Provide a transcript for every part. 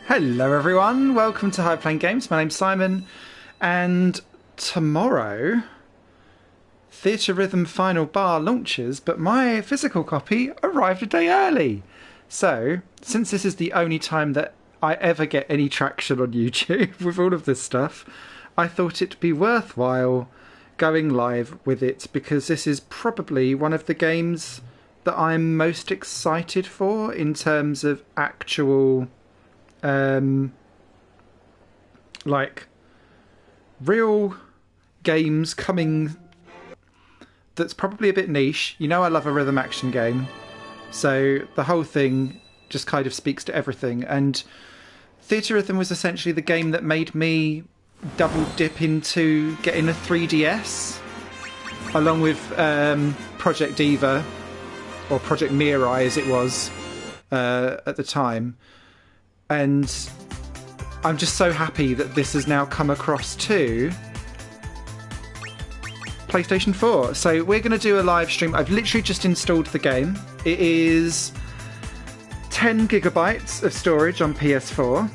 Hello everyone, welcome to High Playing Games. My name's Simon, and tomorrow Theatrhythm Final Bar launches, but my physical copy arrived a day early. So, since this is the only time that I ever get any traction on YouTube with all of this stuff, I thought it'd be worthwhile going live with it, because this is probably one of the games that I'm most excited for in terms of actual like real games coming. That's probably a bit niche. You know, I love a rhythm action game, so the whole thing just kind of speaks to everything. And Theatrhythm was essentially the game that made me double dip into getting a 3DS, along with Project Diva, or Project Mirai as it was at the time. And I'm just so happy that this has now come across to PlayStation 4. So we're going to do a live stream. I've literally just installed the game. It is 10 gigabytes of storage on PS4.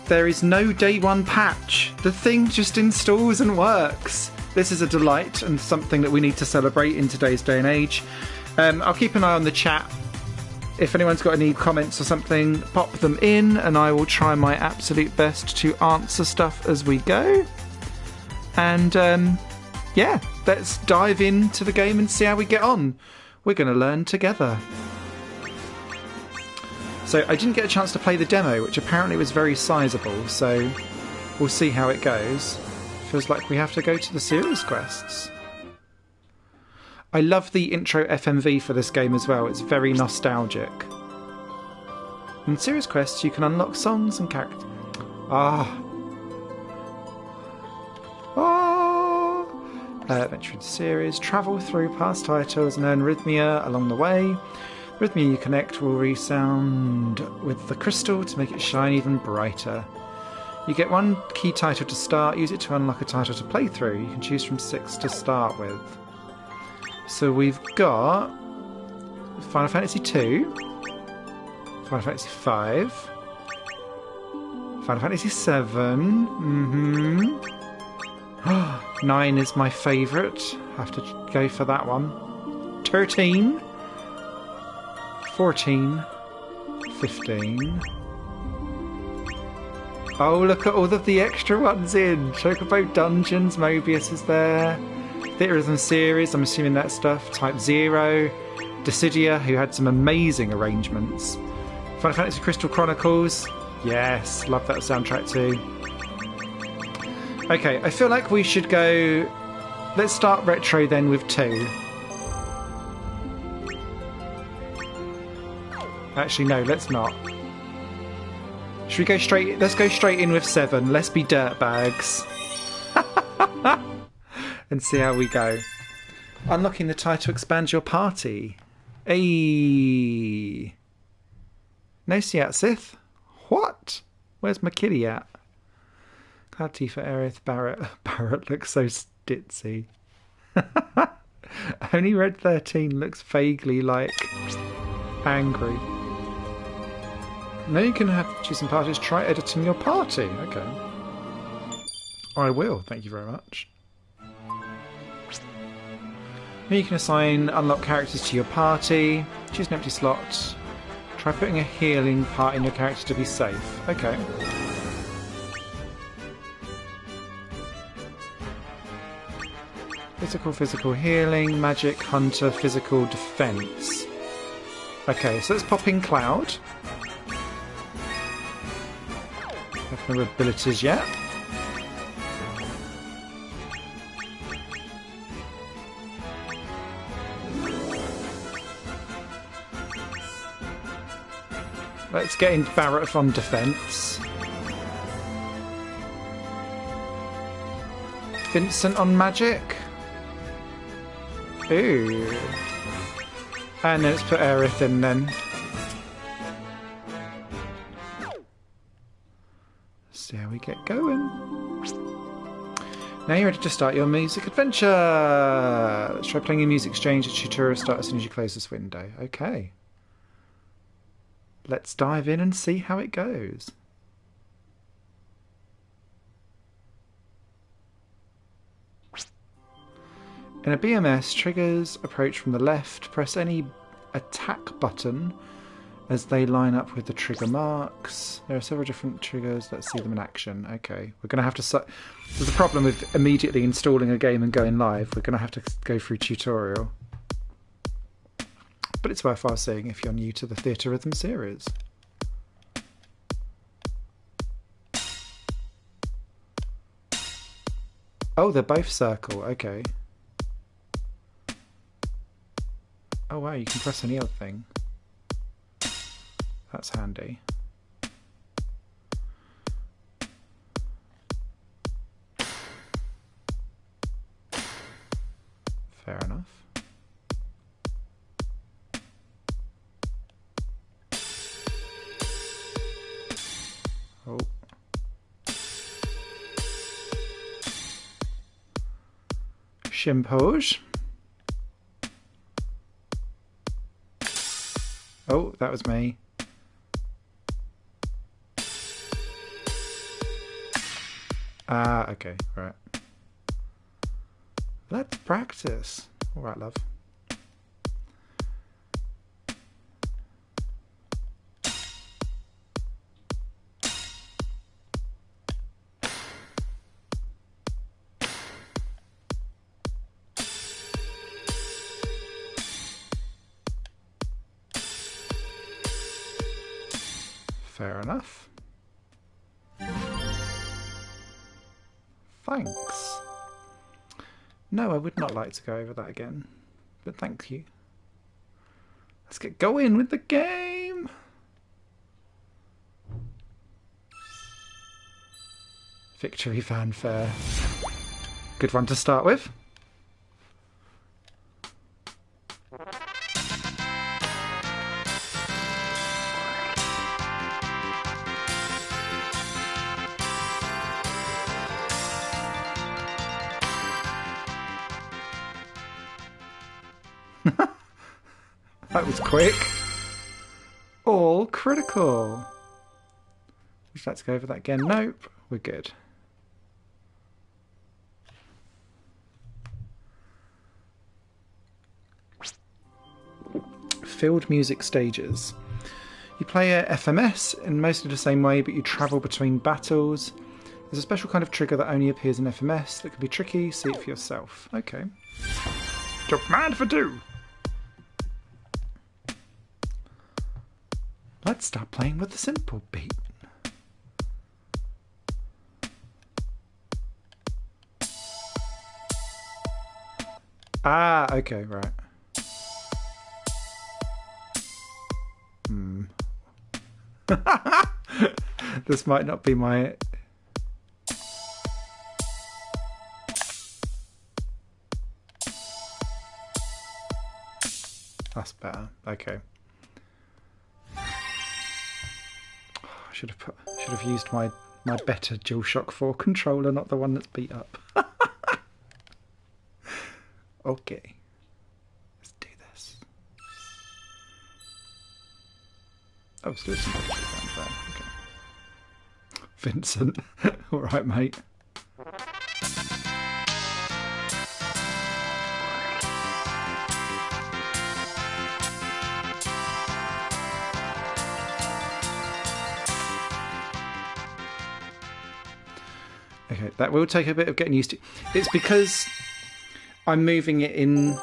There is no day one patch. The thing just installs and works. This is a delight and something that we need to celebrate in today's day and age. I'll keep an eye on the chat. If anyone's got any comments or something, pop them in and I will try my absolute best to answer stuff as we go. And yeah, let's dive into the game and see how we get on. We're going to learn together. So I didn't get a chance to play the demo, which apparently was very sizable, so we'll see how it goes. Feels like we have to go to the series quests. I love the intro FMV for this game as well. It's very nostalgic. In series quests, you can unlock songs and characters. Adventure in the series. Travel through past titles and earn Rhythmia along the way. Rhythmia you connect will resound with the crystal to make it shine even brighter. You get one key title to start. Use it to unlock a title to play through. You can choose from 6 to start with. So we've got Final Fantasy 2, Final Fantasy 5, Final Fantasy 7, 9 is my favourite, have to go for that one, 13, 14, 15, oh look at all of the extra ones in, Chocobo Dungeons, Mobius is there. Theatrhythm series, I'm assuming that stuff. Type 0, Dissidia, who had some amazing arrangements. Final Fantasy Crystal Chronicles, yes, love that soundtrack too. Okay, I feel like we should go. Let's start retro then with 2. Actually, no, let's not. Should we go straight? Let's go straight in with 7. Let's be dirtbags. And see how we go. Unlocking the title expands your party. Ayy. No Seat Sith? What? Where's my kitty at? Cloud Tifa, Aerith, Barrett. Barrett looks so stitzy. Only Red 13 looks vaguely like angry. Now you can have choosing parties. Try editing your party. Okay. I will. Thank you very much. Here you can assign unlock characters to your party. Choose an empty slot. Try putting a healing part in your character to be safe. Okay. Physical healing, magic, hunter, physical defense. Okay, so let's pop in Cloud. Have no abilities yet. Let's get in Barrett on defense. Vincent on magic. Ooh. And then let's put Aerith in then. See how we get going. Now you're ready to start your music adventure. Let's try playing your music exchange. The tutorial start as soon as you close this window. Okay. Let's dive in and see how it goes. In a BMS, triggers approach from the left. Press any attack button as they line up with the trigger marks. There are several different triggers. Let's see them in action. Okay, we're going to have to... There's a problem with immediately installing a game and going live. We're going to have to go through tutorial. But it's worthwhile seeing if you're new to the Theatrhythm series. Oh, they're both circle. Okay. Oh wow, you can press any other thing. That's handy. Fair enough. Oh. Shimpose. Oh, that was me. Ah, okay, right. Let's practice. All right, love. Fair enough. Thanks. No, I would not like to go over that again, but thank you. Let's get going with the game. Victory fanfare. Good one to start with. That was quick. All critical. Would you like to go over that again? Nope. We're good. Field music stages. You play a FMS in mostly the same way, but you travel between battles. There's a special kind of trigger that only appears in FMS that can be tricky. See it for yourself. Okay. Jump mad for two. Let's start playing with the simple beat. Ah, okay, right. This might not be my... That's better. Okay. Should have used my better DualShock 4 controller, not the one that's beat up. Okay. Let's do this. Oh, let's do some fanfare. Okay. Vincent. Alright, mate. Okay, that will take a bit of getting used to. It's because I'm moving it in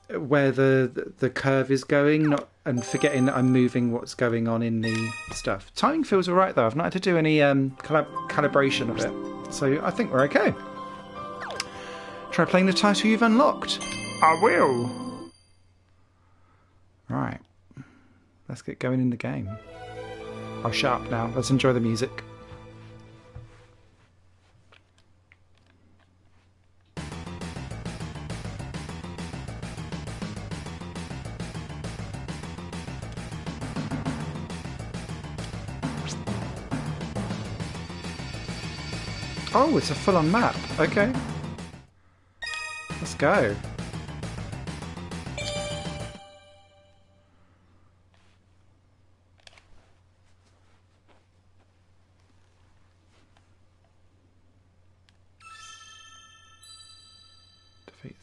where the curve is going, and forgetting that I'm moving what's going on in the stuff. Timing feels alright though. I've not had to do any calibration of it, so I think we're okay. Try playing the title you've unlocked. I will. Right, let's get going in the game. I'll shut up now. Let's enjoy the music. Oh, it's a full-on map. Okay. Let's go. Defeat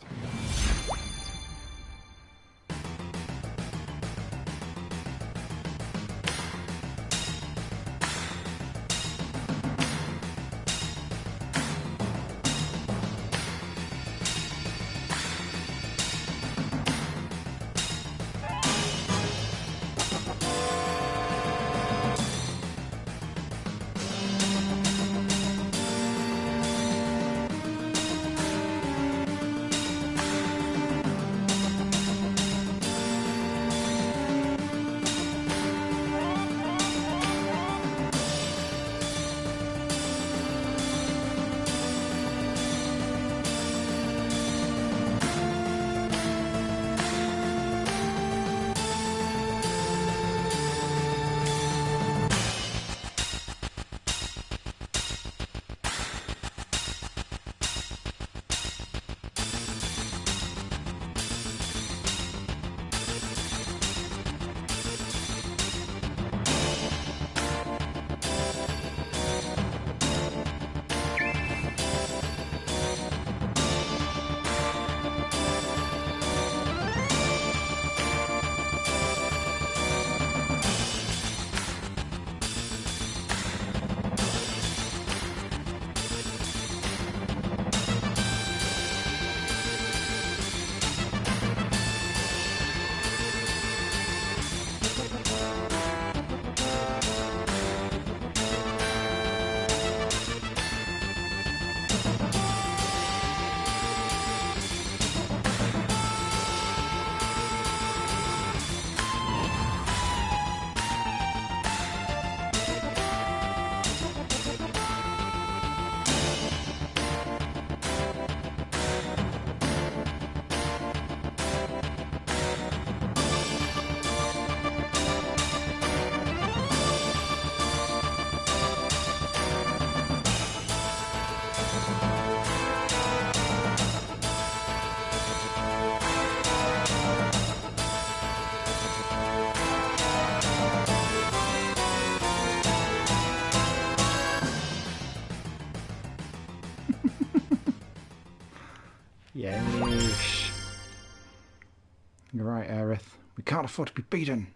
We can't afford to be beaten.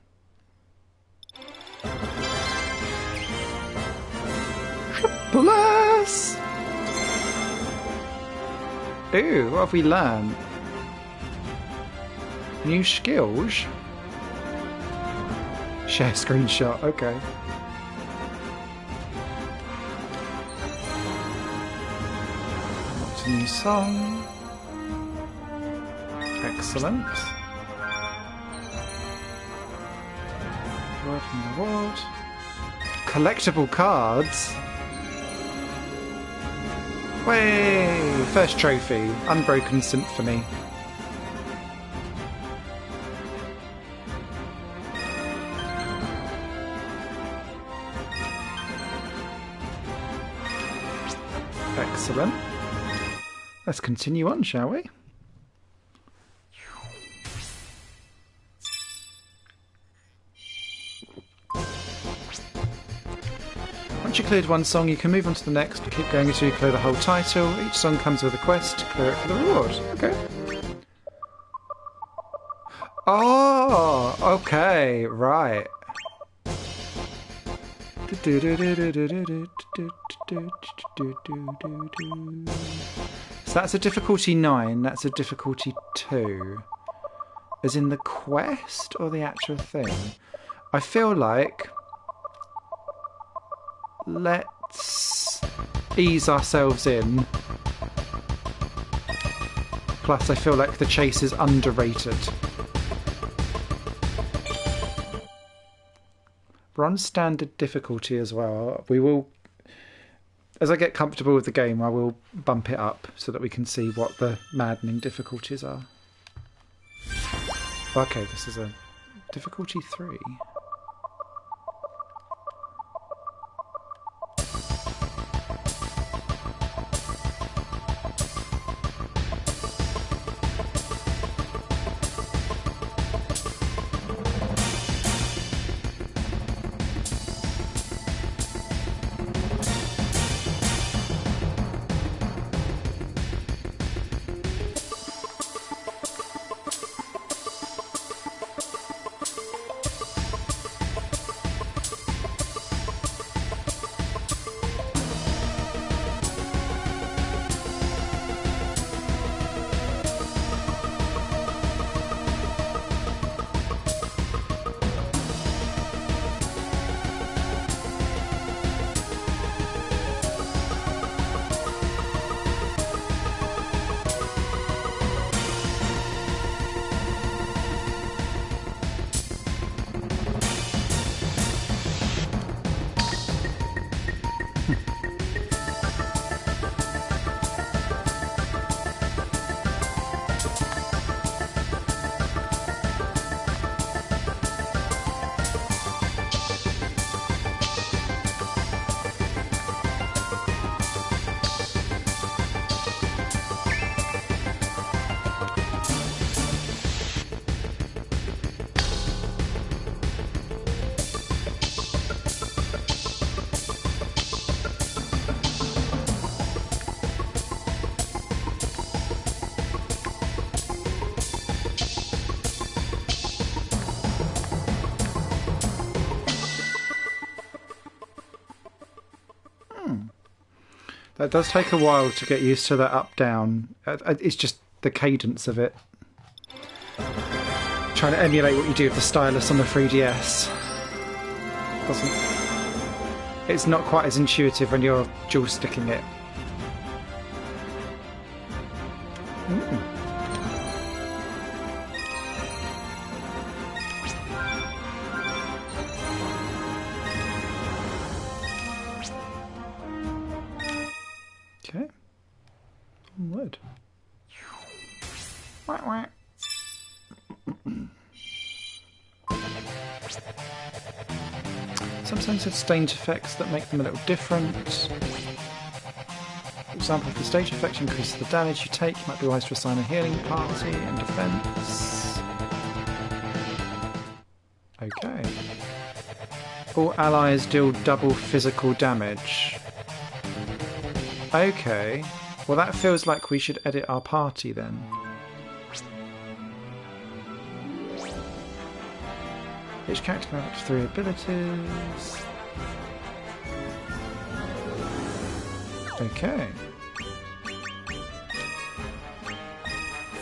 Triple S! Ooh, what have we learned? New skills? Share screenshot, okay. What's a new song? Excellent. Reward and reward. Collectible cards? Way! First trophy. Unbroken Symphony. Excellent. Let's continue on, shall we? Once you cleared one song, you can move on to the next. Keep going until you clear the whole title. Each song comes with a quest. Clear it for the reward. Okay. Oh, okay, right. So that's a difficulty 9, that's a difficulty 2. As in the quest or the actual thing? I feel like... Let's ease ourselves in. Plus I feel like the chase is underrated. We're on standard difficulty as well. We will, as I get comfortable with the game, I will bump it up so that we can see what the maddening difficulties are. Okay, this is a difficulty 3. That does take a while to get used to that up-down. It's just the cadence of it. Trying to emulate what you do with the stylus on the 3DS. It's not quite as intuitive when you're dual sticking it. Okay. Onward. Wah, wah. Some songs have stage effects that make them a little different. For example, if the stage effect increases the damage you take, you might be wise to assign a healing party and defense. Okay. All allies deal double physical damage. Okay. Well, that feels like we should edit our party then. Each character can have up to 3 abilities. Okay.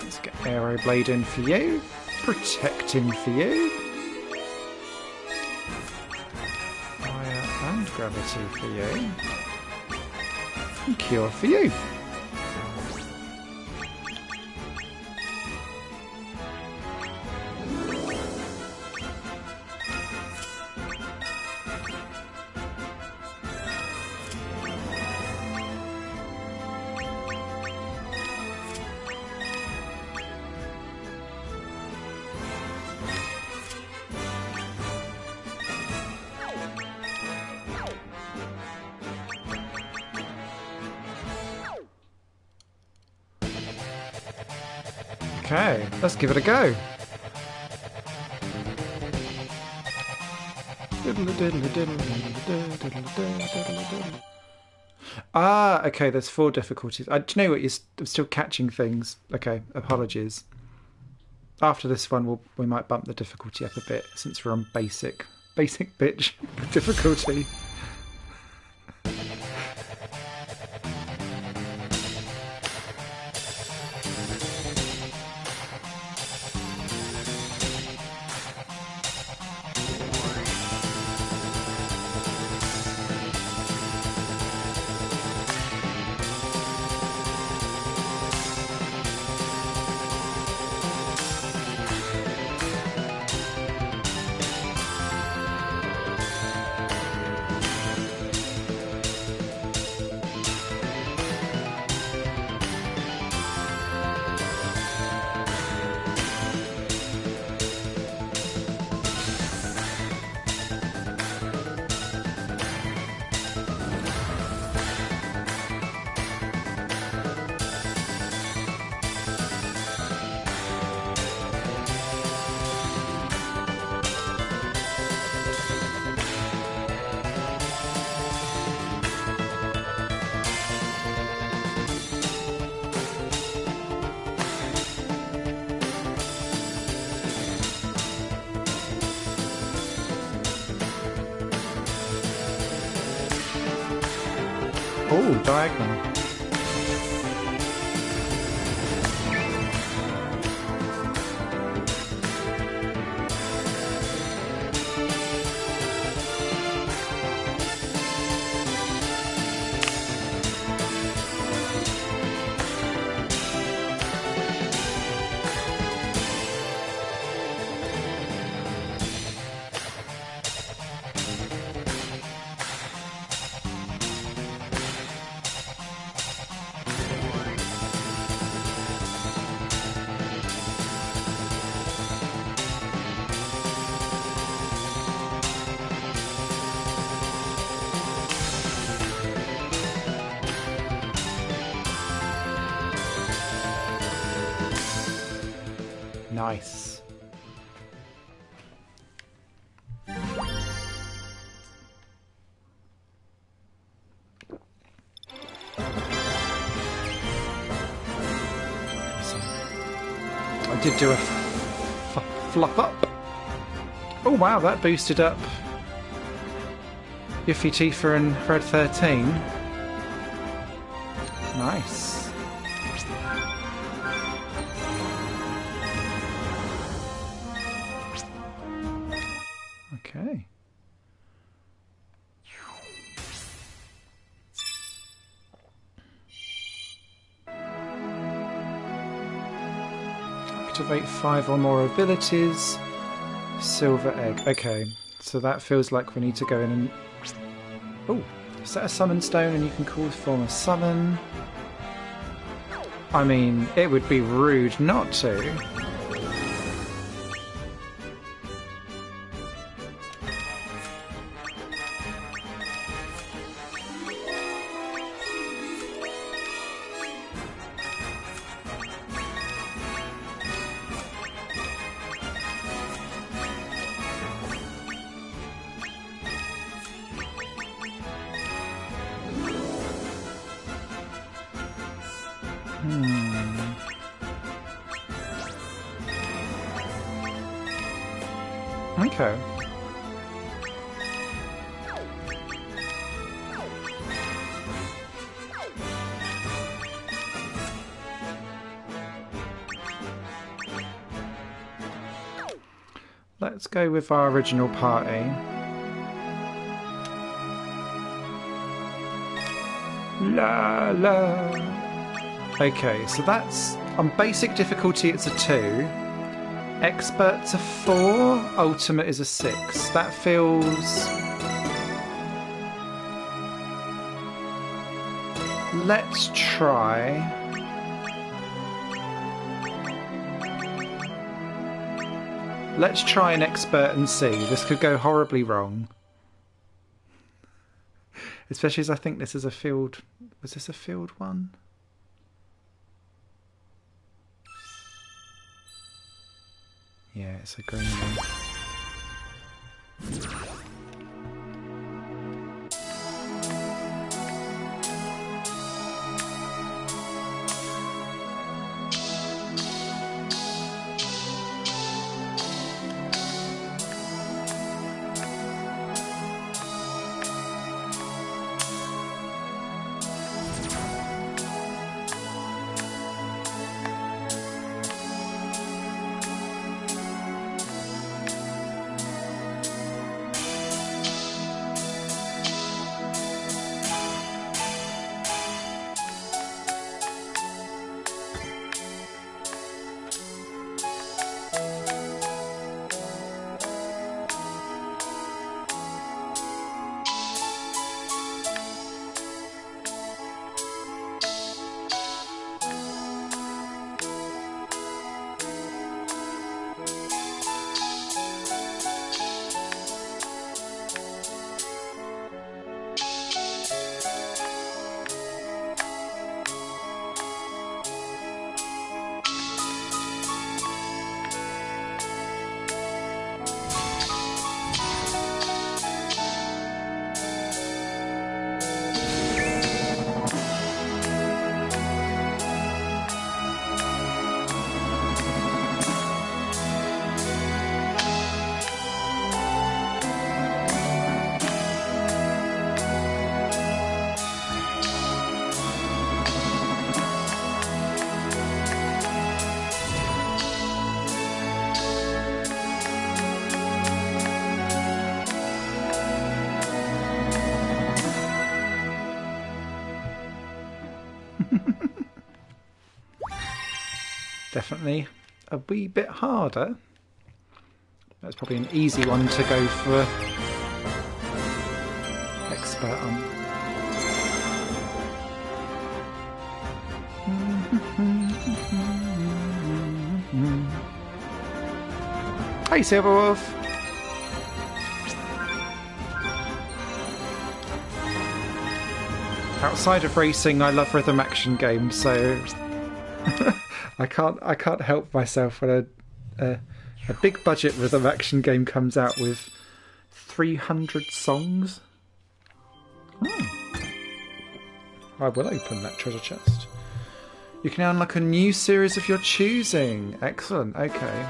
Let's get Aero Blade in for you. Protecting for you. Fire and Gravity for you. And Cure for you. Okay, let's give it a go. Ah, okay, there's 4 difficulties. Do you know what? I'm still catching things. Okay, apologies. After this one, we might bump the difficulty up a bit since we're on basic bitch difficulty. Oh, diagonal. Nice. I did do a flop up. Oh wow, that boosted up Yuffie, Tifa and Fred 13. Nice. Okay. Activate 5 or more abilities. Silver egg. Okay, so that feels like we need to go in and... Oh, set a summon stone and you can call form a summon. I mean, it would be rude not to. Okay. let's go with our original party. La la. Okay, so that's on basic difficulty. It's a 2. Expert's a 4. Ultimate is a 6. That feels. Let's try. Let's try an expert and see. This could go horribly wrong. Especially as I think this is a field. Was this a field one? Yeah, it's a green one. Definitely a wee bit harder. That's probably an easy one to go for expert on. Hey Silverwolf! Outside of racing, I love rhythm action games, so I can't help myself when a big budget rhythm action game comes out with 300 songs. Oh. I will open that treasure chest. You can now unlock a new series of your choosing. Excellent. Okay.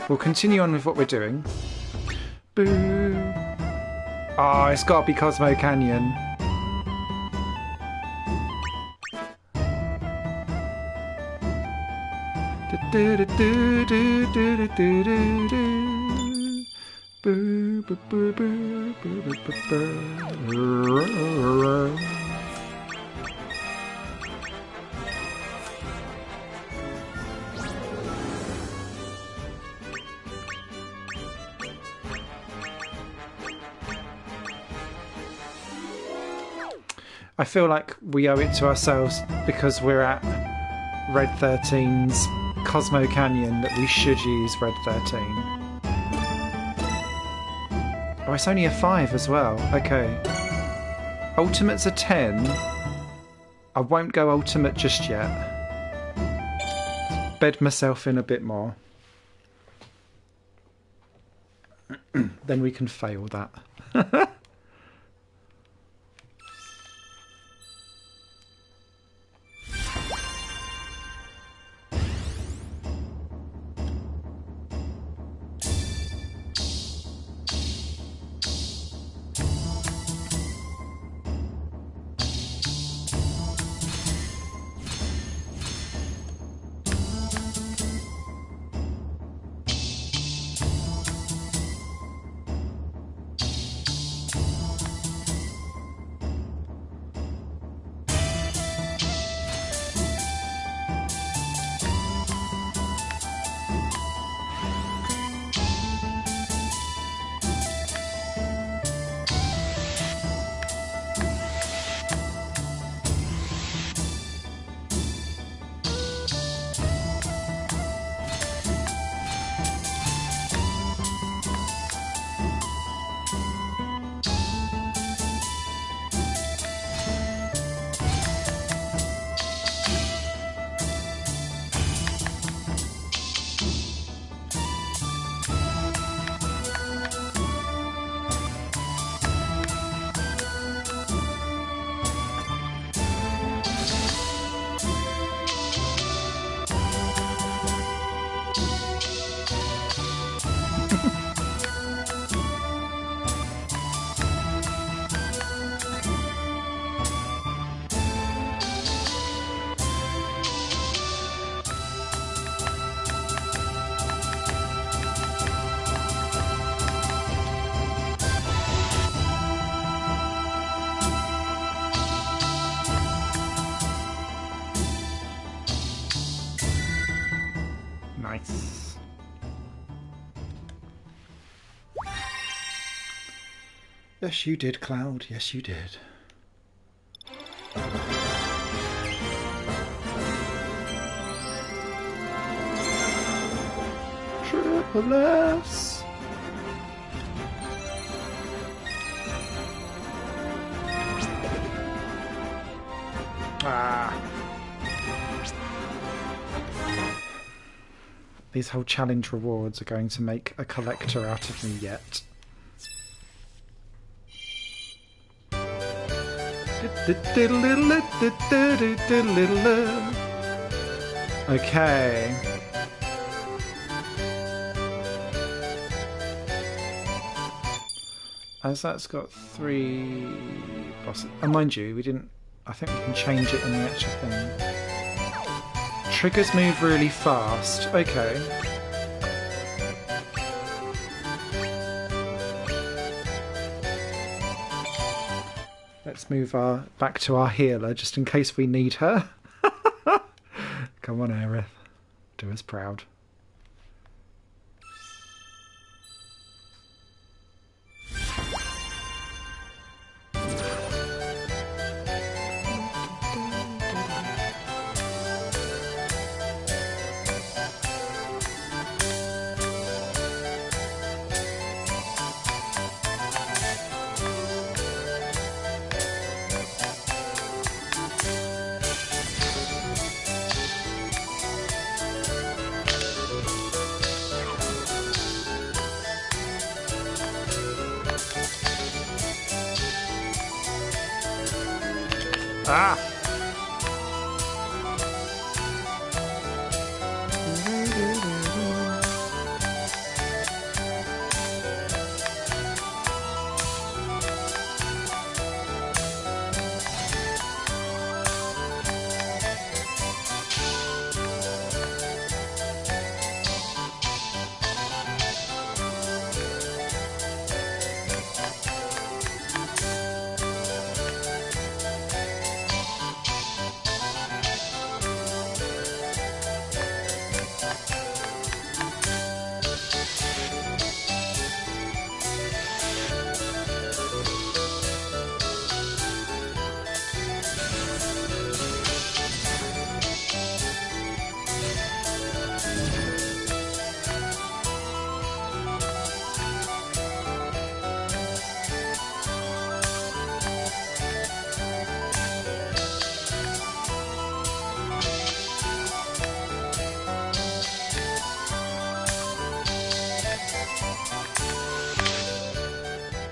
We'll continue on with what we're doing. Boo. Oh, it's got to be Cosmo Canyon. Do do do do do do do do. Boo boo boo boo boo boo boo. I feel like we owe it to ourselves because we're at Red 13's Cosmo Canyon that we should use Red 13. Oh, it's only a 5 as well. Okay. Ultimate's a 10. I won't go Ultimate just yet. Bed myself in a bit more. Then we can fail that. Yes, you did, Cloud. Yes, you did. Triple S. Ah. These whole challenge rewards are going to make a collector out of me yet. Okay. As that's got 3 bosses. And mind you, we didn't. I think we can change it in the actual thing. Triggers move really fast. Okay. Let's move back to our healer just in case we need her. Come on, Aerith. Do us proud. Ah!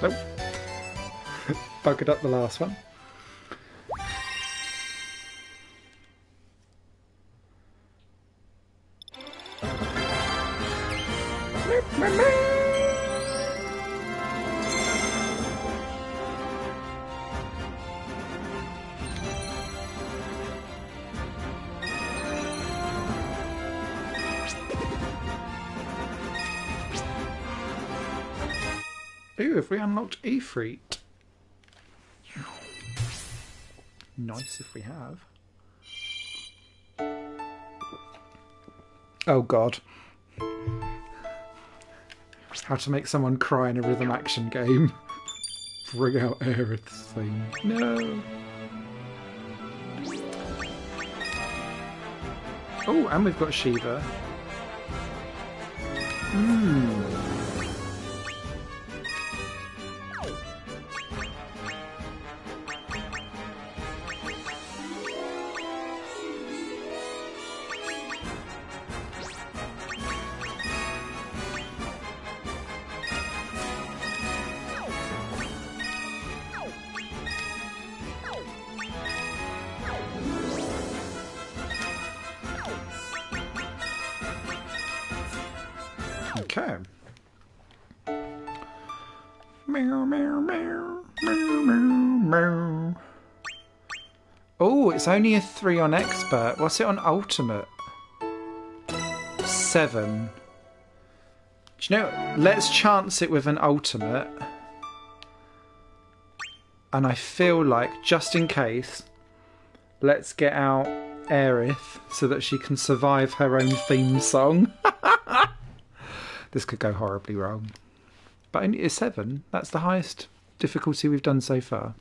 Nope. Buggered up the last one. Ooh, have we unlocked Ifrit? Nice if we have. Oh god. How to make someone cry in a rhythm action game. Bring out Aerith's theme. No! Oh, and we've got Shiva. Okay. Meow, meow, meow, meow, meow, meow. Oh, it's only a 3 on Expert. What's it on Ultimate? 7. Do you know, let's chance it with an Ultimate. And I feel like, just in case, let's get out Aerith so that she can survive her own theme song. This could go horribly wrong. But only a 7, that's the highest difficulty we've done so far.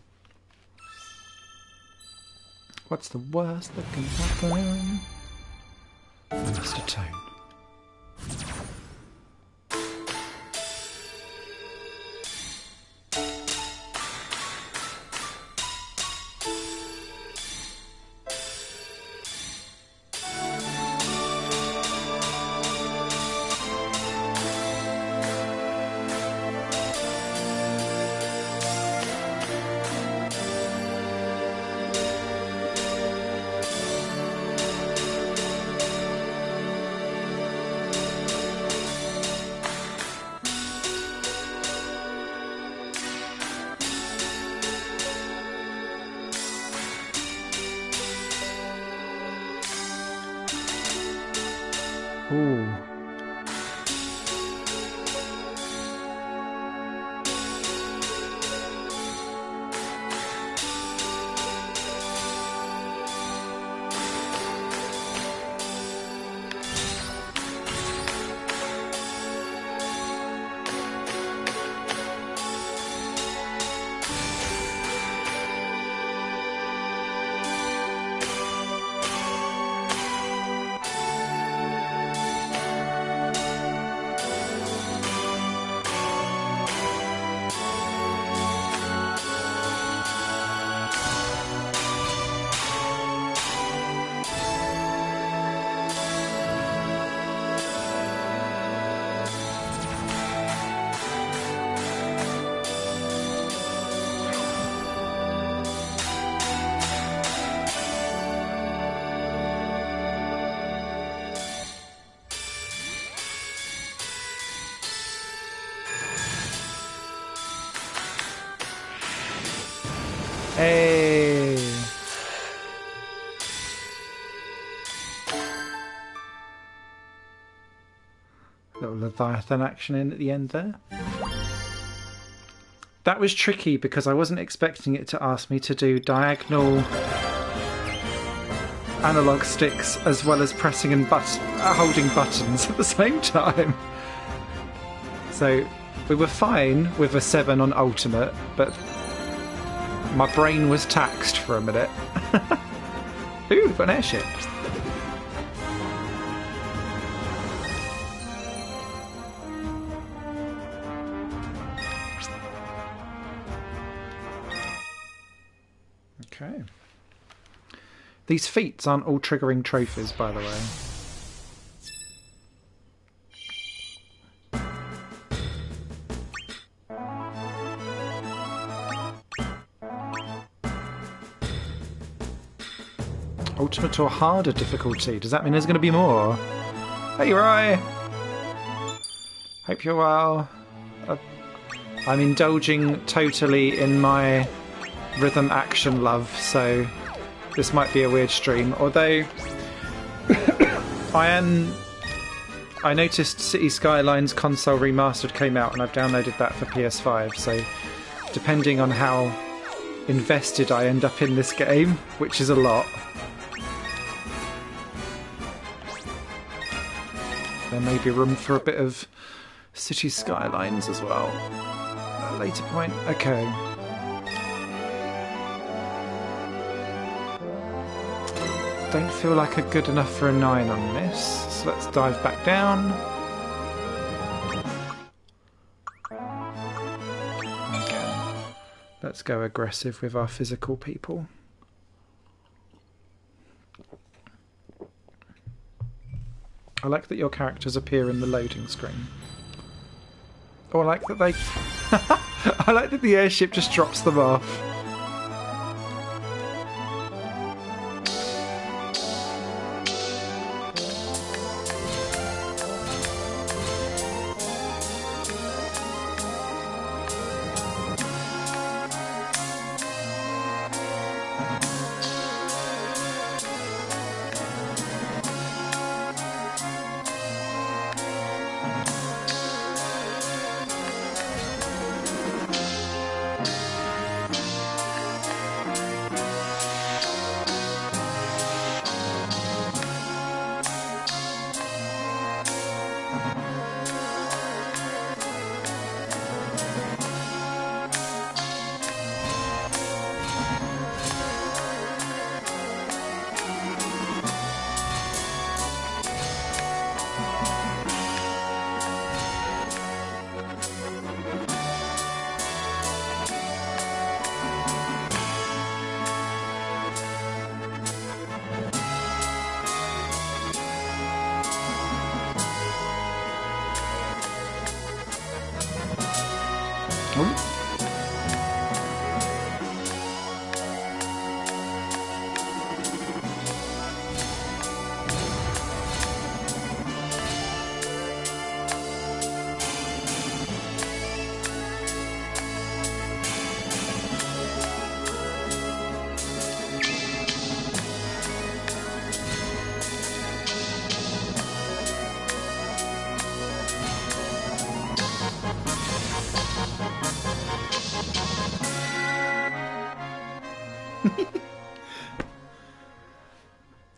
What's the worst that can happen? I missed a tone. Ooh. Hey! Little Leviathan action in at the end there. That was tricky because I wasn't expecting it to ask me to do diagonal analog sticks as well as pressing and holding buttons at the same time. So we were fine with a 7 on Ultimate, but my brain was taxed for a minute. Ooh, we've got an airship. Okay. These feats aren't all triggering trophies, by the way. Ultimate or harder difficulty. Does that mean there's going to be more? Hey, Roy! Hope you're well. I'm indulging totally in my rhythm action love, so this might be a weird stream. Although I noticed City Skylines Console Remastered came out and I've downloaded that for PS5, so depending on how invested I end up in this game, which is a lot, there may be room for a bit of City Skylines as well at a later point. Okay. Don't feel like a good enough for a 9 on this, so let's dive back down. Again, let's go aggressive with our physical people. I like that your characters appear in the loading screen. Oh, I like that they... I like that the airship just drops them off.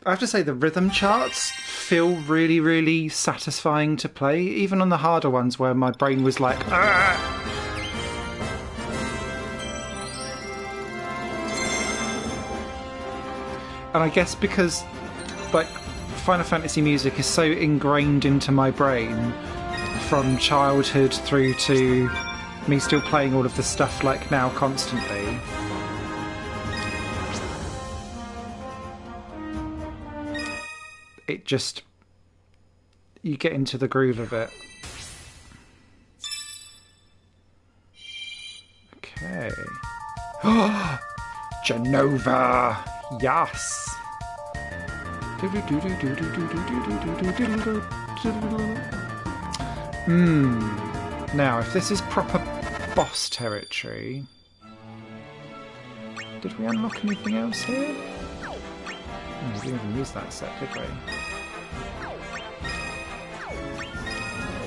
I have to say the rhythm charts feel really, really satisfying to play, even on the harder ones where my brain was like, "Argh!" And I guess because, like, Final Fantasy music is so ingrained into my brain from childhood through to me still playing all of the stuff like now constantly. It just... you get into the groove of it. Okay. Genova! Yes! Now, if this is proper boss territory... did we unlock anything else here? We didn't even use that set, did we?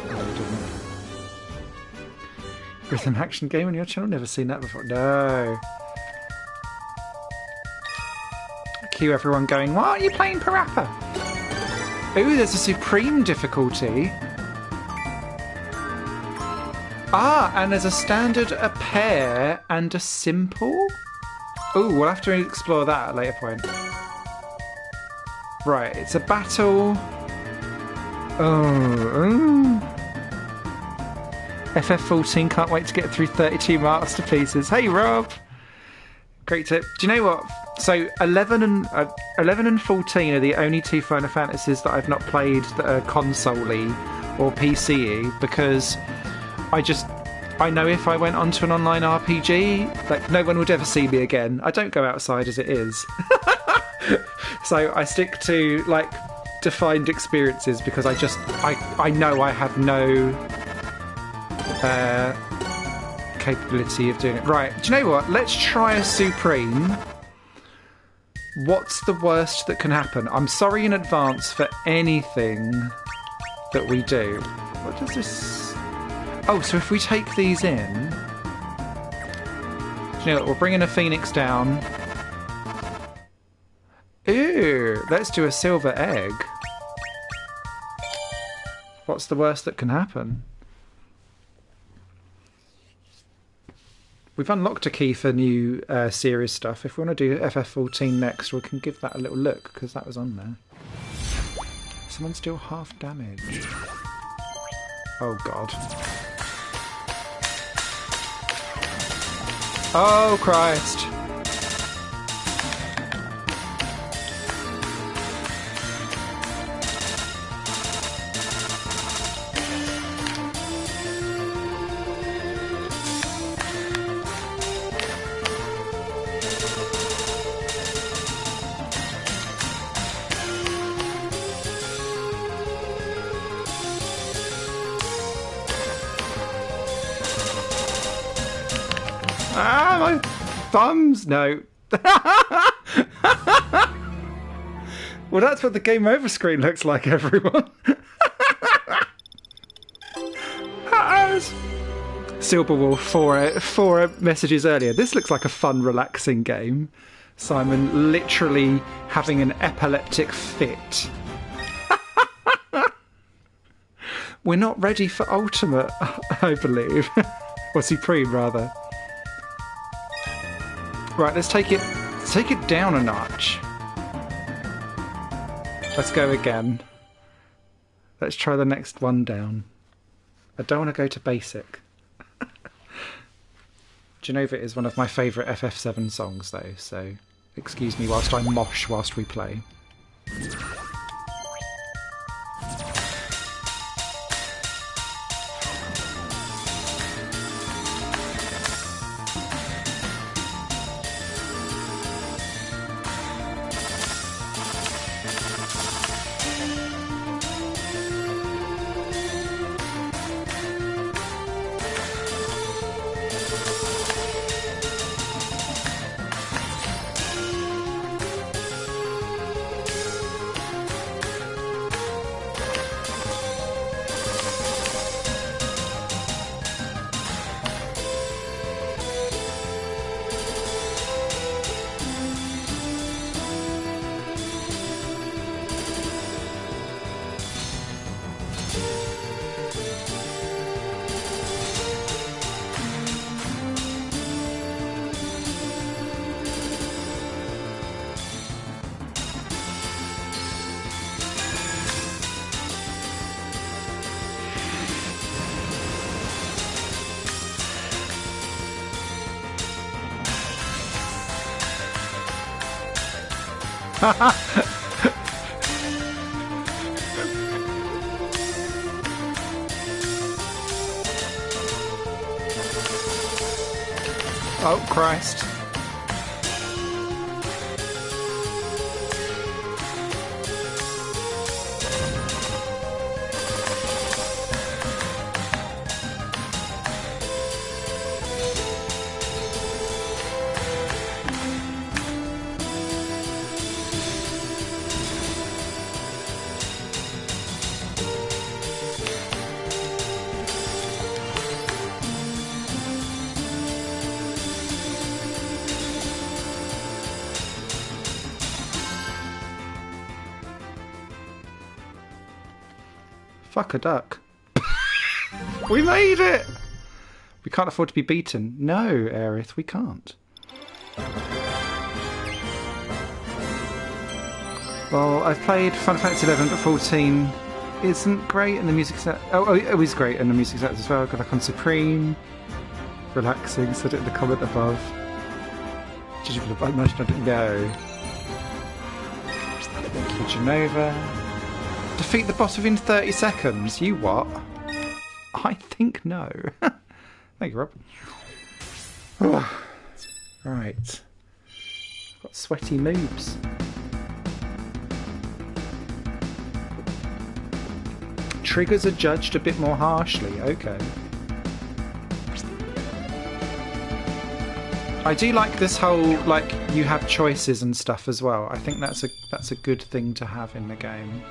No, we didn't. Rhythm action game on your channel? Never seen that before. No. Cue everyone going, why aren't you playing Parappa? Ooh, there's a supreme difficulty. Ah, and there's a standard, a pair, and a simple? Ooh, we'll have to explore that at a later point. Right, it's a battle. FF14, can't wait to get through 32 masterpieces. Hey, Rob! Great tip. Do you know what? So 11 and 14 are the only two Final Fantasies that I've not played that are console-y or PC-y, because I know if I went onto an online RPG, like, no one would ever see me again. I don't go outside as it is. So I stick to, like, defined experiences because I know I have no capability of doing it. Right, do you know what? Let's try a Supreme. What's the worst that can happen? I'm sorry in advance for anything that we do. What does this... oh, so if we take these in... do you know what? We'll bring in a Phoenix down. Ooh, let's do a silver egg. What's the worst that can happen? We've unlocked a key for new series stuff. If we want to do FF14 next, we can give that a little look, because that was on there. Someone's still half damaged. Oh, God. Oh, Christ. Ah, my thumbs! No. Well, that's what the game over screen looks like, everyone. Silverwolf, four messages earlier. This looks like a fun, relaxing game. Simon literally having an epileptic fit. We're not ready for Ultimate, I believe. Or Supreme, rather. Right, let's take it down a notch. Let's go again. Let's try the next one down. I don't want to go to basic. Genova is one of my favourite FF7 songs, though, so excuse me whilst I mosh whilst we play. Oh, Christ. Fuck a duck. We made it! We can't afford to be beaten. No, Aerith, we can't. Well, I've played Final Fantasy 11, but 14 isn't great, and the music set... Oh, it is great, and the music set as well. Got like on Supreme. Relaxing, said it in the comment above. Did you put a motion? I didn't know. Thank you, Genova. Defeat the boss within 30 seconds. You what? I think no. Thank you, Rob. Right. Got sweaty moves. Triggers are judged a bit more harshly. Okay. I do like this whole, like, you have choices and stuff as well. I think that's a good thing to have in the game.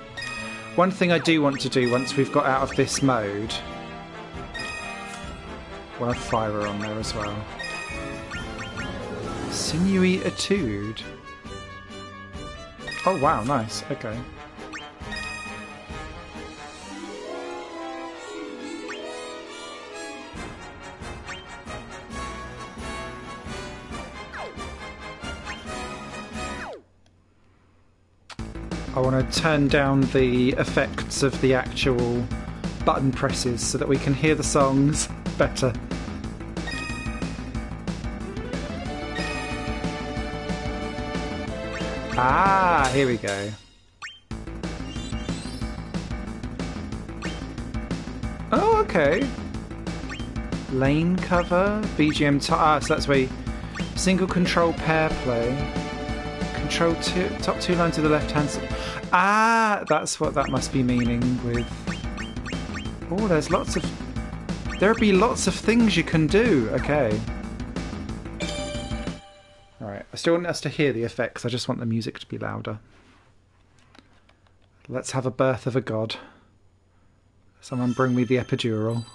One thing I do want to do once we've got out of this mode... We'll have Fire on there as well. Sinewy Etude. Oh wow, nice. Okay. I want to turn down the effects of the actual button presses so that we can hear the songs better. Ah, here we go. Oh, okay. Lane cover, BGM, so that's where you, single control pair play. Control top two lines of the left hand side. Ah, that's what that must be meaning with... Oh, there's lots of... There'd be lots of things you can do. Okay. Alright, I still want us to hear the effects. I just want the music to be louder. Let's have a birth of a god. Someone bring me the epidural.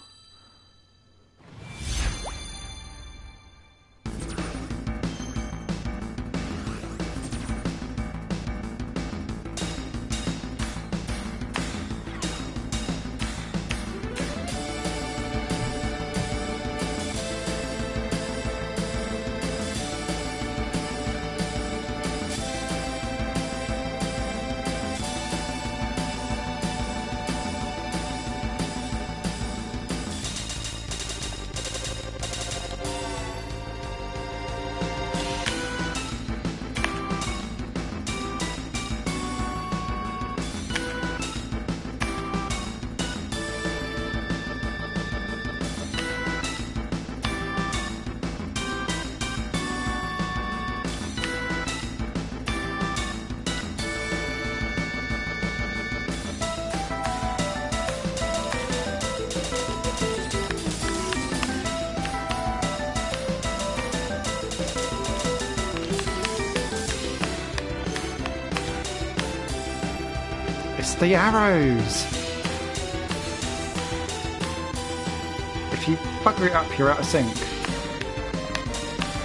It's the arrows! If you bugger it up, you're out of sync.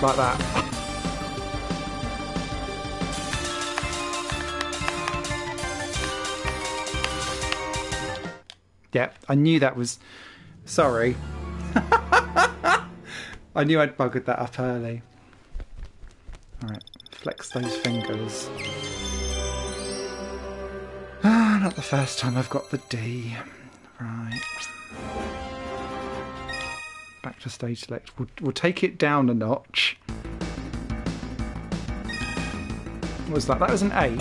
Like that. Yeah, I knew that was... Sorry. I knew I'd buggered that up early. Alright, flex those fingers. Ah, not the first time I've got the D. Right. Back to stage select. We'll take it down a notch. What was that? That was an 8.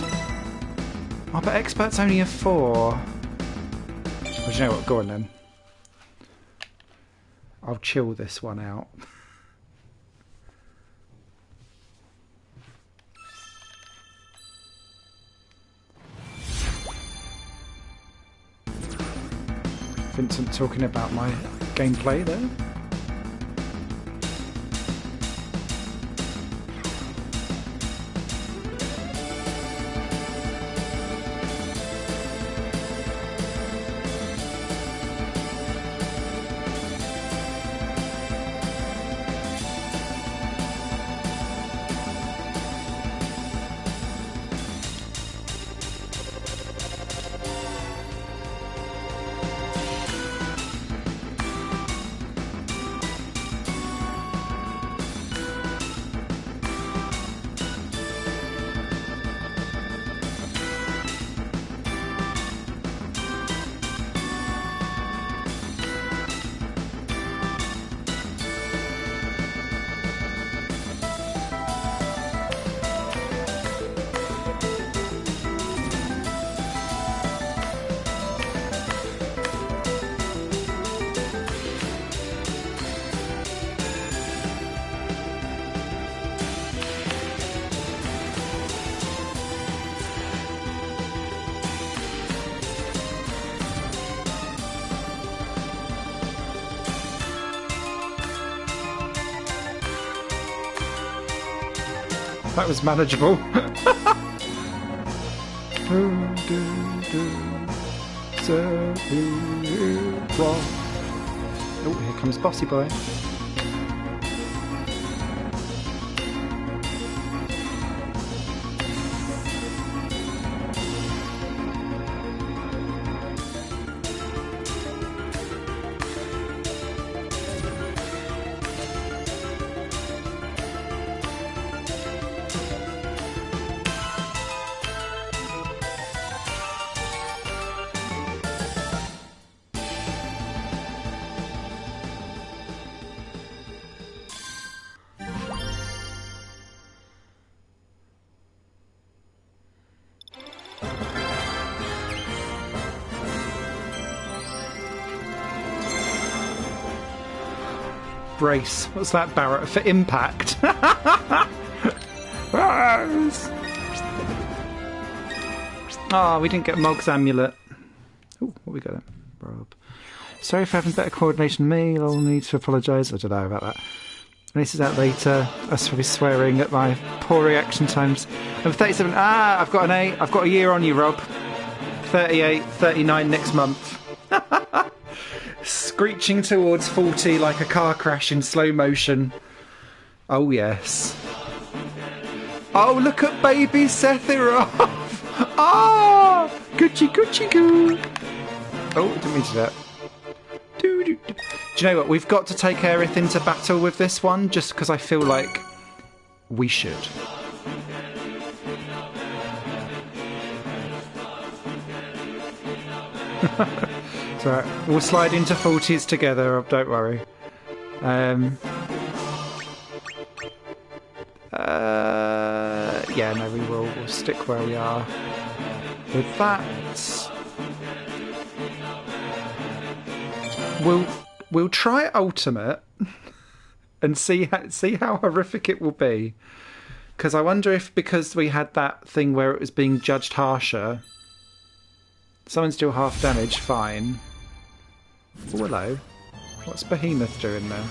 Oh, but expert's only a 4. Well, do you know what? Go on then. I'll chill this one out. Vincent talking about my gameplay there. That was manageable. Oh, here comes Bossy Boy. Brace. What's that, Barrett? For impact. Oh, we didn't get Mog's amulet. Oh, what we got then? Rob. Sorry for having better coordination than me. I'll need to apologise. I don't know about that. When this is out later, us will be swearing at my poor reaction times. I'm 37. Ah, I've got an 8. I've got a year on you, Rob. 38, 39 next month. Screeching towards 40 like a car crash in slow motion. Oh, yes. Oh, look at baby Sephiroth. Ah, oh, Gucci Gucci Goo. Oh, didn't mean to do that. Do you know what? We've got to take Aerith into battle with this one, just because I feel like we should. It's alright. We'll slide into 40s together, don't worry. Yeah, no, we will. We'll stick where we are. With that, we'll try Ultimate and see how horrific it will be. Because I wonder if, because we had that thing where it was being judged harsher, someone's still half damage, fine. Oh, hello. What's Behemoth doing there?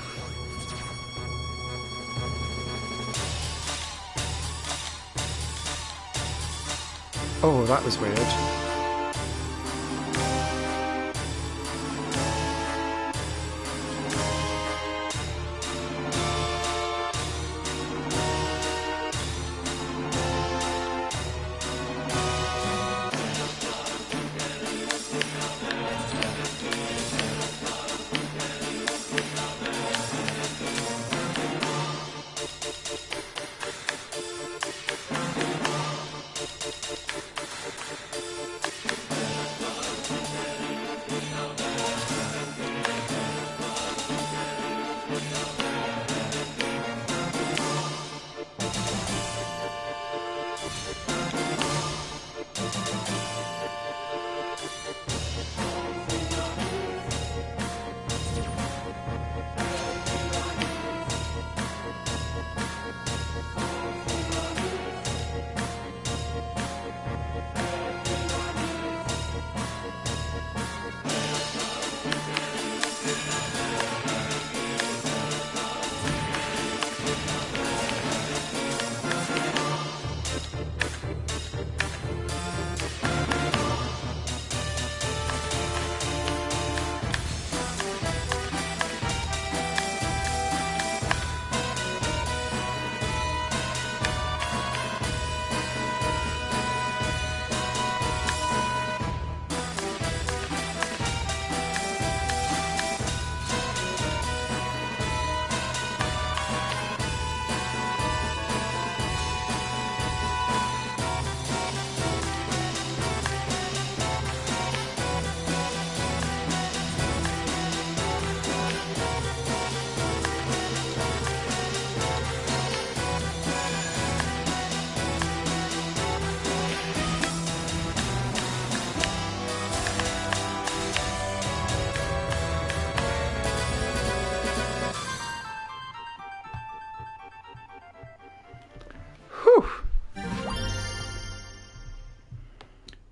Oh, that was weird.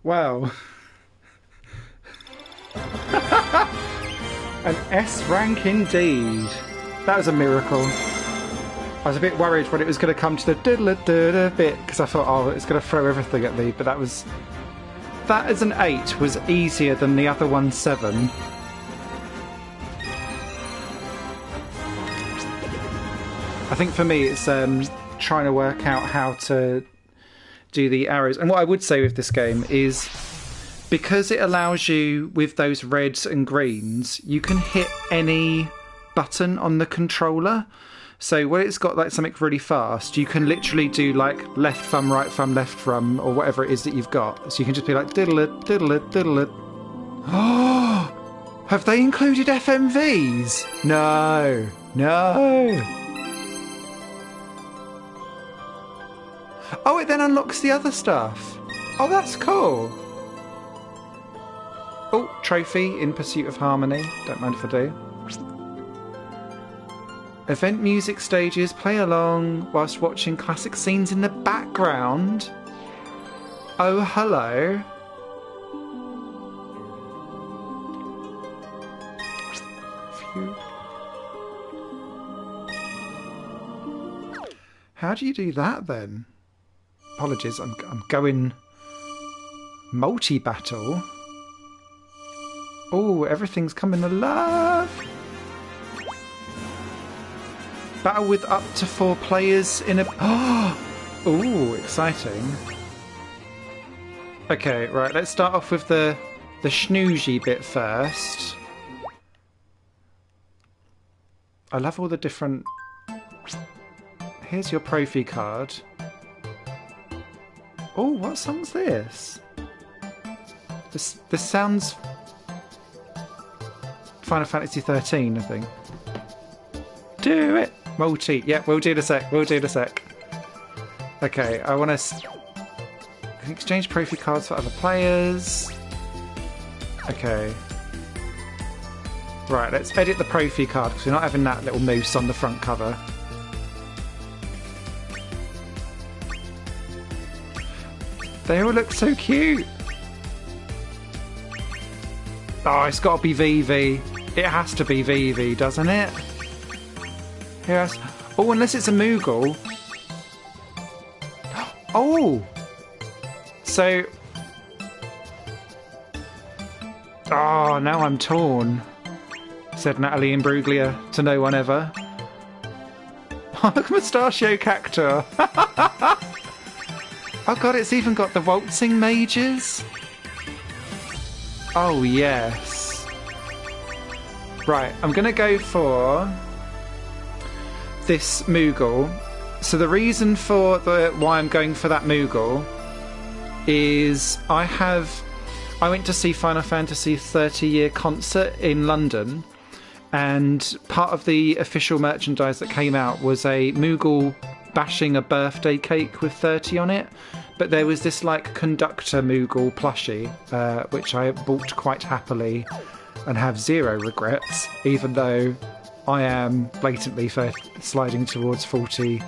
Wow. An S rank indeed. That was a miracle. I was a bit worried when it was going to come to the diddle-a-diddle bit, because I thought, oh, it's going to throw everything at me, but that was... That as an 8 was easier than the other one 7. I think for me it's trying to work out how to do the arrows. And what I would say with this game is, because it allows you, with those reds and greens, you can hit any button on the controller. So when it's got like something really fast, you can literally do like left thumb, right thumb, left thumb, or whatever it is that you've got. So you can just be like diddle-it, diddle-it, diddle-it. Oh, have they included FMVs? No, no. Oh, it then unlocks the other stuff. Oh, that's cool. Oh, trophy in Pursuit of Harmony. Don't mind if I do. Event music stages, play along whilst watching classic scenes in the background. Oh, hello. Phew. How do you do that then? Apologies, I'm going multi-battle. Oh, everything's coming alive. Battle with up to 4 players in a... Oh, exciting. Okay, right, let's start off with the snoozy bit first. I love all the different... Here's your Profi card. Oh, what song's this? This sounds Final Fantasy 13, I think. Do it! Multi. Yeah, we'll do in a sec. We'll do in a sec. Okay, I want to exchange Profi cards for other players. Okay. Right, let's edit the Profi card because we're not having that little moose on the front cover. They all look so cute. Oh, it's got to be VV. It has to be VV, doesn't it? Yes. Oh, unless it's a Moogle. Oh! So... Oh, now I'm torn, said Natalie Imbruglia to no one ever. Oh, look, Mustachio Cactor. Oh god, it's even got the waltzing mages. Oh yes. Right, I'm going to go for this Moogle. So the reason for why I'm going for that Moogle is I went to see Final Fantasy 30-year concert in London, and part of the official merchandise that came out was a Moogle bashing a birthday cake with 30 on it, but there was this like conductor Moogle plushie which I bought quite happily and have zero regrets, even though I am blatantly sliding towards 40.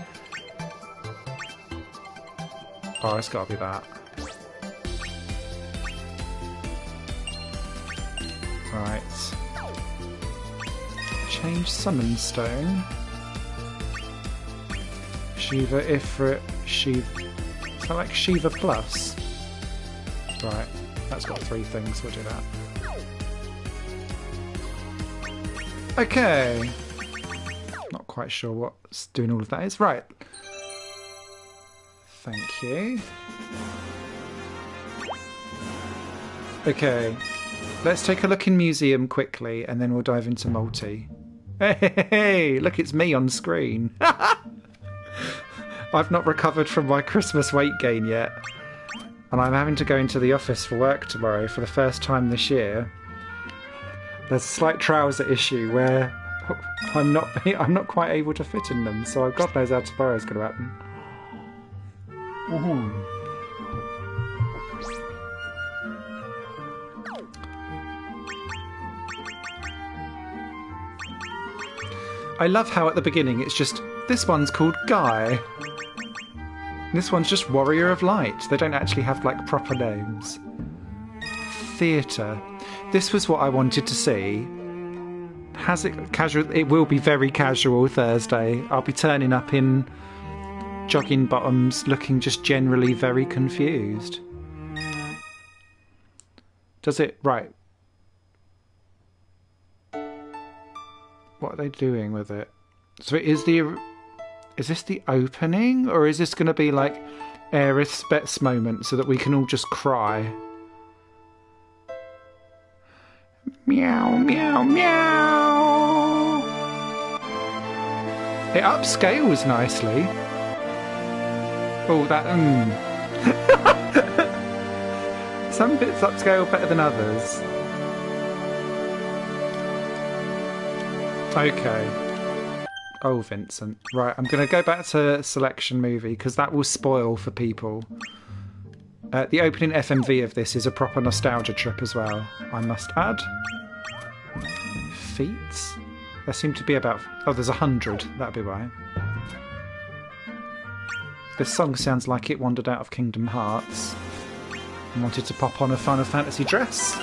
Oh, it's got to be that. Right. Change Summon Stone. Shiva Ifrit, Shiva... Is that like Shiva Plus? Right, that's got 3 things, we'll do that. Okay. Not quite sure what's doing all of that is. Right. Thank you. Okay. Let's take a look in Museum quickly, and then we'll dive into Multi. Hey, look, it's me on screen. I've not recovered from my Christmas weight gain yet, and I'm having to go into the office for work tomorrow for the first time this year. There's a slight trouser issue where I'm not quite able to fit in them, so God knows how tomorrow's going to happen. I love how at the beginning it's just, this one's called Guy. This one's just Warrior of Light. They don't actually have like proper names. theatre. This was what I wanted to see. Has it casual? It will be very casual Thursday. I'll be turning up in jogging bottoms, looking just generally very confused. Does it... Right. What are they doing with it? So it is the... Is this the opening? Or is this going to be like Aerith's best moment so that we can all just cry? Meow, meow, meow. It upscales nicely. Oh, that... Some bits upscale better than others. Okay. Oh, Vincent. Right, I'm going to go back to selection movie because that will spoil for people. The opening FMV of this is a proper nostalgia trip as well, I must add. Feats? There seem to be about... Oh, there's 100. That'd be why. This song sounds like it wandered out of Kingdom Hearts and wanted to pop on a Final Fantasy dress.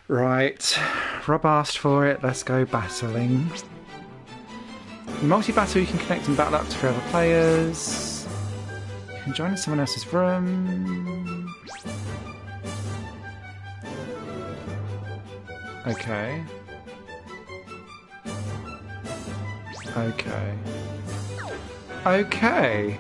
Right. Rob asked for it. Let's go battling. In multi-battle, you can connect and battle up to 3 other players. You can join in someone else's room. Okay. Okay. Okay.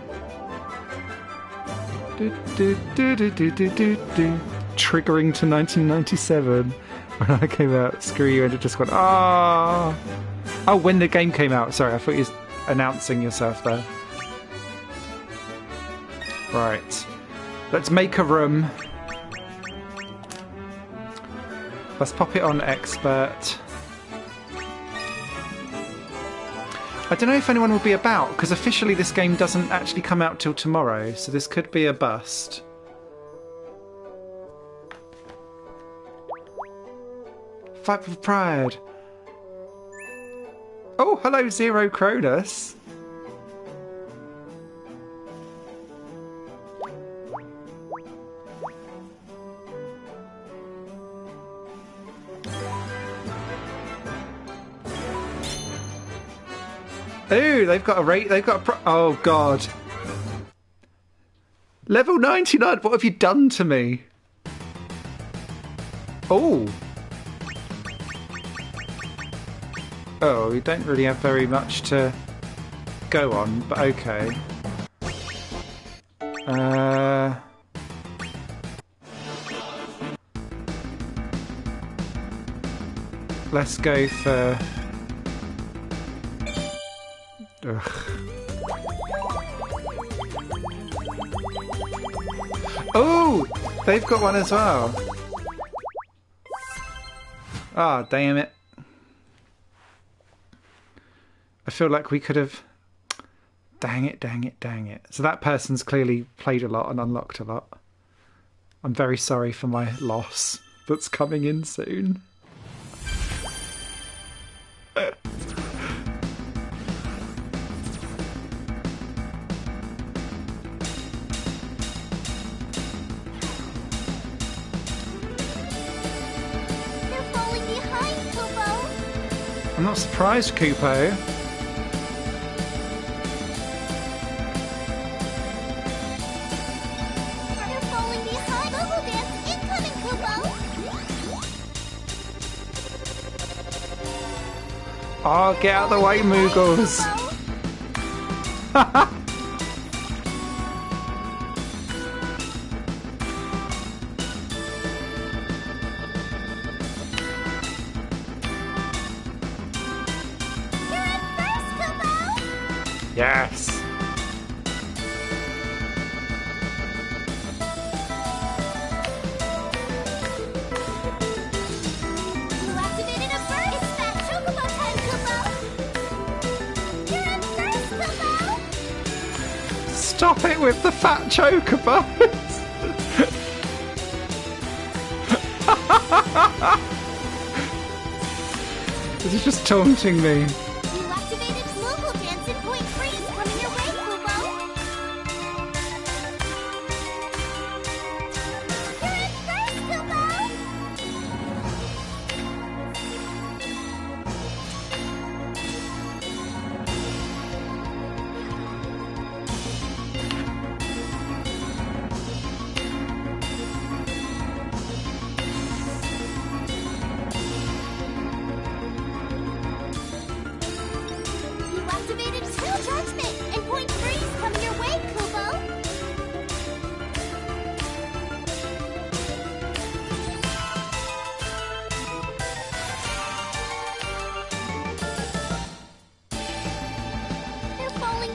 Triggering to 1997 when I came out. Screw you, and it just went ah. Oh, when the game came out. Sorry, I thought you was announcing yourself there. Right. Let's make a room. Let's pop it on expert. I don't know if anyone will be about, because officially this game doesn't actually come out till tomorrow, so this could be a bust. Fight for pride. Oh, hello, Zero Cronus. Ooh, they've got a rate. They've got a oh, God. Level 99. What have you done to me? Oh. Oh, we don't really have very much to go on, but okay. Let's go for... Ugh. Oh! They've got one as well. Ah, oh, damn it. I feel like we could have... Dang it, dang it, dang it. So that person's clearly played a lot and unlocked a lot. I'm very sorry for my loss that's coming in soon. I'm not surprised, Kupo. You're falling behind. Bubble dance incoming, Kupo. Oh, get out of the way, Moogles. Yes. You activated a bird. It's Fat Chocobo time, Kupo. You're in first, Kupo. Stop it with the fat chocobos. This is just taunting me.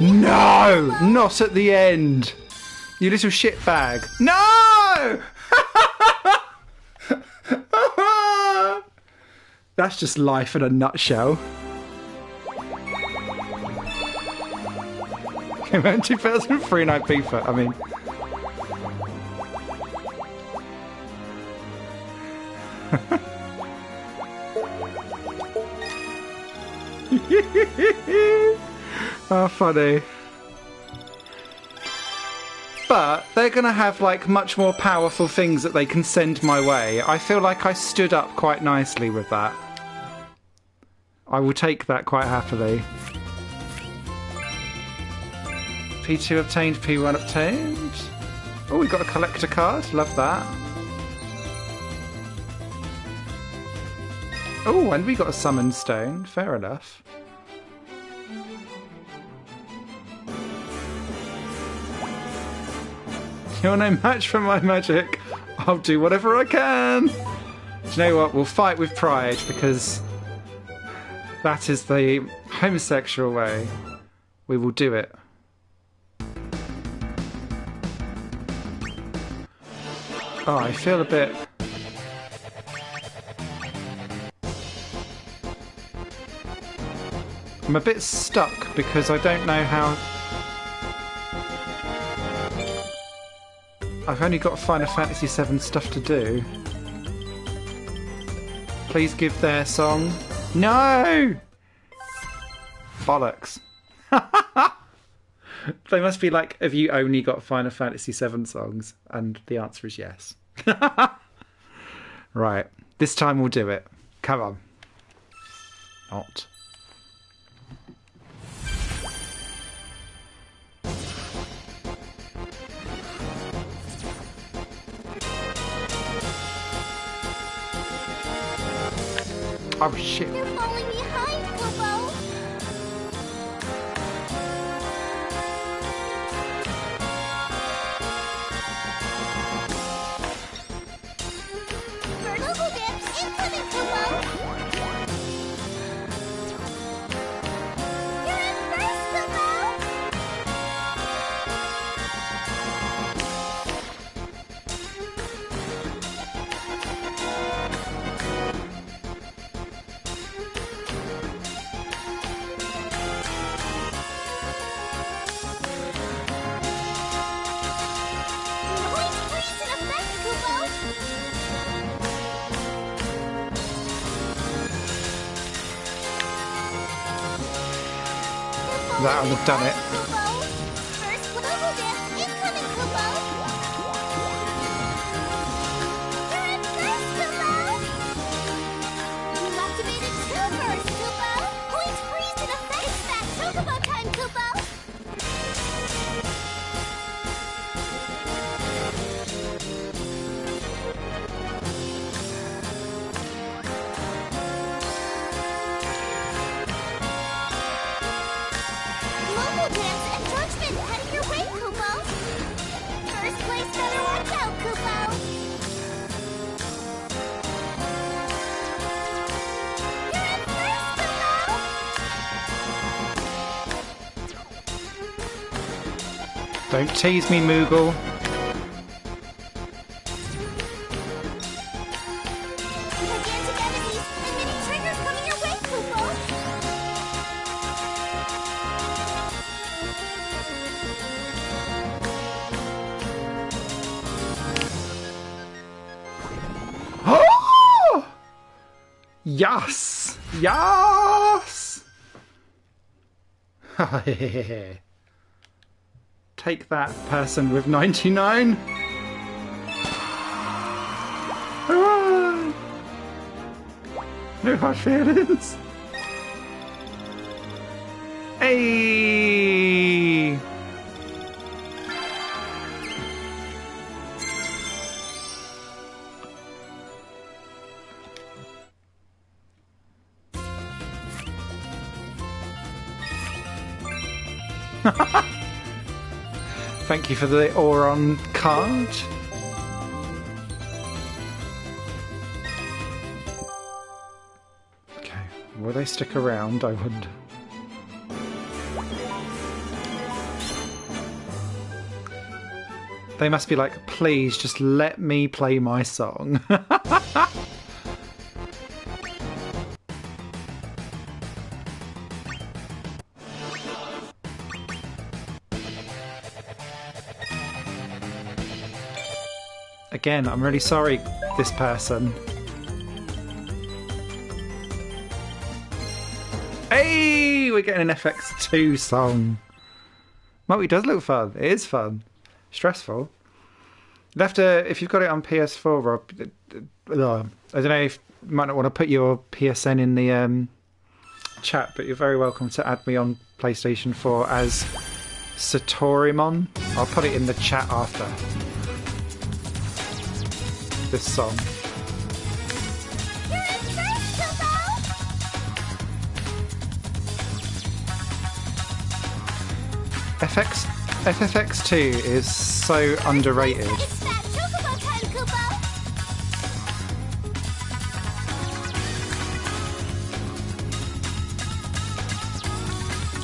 No! Not at the end! You little shitbag. No! That's just life in a nutshell. Came out in 2003 and I FIFA, I mean. Oh, funny. But they're going to have, like, much more powerful things that they can send my way. I feel like I stood up quite nicely with that. I will take that quite happily. P2 obtained, P1 obtained. Oh, we got a collector card. Love that. Oh, and we got a summon stone. Fair enough. You're no match for my magic. I'll do whatever I can. Do you know what? We'll fight with pride because that is the homosexual way. We will do it. Oh, I feel a bit... I'm a bit stuck because I don't know how... I've only got Final Fantasy VII stuff to do. Please give their song. No! Bollocks. They must be like, have you only got Final Fantasy VII songs? And the answer is yes. Right. This time we'll do it. Come on. Not. Oh shit. You're falling behind, Kubo. Vertical dips incoming, Kubo. You're in first, Kubo. Point freeze in effect, Kubo. That would have done it. Kubo. First vertical dip incoming, Kubo. You're in first, Kubo. You activated two first, Kubo. Point freeze in effect. It's that Chocobo time, Kubo. Global dance and judgment heading your way, Kubo. First place better watch out, Kubo. You're in first, Kubo. Don't tease me, Moogle. Gigantic enemies and many triggers coming your way, Kubo. Oh! Yes! Yes! Take that, person with 99. Ah! No hard feelings. Hey! Thank you for the Auron card. Okay, will they stick around, I wonder? They must be like, please just let me play my song. Again, I'm really sorry, this person. Hey, we're getting an FX2 song. Well, it does look fun. It is fun. Stressful. You'll have to, if you've got it on PS4, Rob, I don't know if you might not want to put your PSN in the chat, but you're very welcome to add me on PlayStation 4 as Satorimon. I'll put it in the chat after this song. You're in first, Kubo! FFX2 is so underrated. It's that Chocobo time, Kubo!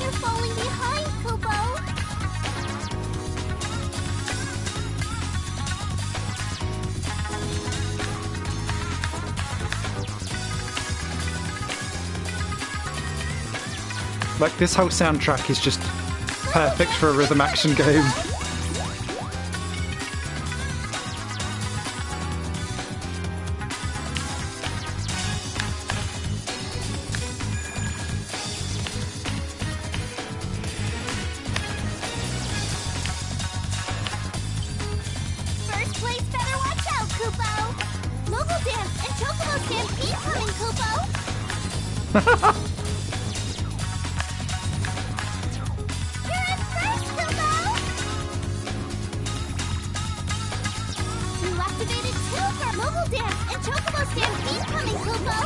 You're falling behind, Kubo! Like, this whole soundtrack is just perfect for a rhythm action game. First place better watch out, Kubo! Mogul Dance and Chocobo Stampede coming, Kubo! You're in first, Kubo! You activated two for Mogul Dance and Chocobo Stampede coming, Kubo!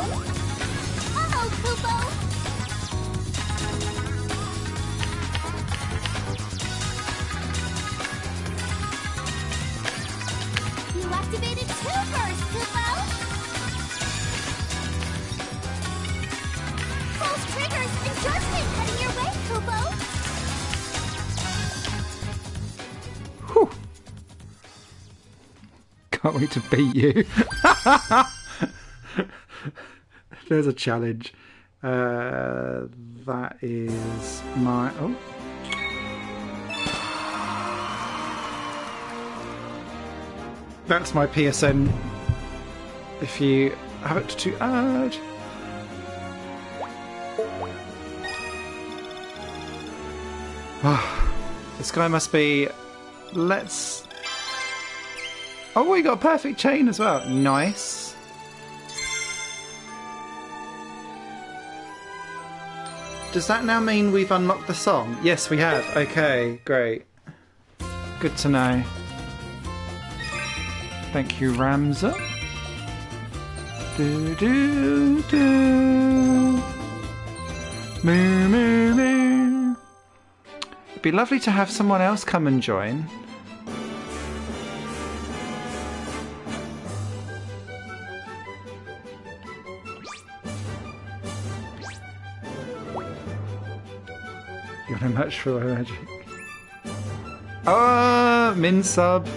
Uh-oh, Kubo! You activated two first, Kubo! False triggers and judgment heading your way, Kubo! Whew. Can't wait to beat you. There's a challenge. That is my... Oh. That's my PSN. If you have it to add. This guy must be... Let's... Oh, we got a perfect chain as well. Nice. Does that now mean we've unlocked the song? Yes, we have. Okay, great. Good to know. Thank you, Ramza. Do do do. Moo moo moo. It'd be lovely to have someone else come and join. You want to match for my magic? Ah, min sub.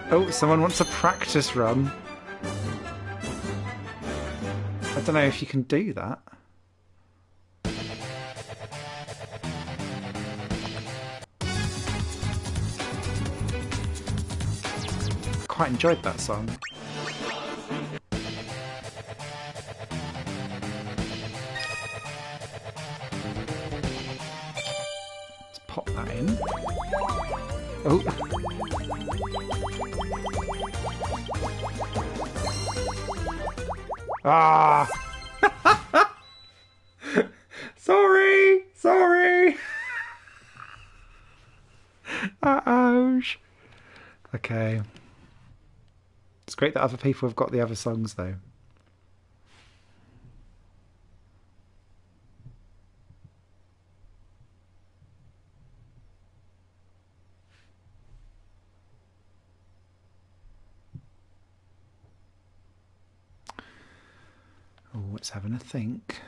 Oh, someone wants a practice run. I don't know if you can do that. Quite enjoyed that song. Let's pop that in. Oh. Ah! Sorry! Sorry! Ouch! Okay. It's great that other people have got the other songs, though. Oh, let's having a think.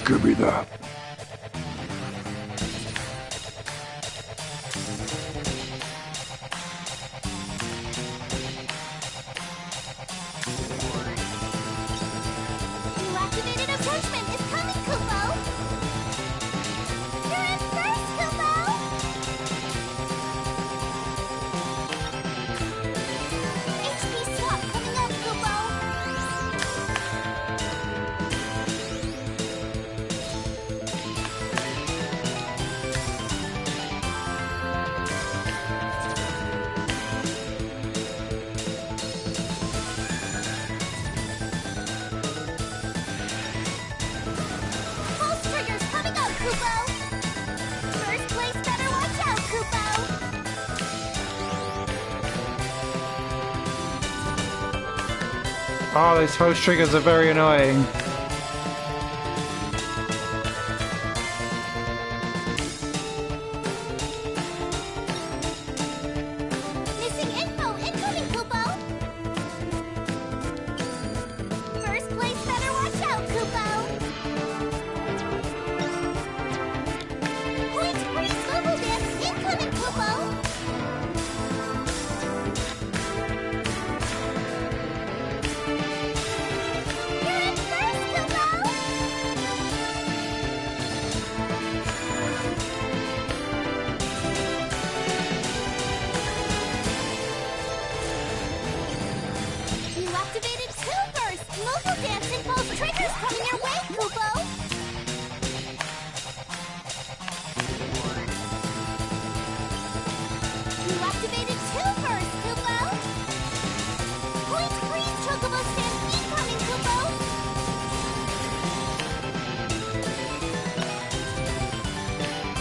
Give me that. New activated approachment is coming, Kupo! You're in first, Kupo! HP swap coming up, Kupo! Pulse triggers coming up, Kupo! First place better watch out, Kupo! Oh, those pulse triggers are very annoying. Missing info incoming, Kupo! First place better watch out, Kupo! Point free global dance incoming, Kupo! You're in first, Kupo! You activated two bursts! Mobile dance and pulse triggers coming your way, Kupo! You activated two bursts, Kupo! Point freeze chocobo stampede coming, Kupo!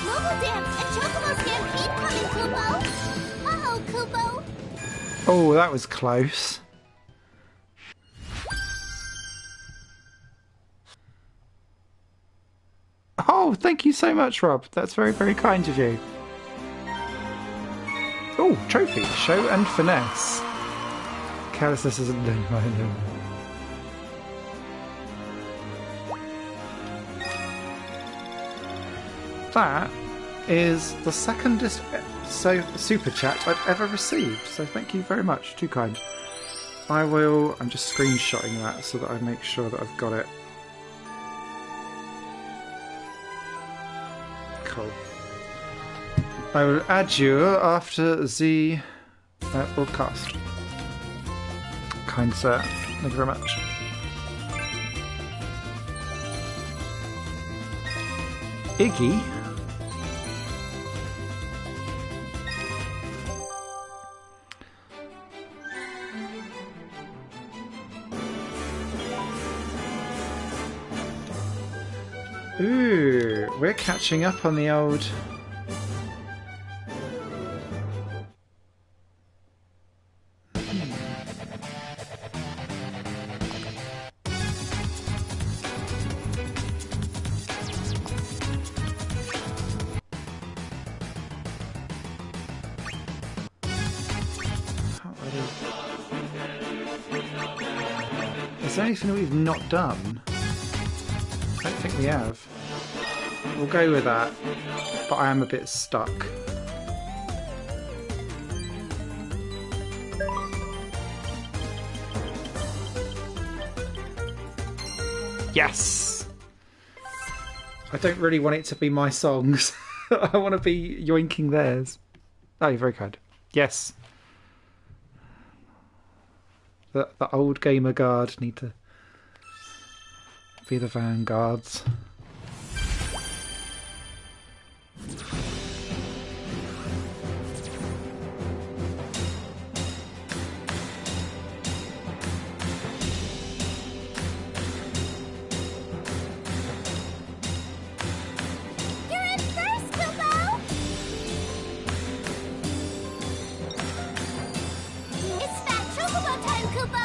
Mobile dance and chocobo stampede coming, Kupo! Uh-oh, Kupo! Oh, that was close. Oh, thank you so much, Rob. That's very, very kind of you. Oh, trophy. Show and finesse. Carelessness isn't done by them. That is the secondest super chat I've ever received. So thank you very much. Too kind. I'm just screenshotting that so that I make sure that I've got it. Cool. I will add you after the broadcast. Kind sir. Thank you very much. Iggy? Ooh, we're catching up on the old... Is there anything that we've not done? I don't think we have. We'll go with that, but I am a bit stuck. Yes! I don't really want it to be my songs. I want to be yoinking theirs. Oh, you're very kind. Yes. The old gamer guard need to be the vanguards. You're in first, Kupo! It's Fat Chocobo time, Kupo!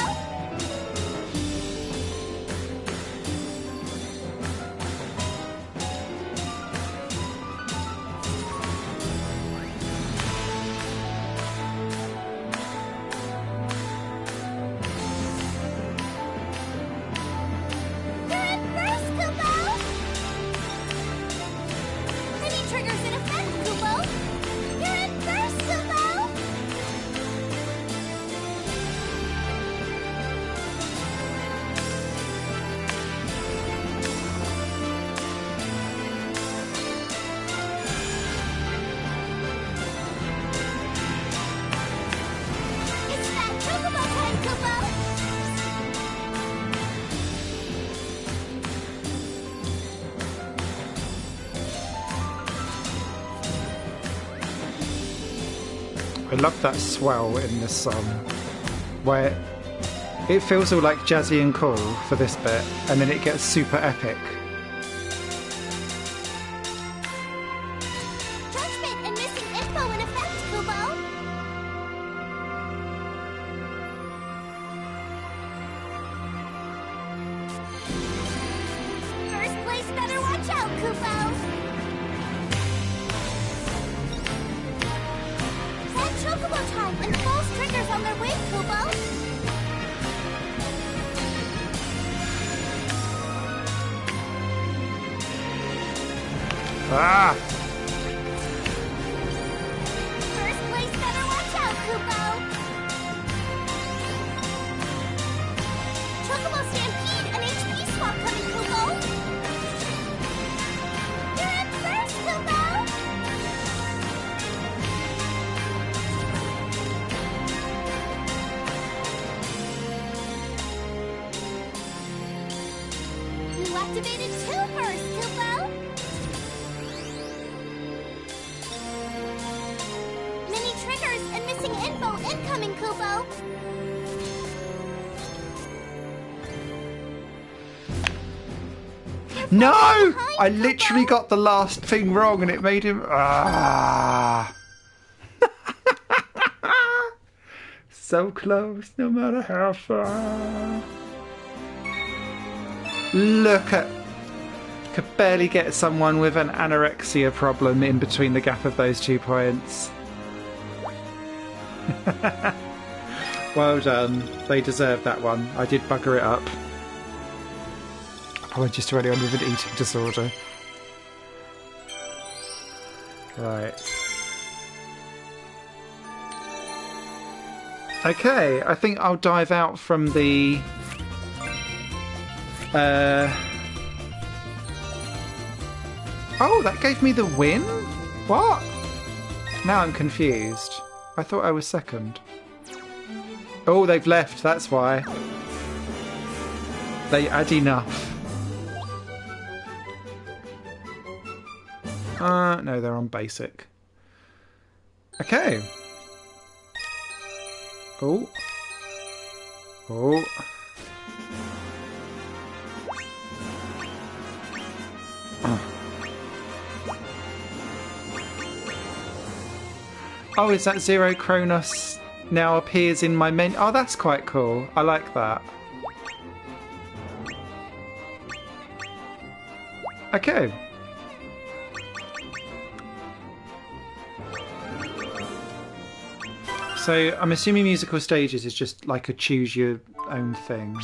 I love that swell in this song, where it feels all like jazzy and cool for this bit, and then it gets super epic. Judgment and missing info in effect, Kubo. First place better watch out, Kubo. 10 chocobo time and false triggers on their way, Kubo. Ah! First place better watch out, Kubo. Chocobo Stampede and HP swap coming, Kubo. You're in first, Kubo. You activated 2 first, Kubo. Many triggers and missing info incoming, Kubo. No! behind, I Kubo. literally got the last thing wrong and it made him... Ah! So close, no matter how far. Look at... Could barely get someone with an anorexia problem in between the gap of those 2 points. Well done. They deserve that one. I did bugger it up. Apologies to anyone with an eating disorder. Right. Okay, I think I'll dive out from the... Oh, that gave me the win? What? Now I'm confused. I thought I was second. Oh, they've left, that's why. They add enough. No, they're on basic. Okay. Oh. Oh. Oh, is that Zero Kronos now appears in my menu? Oh, that's quite cool. I like that. Okay. So I'm assuming musical stages is just like a choose your own thing.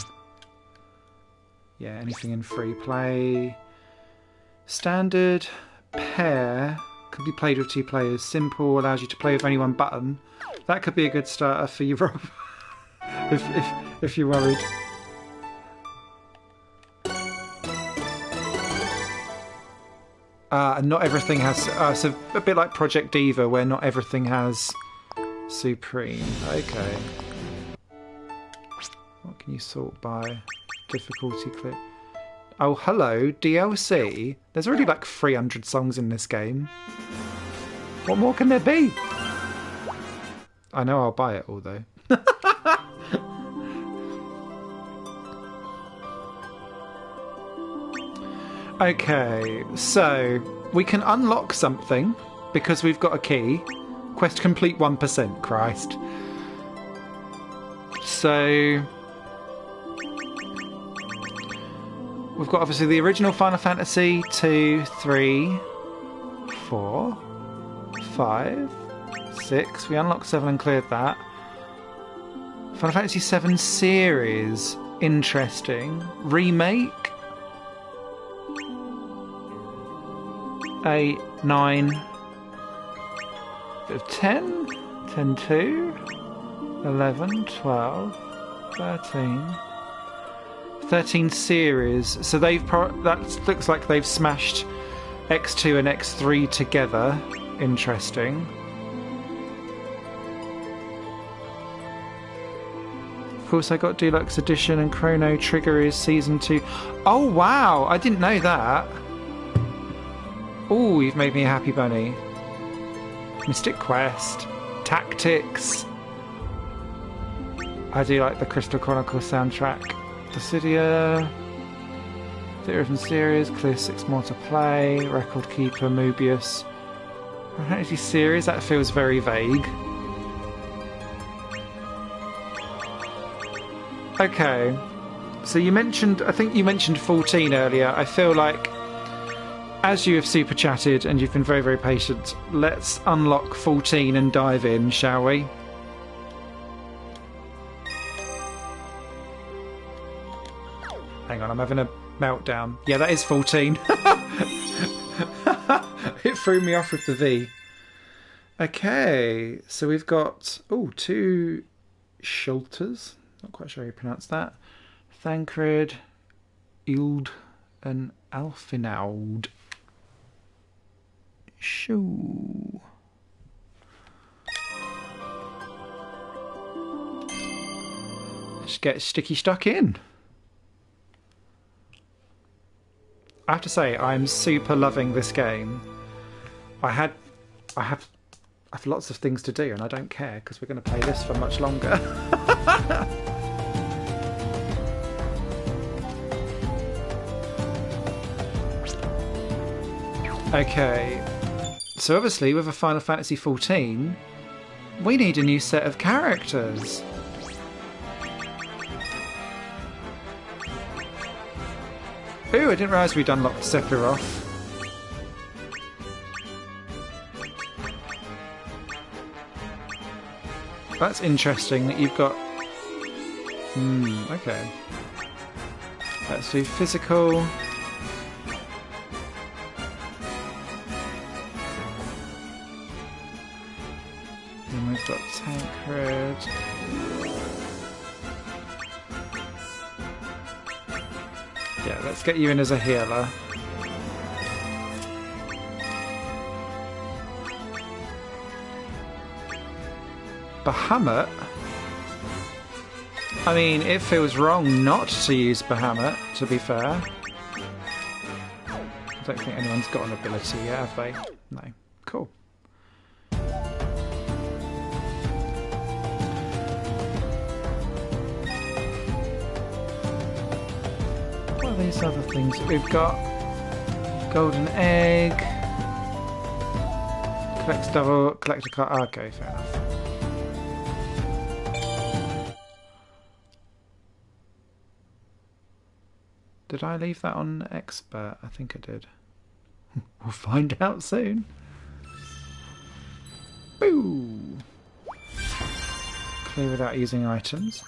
Yeah, anything in free play. Standard pair could be played with 2 players. Simple allows you to play with only 1 button. That could be a good starter for you, Rob. if you're worried. And not everything has... so a bit like Project Diva, where not everything has Supreme. Okay. What can you sort by? Difficulty clip. Oh, hello, DLC. There's already like 300 songs in this game. What more can there be? I know I'll buy it all, though. Okay, so we can unlock something because we've got a key. Quest complete 1%, Christ. So... we've got obviously the original Final Fantasy 2, 3, 4, 5, 6. We unlocked 7 and cleared that. Final Fantasy 7 series. Interesting. Remake. 8, 9, 10, 10, 2, 11, 12, 13. 13 series, so they've that looks like they've smashed X2 and X3 together. Interesting. Of course, I got Deluxe Edition and Chrono Trigger is Season 2. Oh wow, I didn't know that. Oh, you've made me a happy bunny. Mystic Quest, Tactics. I do like the Crystal Chronicles soundtrack. Dissidia, Theatrhythm series, Clear 6 more to play, Record Keeper, Mobius. Strategy series, that feels very vague. Okay, so you mentioned, I think you mentioned 14 earlier. I feel like, as you have super chatted and you've been very, very patient, let's unlock 14 and dive in, shall we? Hang on, I'm having a meltdown. Yeah, that is 14. It threw me off with the V. Okay, so we've got, two Schulters. Not quite sure how you pronounce that. Thancred, Ild, and Alfinaud. Shoo. Let's get sticky stuck in. I have to say, I'm super loving this game. I have lots of things to do, and I don't care because we're going to play this for much longer. Okay, so obviously with a Final Fantasy XIV, we need a new set of characters. Ooh, I didn't realise we'd unlocked Sephiroth. That's interesting that you've got... okay. Let's do physical. Then we've got Tancred. Yeah, let's get you in as a healer. Bahamut? I mean, it feels wrong not to use Bahamut, to be fair. I don't think anyone's got an ability yet, have they? No. Cool. What are these other things that we've got? Golden egg. Collect a card. Okay, fair enough. Did I leave that on expert? I think I did. We'll find out soon. Boo! Clear without using items.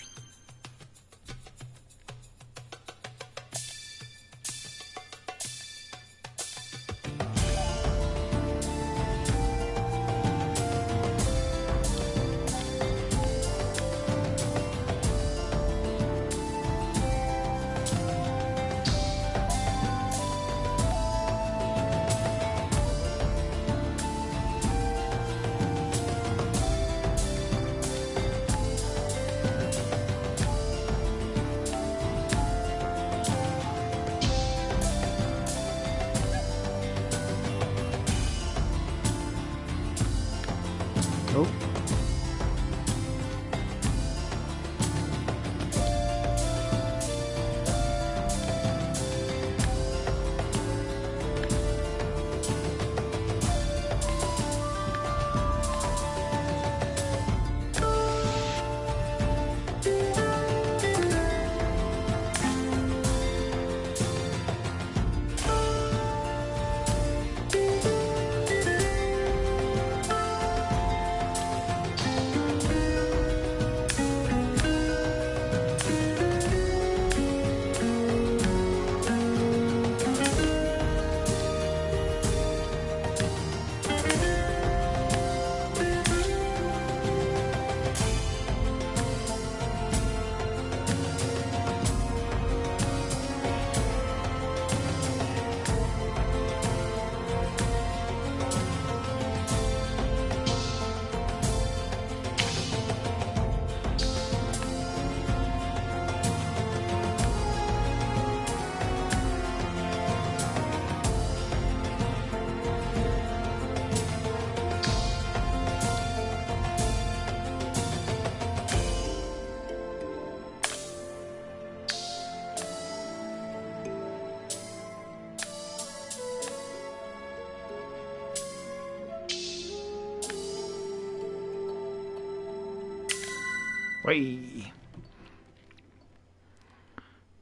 Whee!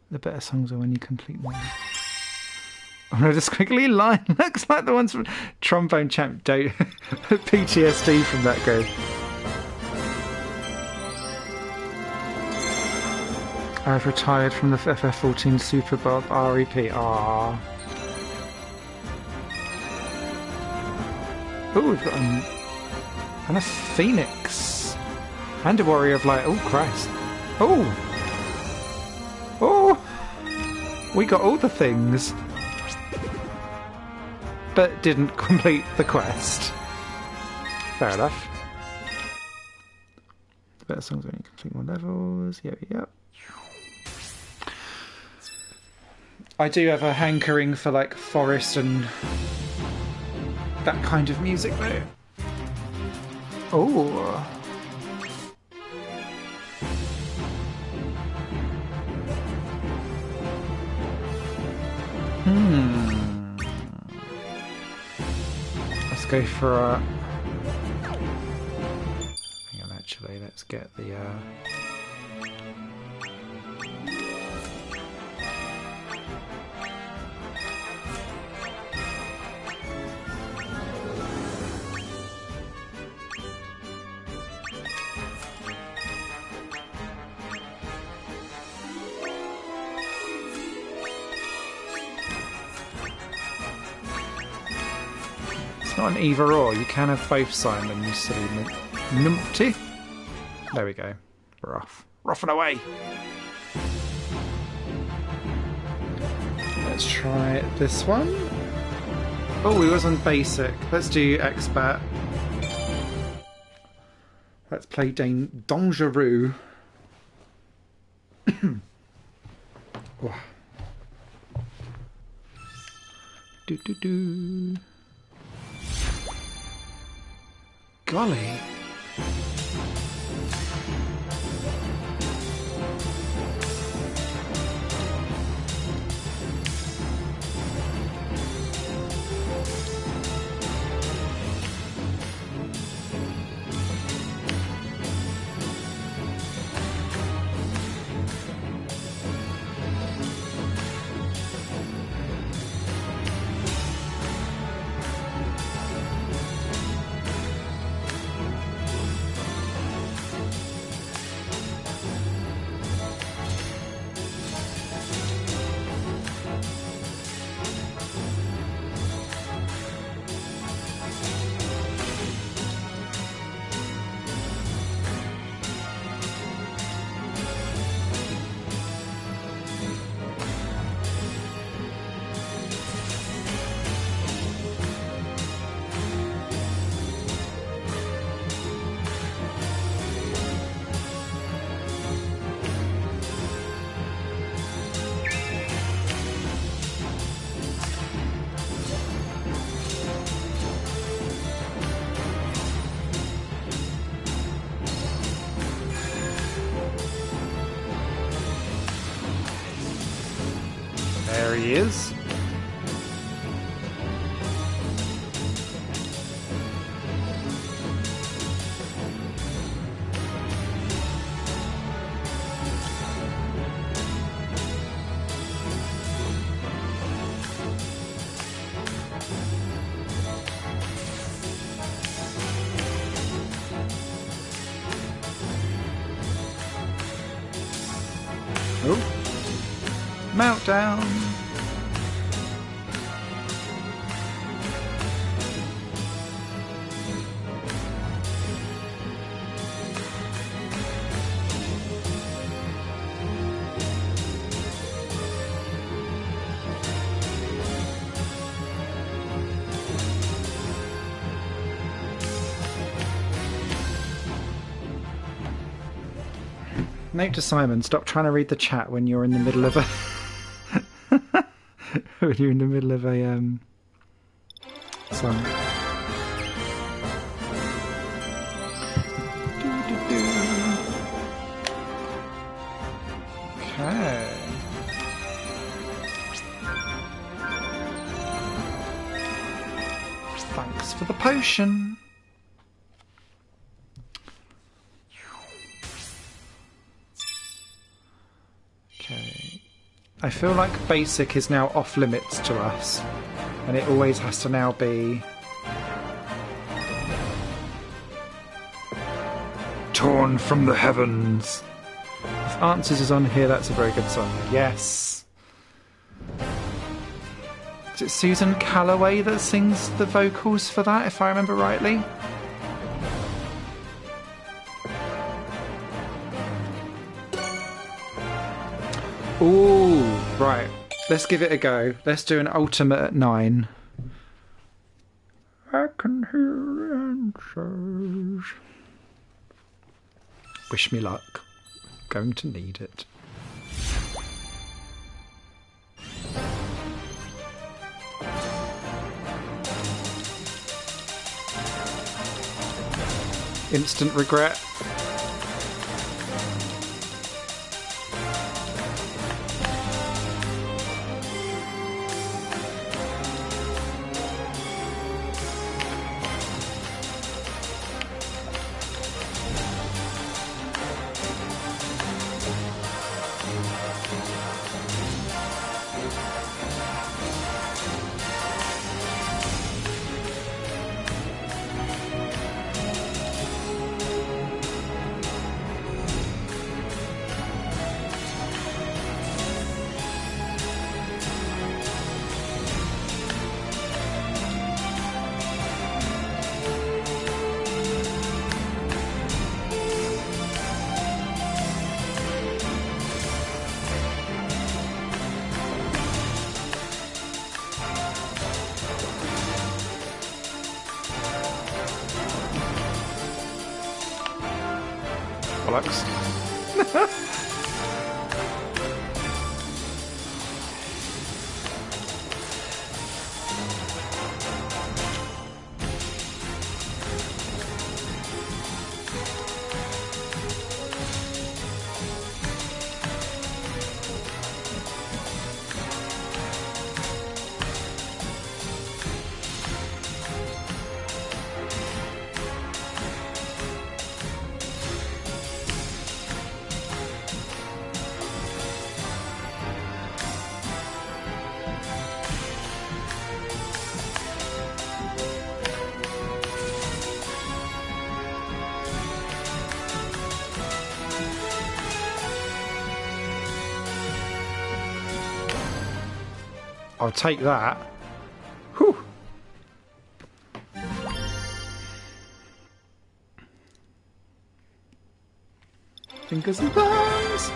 The better songs are when you complete them. Oh, the squiggly line looks like the ones from Trombone Champ. PTSD from that game. I've retired from the FF14 Super Bob REP. Aww. Oh, we've got and a Phoenix. And a Warrior of Light. Oh, Christ. Oh! Oh! We got all the things. But didn't complete the quest. Fair enough. The better songs when you complete more levels. Yep. I do have a hankering for like forest and that kind of music though. Oh. Let's go for a... Hang on, actually, let's get the... It's not an either or, you can have both, Simon, you silly numpty. There we go. We're off. We're off and away. Let's try this one. Oh, we was on basic. Let's do expert. Let's play Dangereux. Oh. Do. Golly. There he is. Oh. Meltdown. Note to Simon, stop trying to read the chat when you're in the middle of a when you're in the middle of a song. Okay. Thanks for the potion. I feel like basic is now off limits to us, and it always has to now be torn from the heavens. If Answers is on here, that's a very good song. Yes. Is it Susan Calloway that sings the vocals for that, if I remember rightly? Ooh, right. Let's give it a go. Let's do an ultimate at 9. I can hear answers. Wish me luck. Going to need it. Instant regret. Bollocks. I'll take that. Whew. Fingers and thumbs.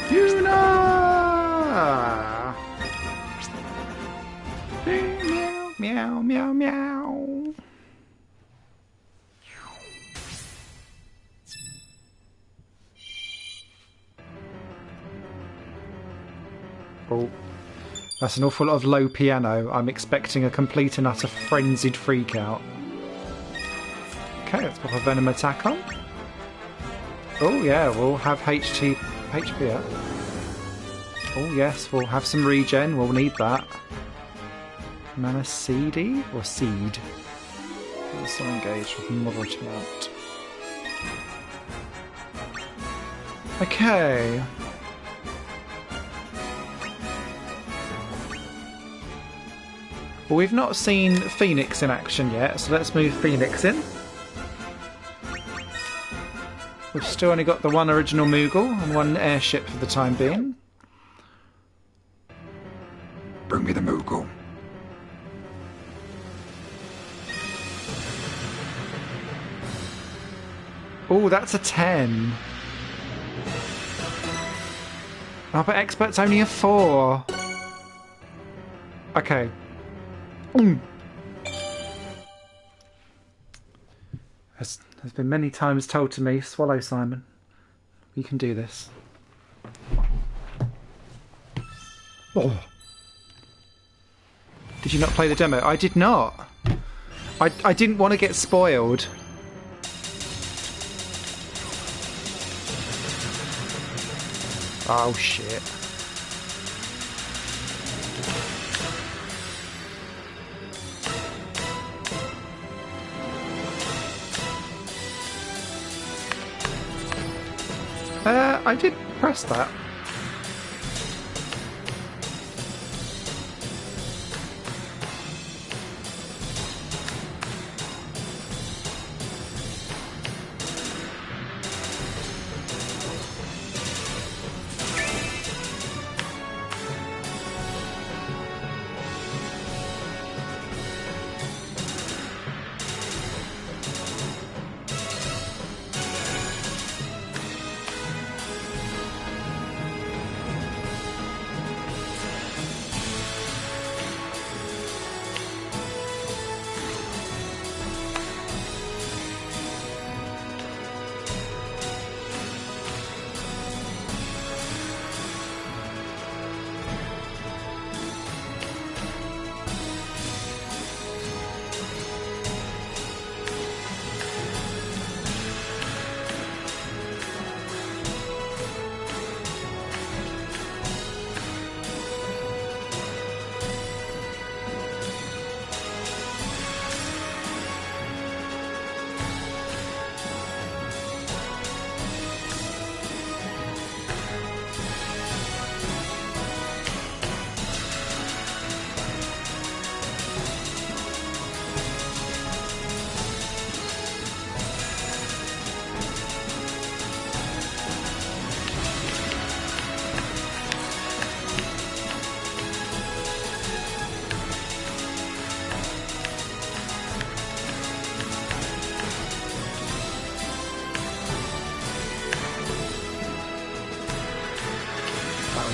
You know. Meow, meow, meow. Oh, that's an awful lot of low piano. I'm expecting a complete and utter frenzied freakout. Okay, let's pop a Venom attack on. Oh yeah, we'll have HP up. Oh yes, we'll have some regen. We'll need that. Mana CD or seed? Also engaged with moderate amount. Okay. Well, we've not seen Phoenix in action yet, so let's move Phoenix in. We've still only got the one original Moogle and one airship for the time being. Bring me the Moogle. Oh, that's a 10. Oh, but Expert's only a 4. Okay. As has been many times told to me, swallow, Simon. You can do this. Oh. Did you not play the demo? I did not. I didn't want to get spoiled. Oh shit. I did press that.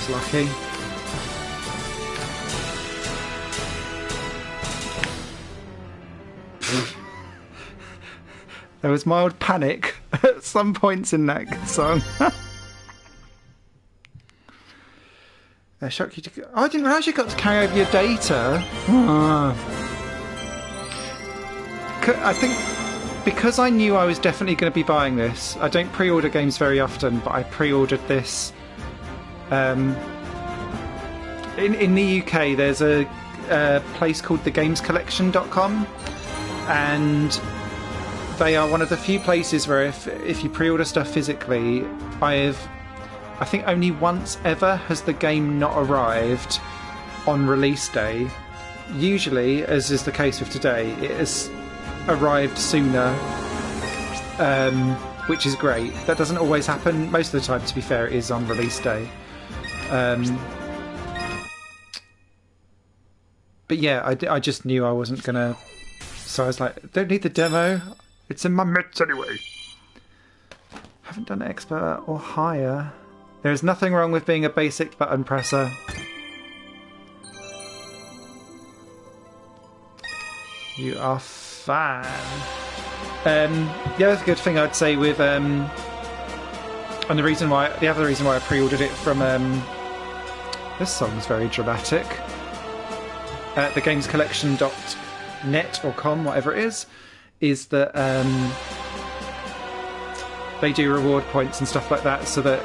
Lucky. There was mild panic at some points in that song. Shock you to... Oh, I didn't realise you got to carry over your data. I think because I knew I was definitely going to be buying this, I don't pre-order games very often, but I pre-ordered this. In the UK, there's a place called thegamescollection.com, and they are one of the few places where if you pre-order stuff physically, I think only once ever has the game not arrived on release day. Usually, as is the case with today, it has arrived sooner, which is great. That doesn't always happen. Most of the time, to be fair, it is on release day. But yeah, I just knew I wasn't gonna, so I was like, don't need the demo, it's in my mitts anyway. Haven't done expert or higher. There is nothing wrong with being a basic button presser. You are fine. The other good thing I'd say with and the other reason why I pre-ordered it from this song's very dramatic. Thegamescollection.net or com, whatever it is that they do reward points and stuff like that, so that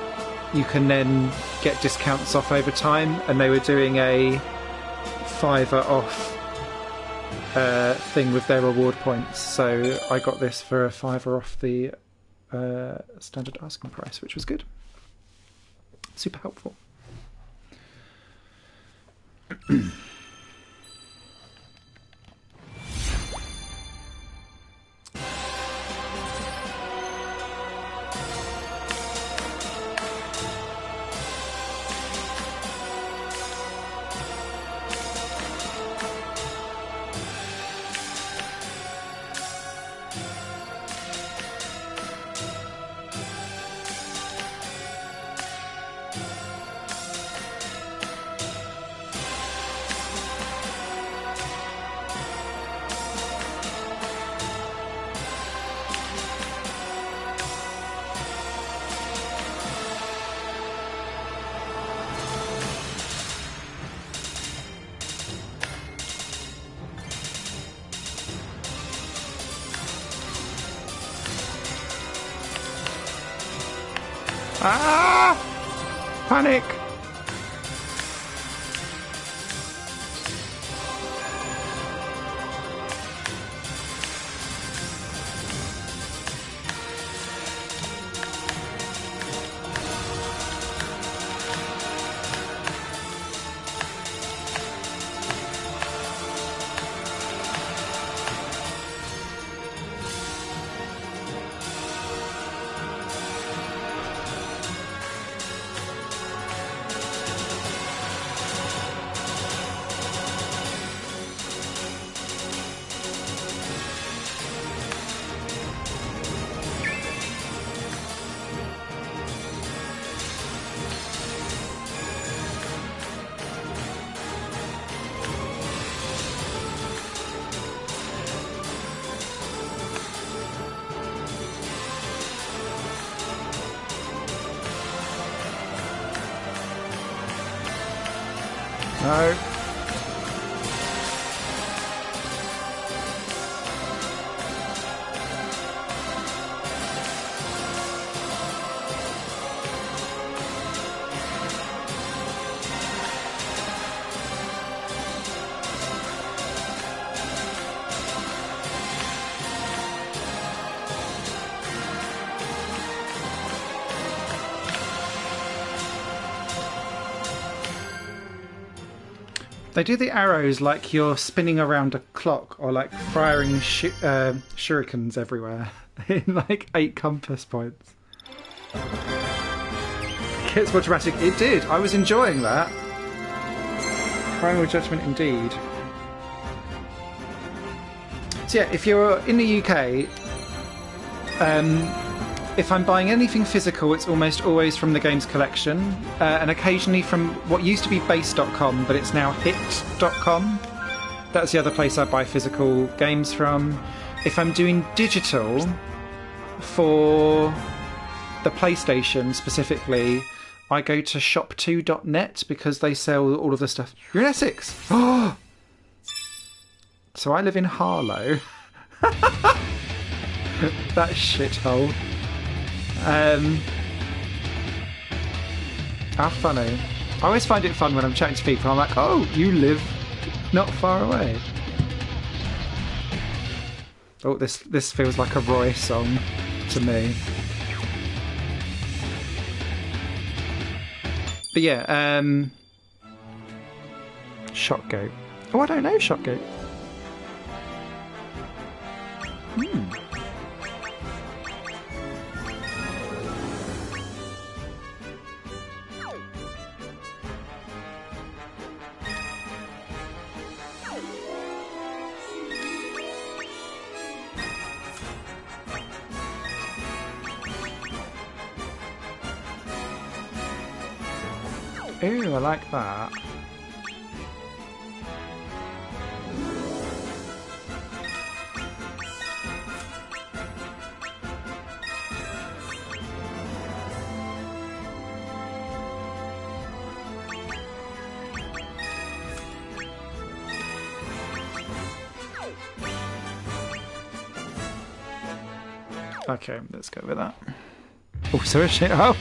you can then get discounts off over time. And they were doing a £5 off thing with their reward points, so I got this for a £5 off the standard asking price, which was good. Super helpful. Ah! Panic! No. They do the arrows like you're spinning around a clock or like firing shurikens everywhere in like 8 compass points. It gets more dramatic. It did. I was enjoying that. Primal Judgment indeed. So yeah, if you're in the UK, if I'm buying anything physical, it's almost always from the games collection, and occasionally from what used to be base.com, but it's now hit.com. That's the other place I buy physical games from. If I'm doing digital for the PlayStation specifically, I go to shop2.net because they sell all of the stuff. You're in Essex! Oh! So I live in Harlow. That shithole. How funny. I always find it fun when I'm chatting to people. I'm like, oh, you live not far away. Oh, this feels like a Roy song to me. But yeah, Shotgoat. Oh, I don't know Shotgoat. Ooh, I like that. Okay, let's go with that. Oh, so is she? Oh!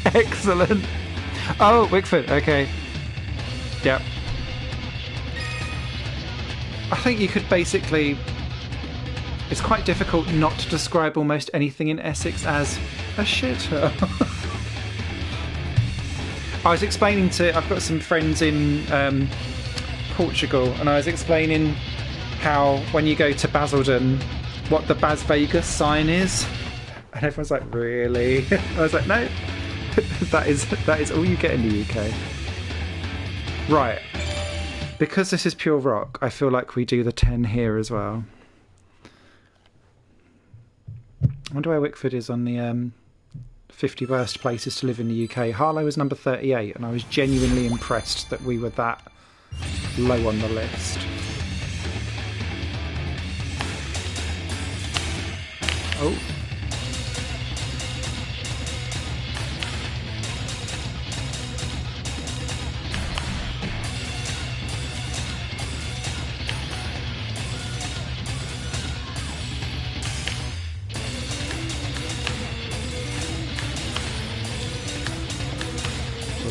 Excellent. Oh, Wickford. Okay. Yep. I think you could basically... It's quite difficult not to describe almost anything in Essex as a shithole. I was explaining to... I've got some friends in Portugal, and I was explaining how when you go to Basildon, what the Bas Vegas sign is. And everyone's like, really? I was like, no. that is all you get in the UK. Right. Because this is pure rock, I feel like we do the 10 here as well. I wonder where Wickford is on the 50 worst places to live in the UK. Harlow was number 38, and I was genuinely impressed that we were that low on the list. Oh.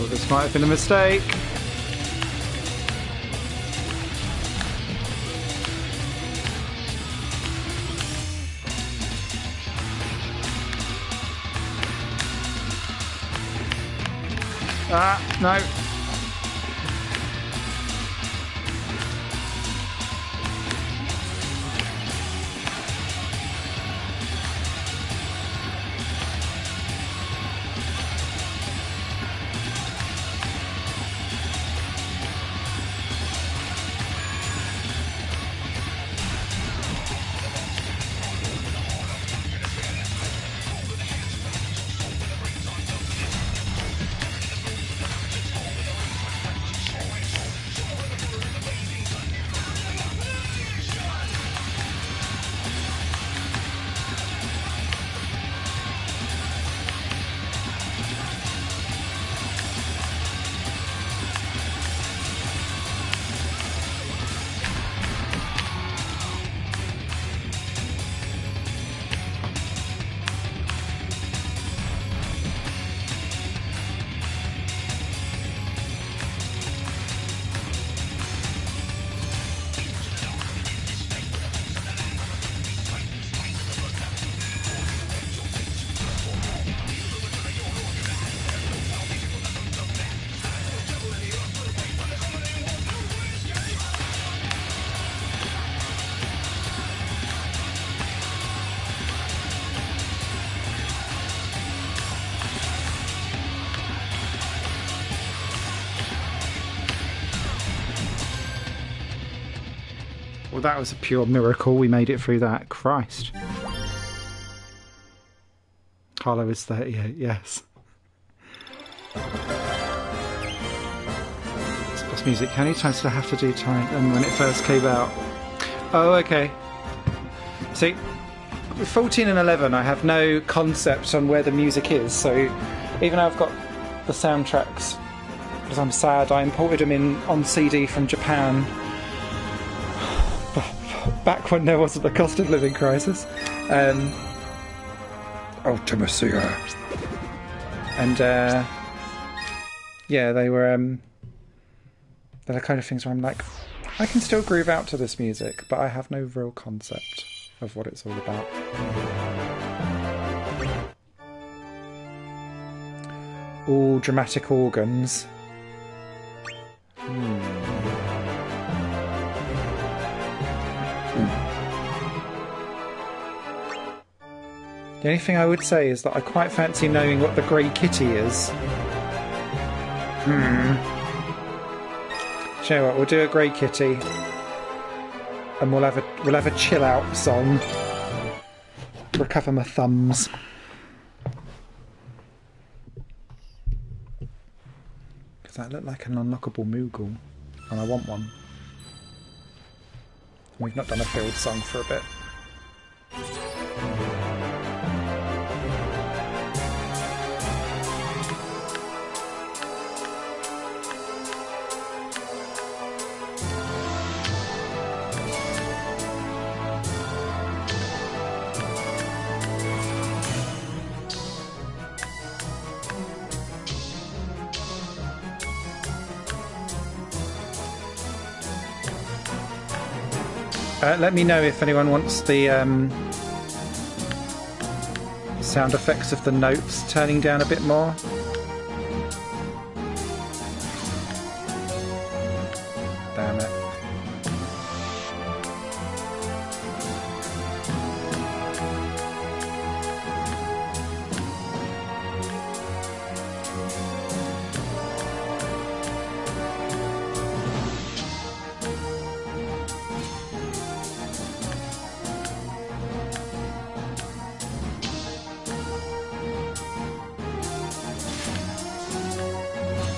Oh, this might have been a mistake. Ah, no. Well, that was a pure miracle. We made it through that. Christ. Harlow is 38, yes. Sports music. How many times did I have to do time when it first came out? Oh, okay. See, with 14 and 11, I have no concept on where the music is, so even though I've got the soundtracks, because I'm sad, I imported them in on CD from Japan back when there wasn't a cost of living crisis. Ultimacia. And yeah, they were they're the kind of things where I'm like, I can still groove out to this music, but I have no real concept of what it's all about. All dramatic organs. The only thing I would say is that I quite fancy knowing what the grey kitty is. Do you know what? We'll do a grey kitty, and we'll have a chill out song. Recover my thumbs. Because that looked like an unlockable Moogle, and I want one. We've not done a field song for a bit. Let me know if anyone wants the sound effects of the notes turning down a bit more. Damn it.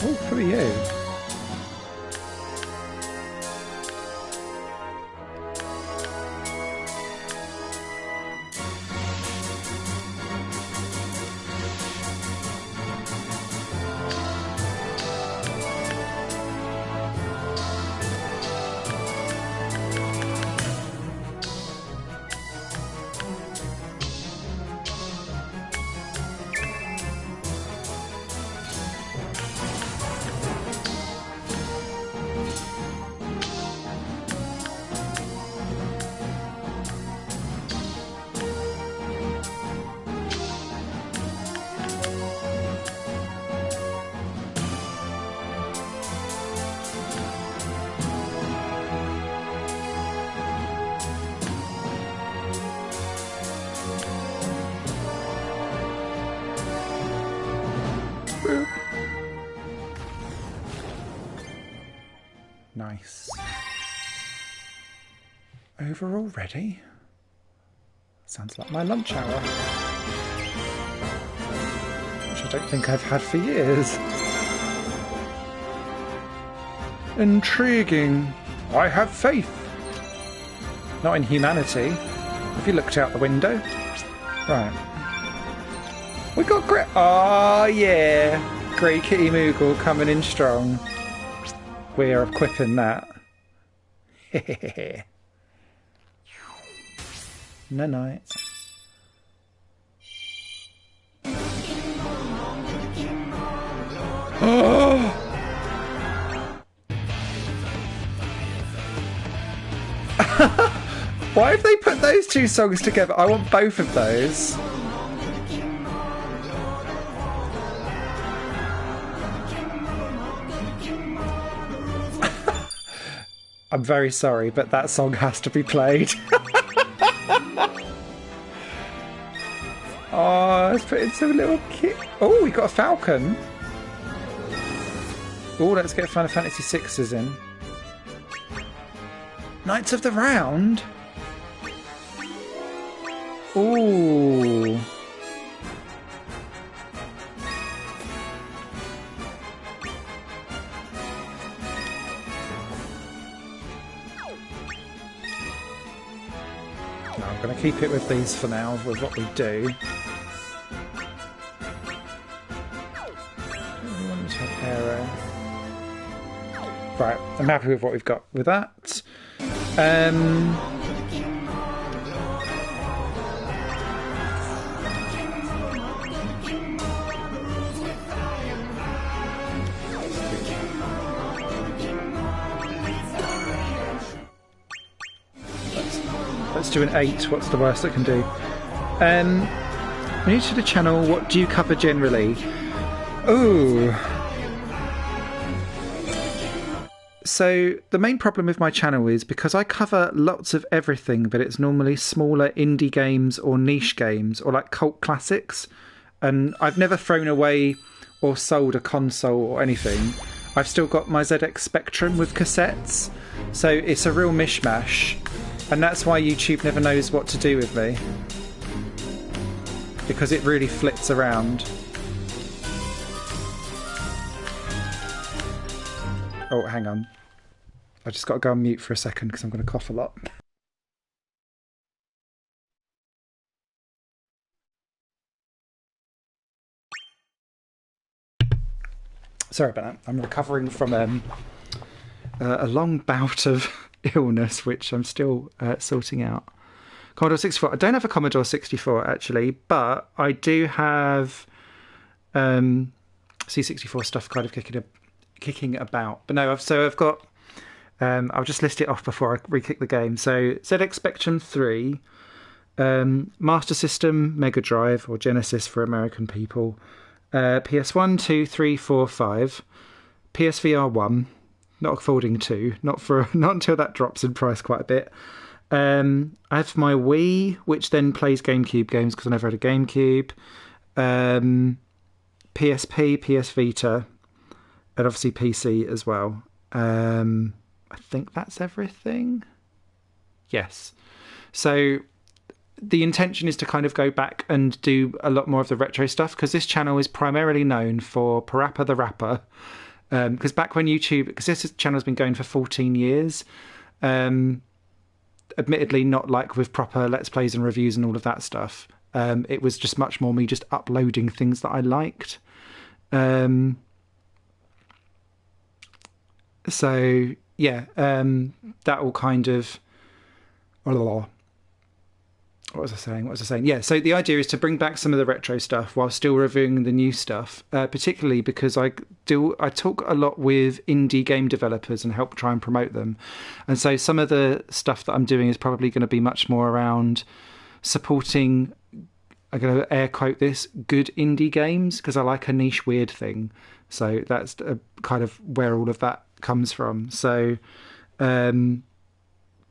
Oh, who are you? Nice. Over already? Sounds like my lunch hour. Which I don't think I've had for years. Intriguing. I have faith. Not in humanity. Have you looked out the window? Right. We got Grey... Oh, yeah. Grey Kitty Moogle coming in strong. We are equipping that. No night. Oh! Why have they put those two songs together? I want both of those. I'm very sorry, but that song has to be played. Oh, let's put in some little kit. Oh, we got a falcon. Oh, let's get Final Fantasy VI's in. Knights of the Round? Ooh. No, I'm going to keep it with these for now, with what we do. Right, I'm happy with what we've got with that. Let's do an 8. What's the worst it can do? New to the channel, what do you cover generally? Ooh. So the main problem with my channel is because I cover lots of everything, but it's normally smaller indie games or niche games or like cult classics. And I've never thrown away or sold a console or anything. I've still got my ZX Spectrum with cassettes. So it's a real mishmash. And that's why YouTube never knows what to do with me. Because it really flits around. Oh, hang on. I just got to go on mute for a second because I'm going to cough a lot. Sorry about that. I'm recovering from a long bout of illness, which I'm still sorting out. Commodore 64. I don't have a Commodore 64 actually, but I do have C64 stuff kind of kicking about. But no, I've got. I'll just list it off before I re-kick the game. So ZX Spectrum 3, Master System, Mega Drive or Genesis for American people, PS1, 2, 3, 4, 5, PSVR 1. Not affording 2, not until that drops in price quite a bit. I have my Wii, which then plays GameCube games because I never had a GameCube. PSP, PS Vita, and obviously PC as well. I think that's everything. Yes. So the intention is to kind of go back and do a lot more of the retro stuff because this channel is primarily known for Parappa the Rapper. Because back when YouTube, because this channel's been going for 14 years, admittedly not like with proper Let's Plays and reviews and all of that stuff. It was just much more me just uploading things that I liked. So, yeah, that all kind of... What was I saying? Yeah, so the idea is to bring back some of the retro stuff while still reviewing the new stuff, particularly because I talk a lot with indie game developers and help try and promote them. And so some of the stuff that I'm doing is probably going to be much more around supporting, I'm going to air quote this, good indie games, because I like a niche weird thing. So that's kind of where all of that comes from. So...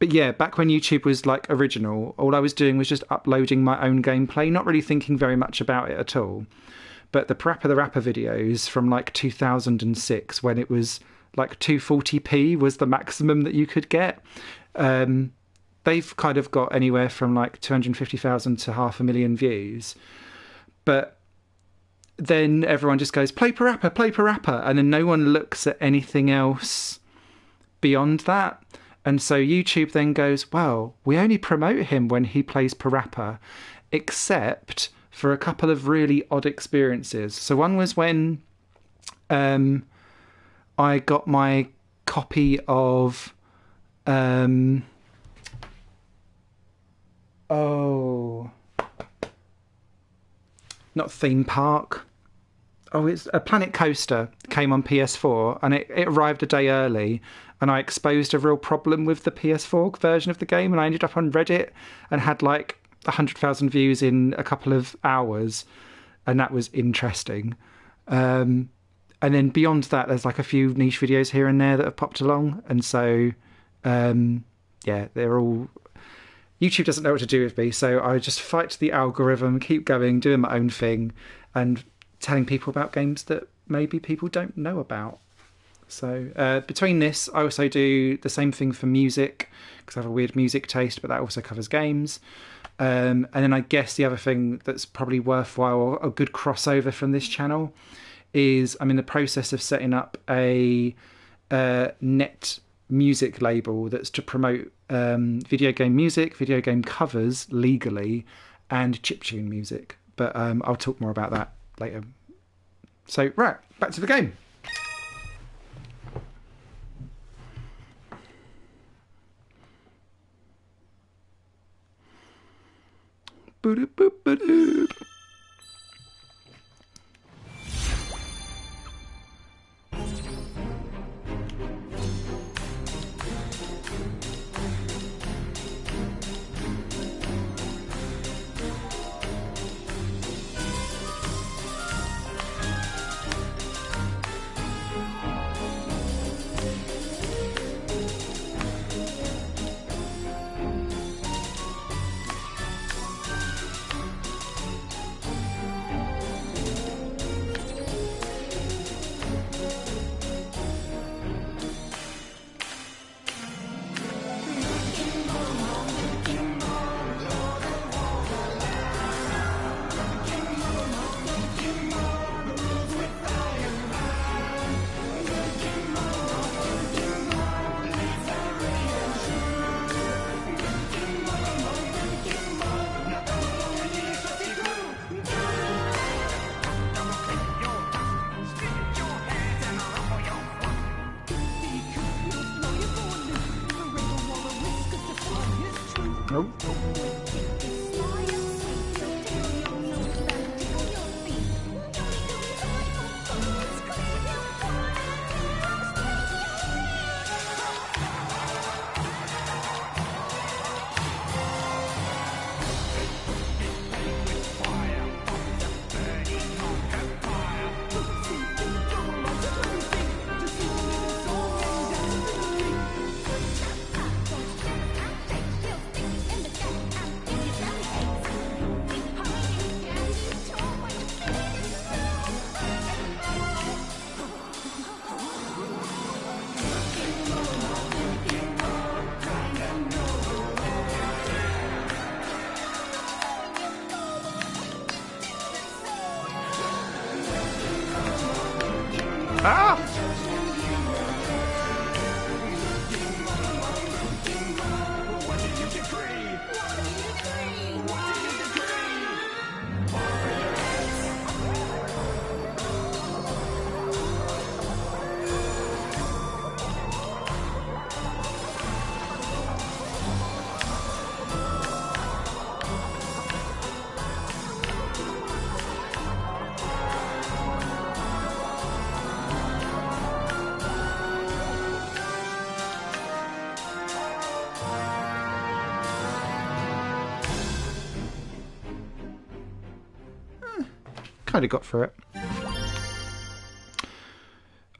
But yeah, back when YouTube was like original, all I was doing was just uploading my own gameplay, not really thinking very much about it at all. But the Parappa the Rapper videos from like 2006, when it was like 240p was the maximum that you could get, they've kind of got anywhere from like 250,000 to 500,000 views. But then everyone just goes, play Parappa, and then no one looks at anything else beyond that. And so YouTube then goes, well, we only promote him when he plays Parappa, except for a couple of really odd experiences. So one was when I got my copy of... not Theme Park. Oh, it's a Planet Coaster came on PS4 and it arrived a day early, and I exposed a real problem with the PS4 version of the game, and I ended up on Reddit and had like 100,000 views in a couple of hours, and that was interesting. And then beyond that, there's like a few niche videos here and there that have popped along, and so yeah, they're all... YouTube doesn't know what to do with me, so I just fight the algorithm, keep going, doing my own thing, and telling people about games that maybe people don't know about. So between this, I also do the same thing for music, because I have a weird music taste, but that also covers games. And then I guess the other thing that's probably worthwhile, a good crossover from this channel, is I'm in the process of setting up a net music label that's to promote video game music, video game covers legally, and chiptune music. But I'll talk more about that later. So, right, back to the game. Boop, boop, boop, boop. Kind of got through it.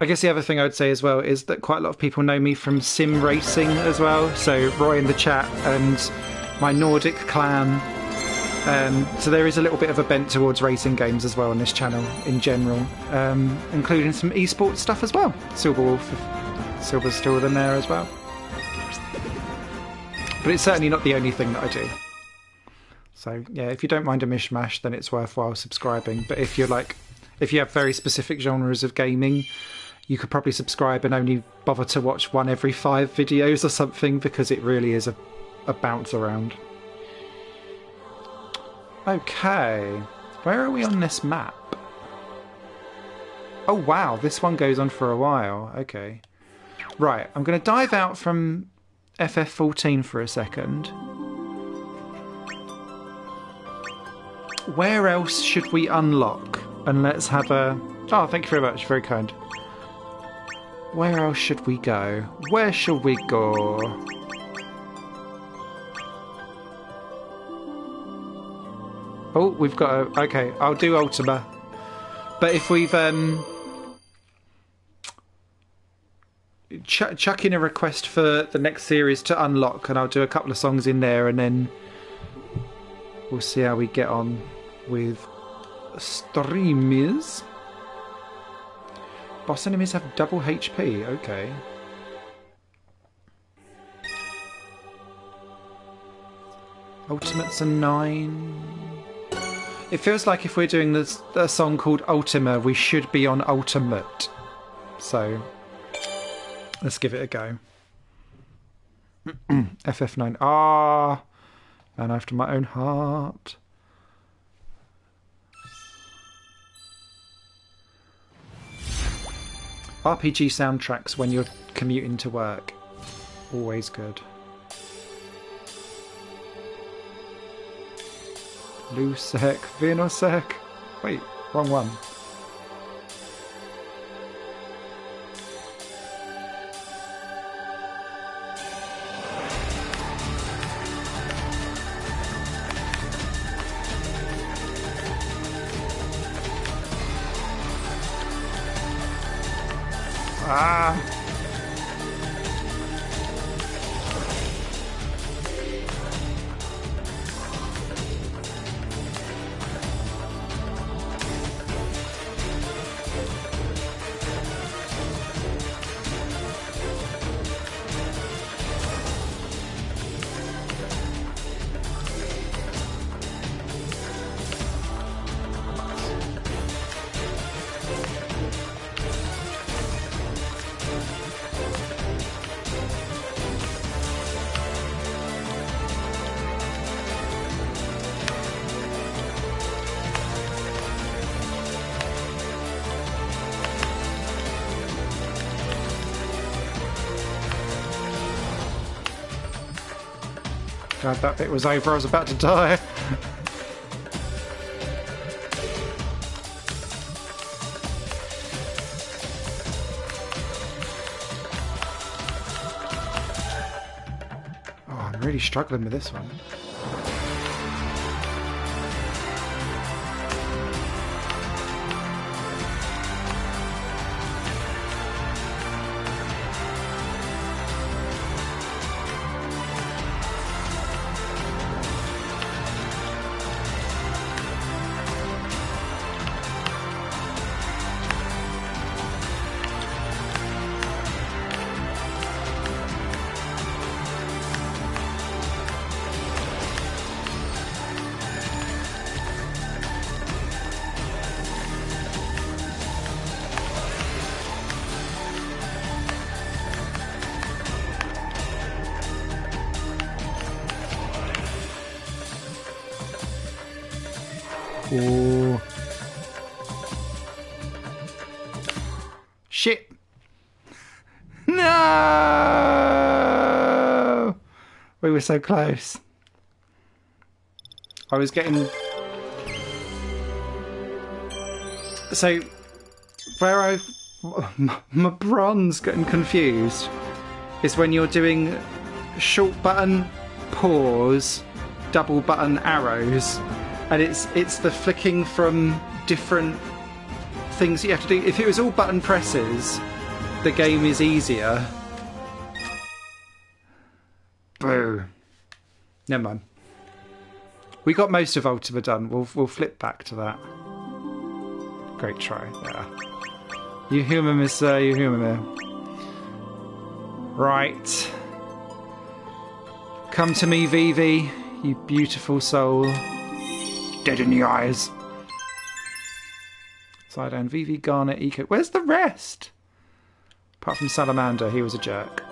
I guess the other thing I would say as well is that quite a lot of people know me from sim racing as well. So Roy in the chat and my Nordic clan. So there is a little bit of a bent towards racing games as well on this channel in general, including some esports stuff as well. Silverwolf, Silver's still in there as well. But it's certainly not the only thing that I do. So yeah, if you don't mind a mishmash, then it's worthwhile subscribing. But if you're like, if you have very specific genres of gaming, you could probably subscribe and only bother to watch one every 5 videos or something, because it really is a bounce around. Okay, where are we on this map? Oh wow, this one goes on for a while. Okay. Right, I'm going to dive out from FF14 for a second. Where else should we unlock? And let's have a... Oh, thank you very much, very kind. Where else should we go? Where shall we go? Oh, we've got a... Okay, I'll do Ultima. But if we've... chuck in a request for the next series to unlock, and I'll do a couple of songs in there, and then we'll see how we get on with streamers. Boss enemies have double HP, okay. Ultimates are 9. It feels like if we're doing this a song called Ultima, we should be on Ultimate. So let's give it a go. FF9. Ah, man after my own heart. RPG soundtracks when you're commuting to work. Always good. Lusek, Vinosek. Wait, wrong one. Ah! God, that bit was over. I was about to die. Oh, I'm really struggling with this one. Ooh. Shit. No! We were so close. I was getting... So, where my brain's getting confused is when you're doing short button, pause, double button arrows. And it's the flicking from different things you have to do. If it was all button presses, the game is easier. Boo. Never mind. We got most of Ultima done. We'll flip back to that. Great try. Yeah. You humour me, sir. You humour me. Right. Come to me, Vivi, you beautiful soul. Dead in the eyes. Sidon, Vivi, Garnet, Eco. Where's the rest? Apart from Salamander, he was a jerk.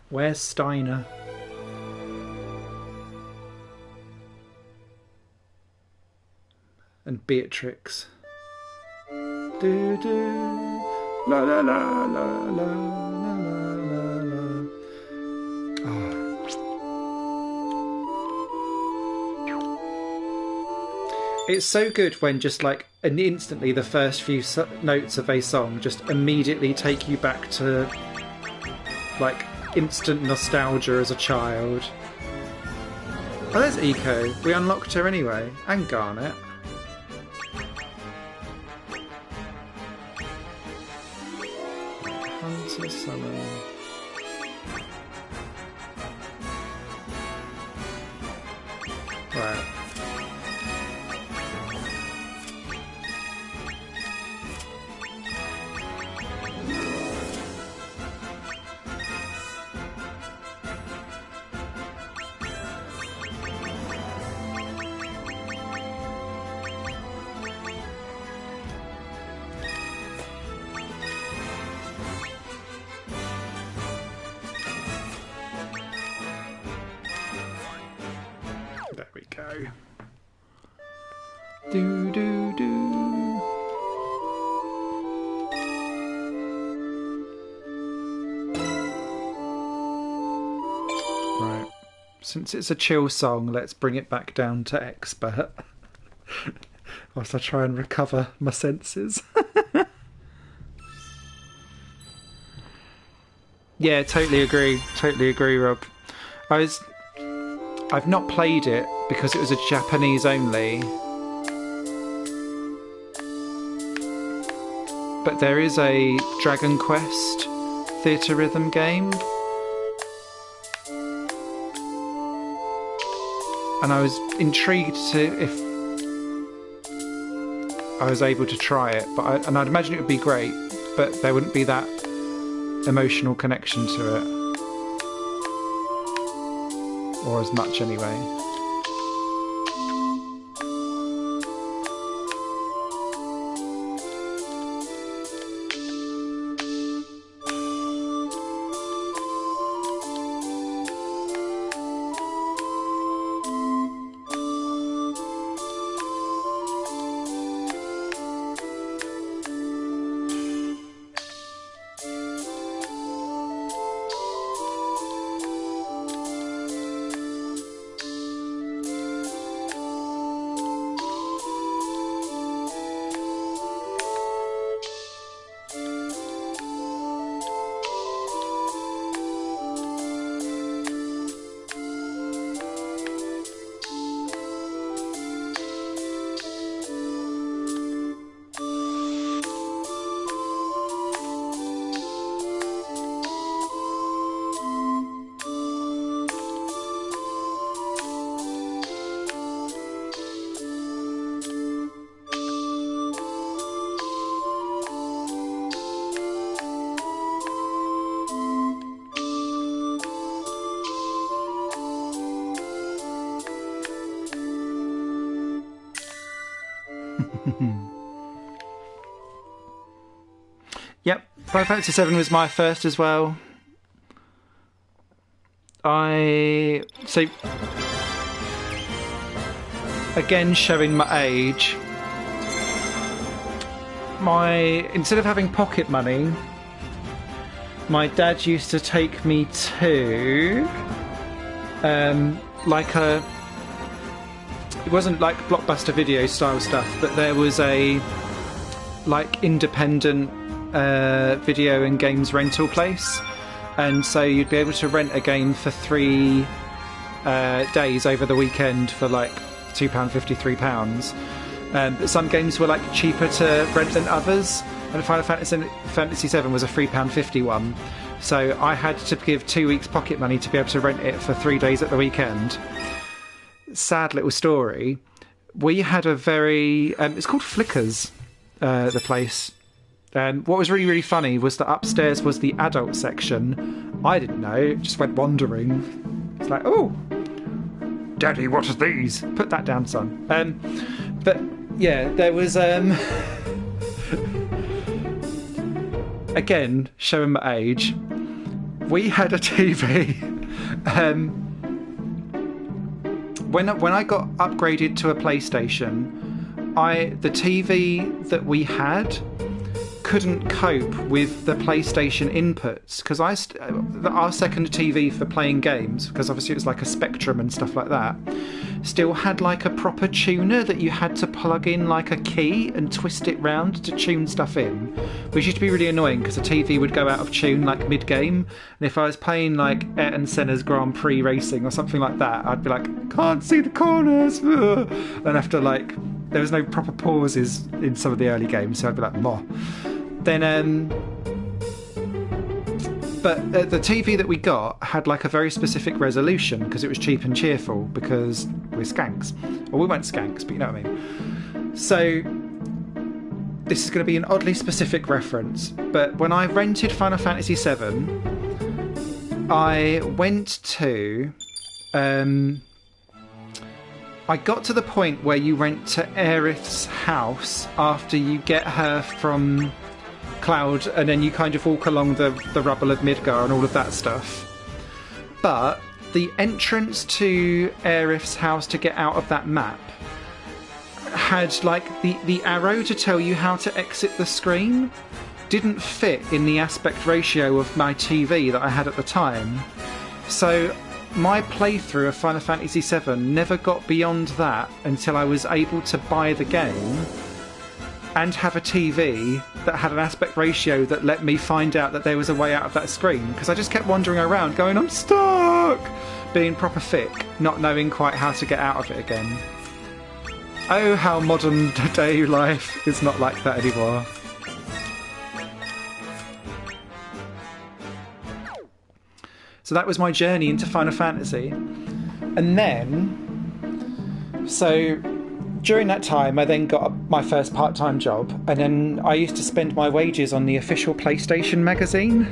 Where's Steiner? And Beatrix. Do do la la la la la la la la. Oh. It's so good when just like and instantly the first few notes of a song just immediately take you back to like instant nostalgia as a child. Oh, there's Eco. We unlocked her anyway, and Garnet. Hunter Summon. Right. go. Do do do. Right. Since it's a chill song, let's bring it back down to expert. Whilst I try and recover my senses. Yeah, totally agree, Rob. I've not played it because it was a Japanese only. But there is a Dragon Quest Theatrhythm game. And I was intrigued to if I was able to try it, but I'd imagine it would be great, but there wouldn't be that emotional connection to it, or as much anyway. Yep, Final Fantasy VII was my first as well. Again, showing my age, instead of having pocket money, my dad used to take me to it wasn't like Blockbuster Video style stuff, but there was a independent video and games rental place, and so you'd be able to rent a game for 3 days over the weekend for £2.50, £3. But some games were cheaper to rent than others, and Final Fantasy VII was a £3.50 one. So I had to give 2 weeks pocket money to be able to rent it for 3 days at the weekend. Sad little story. We had a very it's called Flickers, the place. What was really, really funny was that upstairs was the adult section. I didn't know, it just went wandering. It's like, oh, Daddy, what are these? Put that down, son. But yeah, there was again, showing my age, we had a TV. When I got upgraded to a PlayStation, the TV that we had couldn't cope with the PlayStation inputs, because our second TV for playing games, because obviously it was like a Spectrum and stuff like that, still had a proper tuner that you had to plug in a key and twist it round to tune stuff in, which used to be really annoying because the TV would go out of tune mid-game, and if I was playing Ayrton Senna's Grand Prix Racing or something like that, I'd be can't see the corners, and after there was no proper pauses in some of the early games, so I'd be moh. Then but the TV that we got had a very specific resolution because it was cheap and cheerful, because we're skanks. Well, we weren't skanks, but you know what I mean. So this is going to be an oddly specific reference, but when I rented Final Fantasy VII, I went to I got to the point where you went to Aerith's house after you get her from Cloud, and then you kind of walk along the rubble of Midgar and all of that stuff. But the entrance to Aerith's house to get out of that map had like the arrow to tell you how to exit the screen didn't fit in the aspect ratio of my TV that I had at the time. So my playthrough of Final Fantasy VII never got beyond that until I was able to buy the game and have a TV that had an aspect ratio that let me find out that there was a way out of that screen, because I just kept wandering around going, I'm stuck! Being proper thick, not knowing quite how to get out of it again. Oh, how modern day life is not like that anymore. So that was my journey into Final Fantasy. And then, so during that time, I then got my first part-time job, and then I used to spend my wages on the official PlayStation magazine.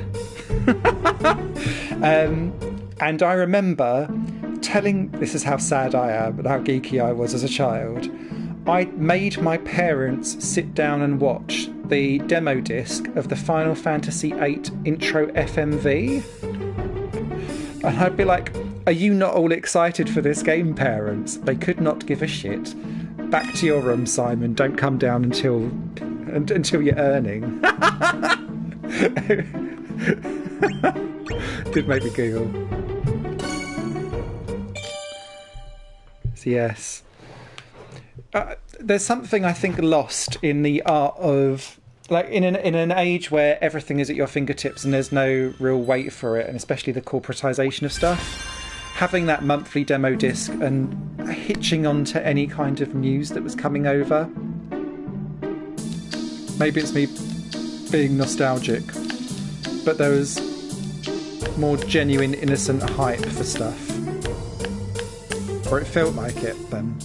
And I remember this is how sad I am and how geeky I was as a child. I made my parents sit down and watch the demo disc of the Final Fantasy VIII intro FMV. And I'd be like, are you not all excited for this game, parents? They could not give a shit. Back to your room, Simon. Don't come down until you're earning. Did make me giggle. So yes. There's something I think lost in the art of, like, in an age where everything is at your fingertips and there's no real wait for it, and especially the corporatization of stuff. Having that monthly demo disc and hitching onto any kind of news that was coming over. Maybe it's me being nostalgic, but there was more genuine, innocent hype for stuff. Or it felt like it then.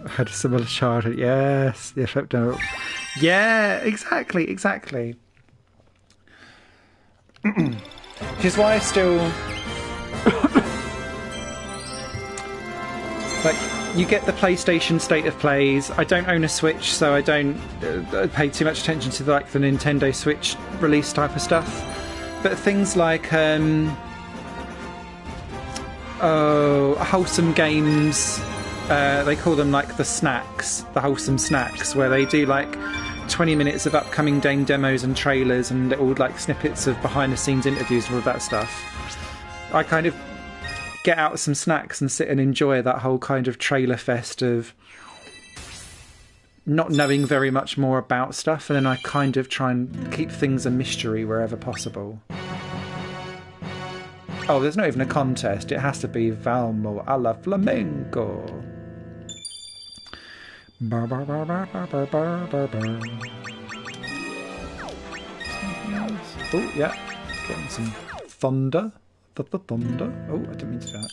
I had a similar childhood. Yes, the effect. Yeah, exactly. Which is why I still like. You get the PlayStation State of Plays. I don't own a Switch, so I don't pay too much attention to the Nintendo Switch release type of stuff. But things like wholesome games, they call them like the snacks, the wholesome snacks, where they do like 20 minutes of upcoming game demos and trailers and all like snippets of behind the scenes interviews and all that stuff. I kind of get out some snacks and sit and enjoy that whole kind of trailer fest of not knowing very much more about stuff, and then I kind of try and keep things a mystery wherever possible. Oh, there's not even a contest. It has to be Valmo a la Flamenco. Oh, yeah. Getting some thunder. The thunder. Oh, I didn't mean to do that.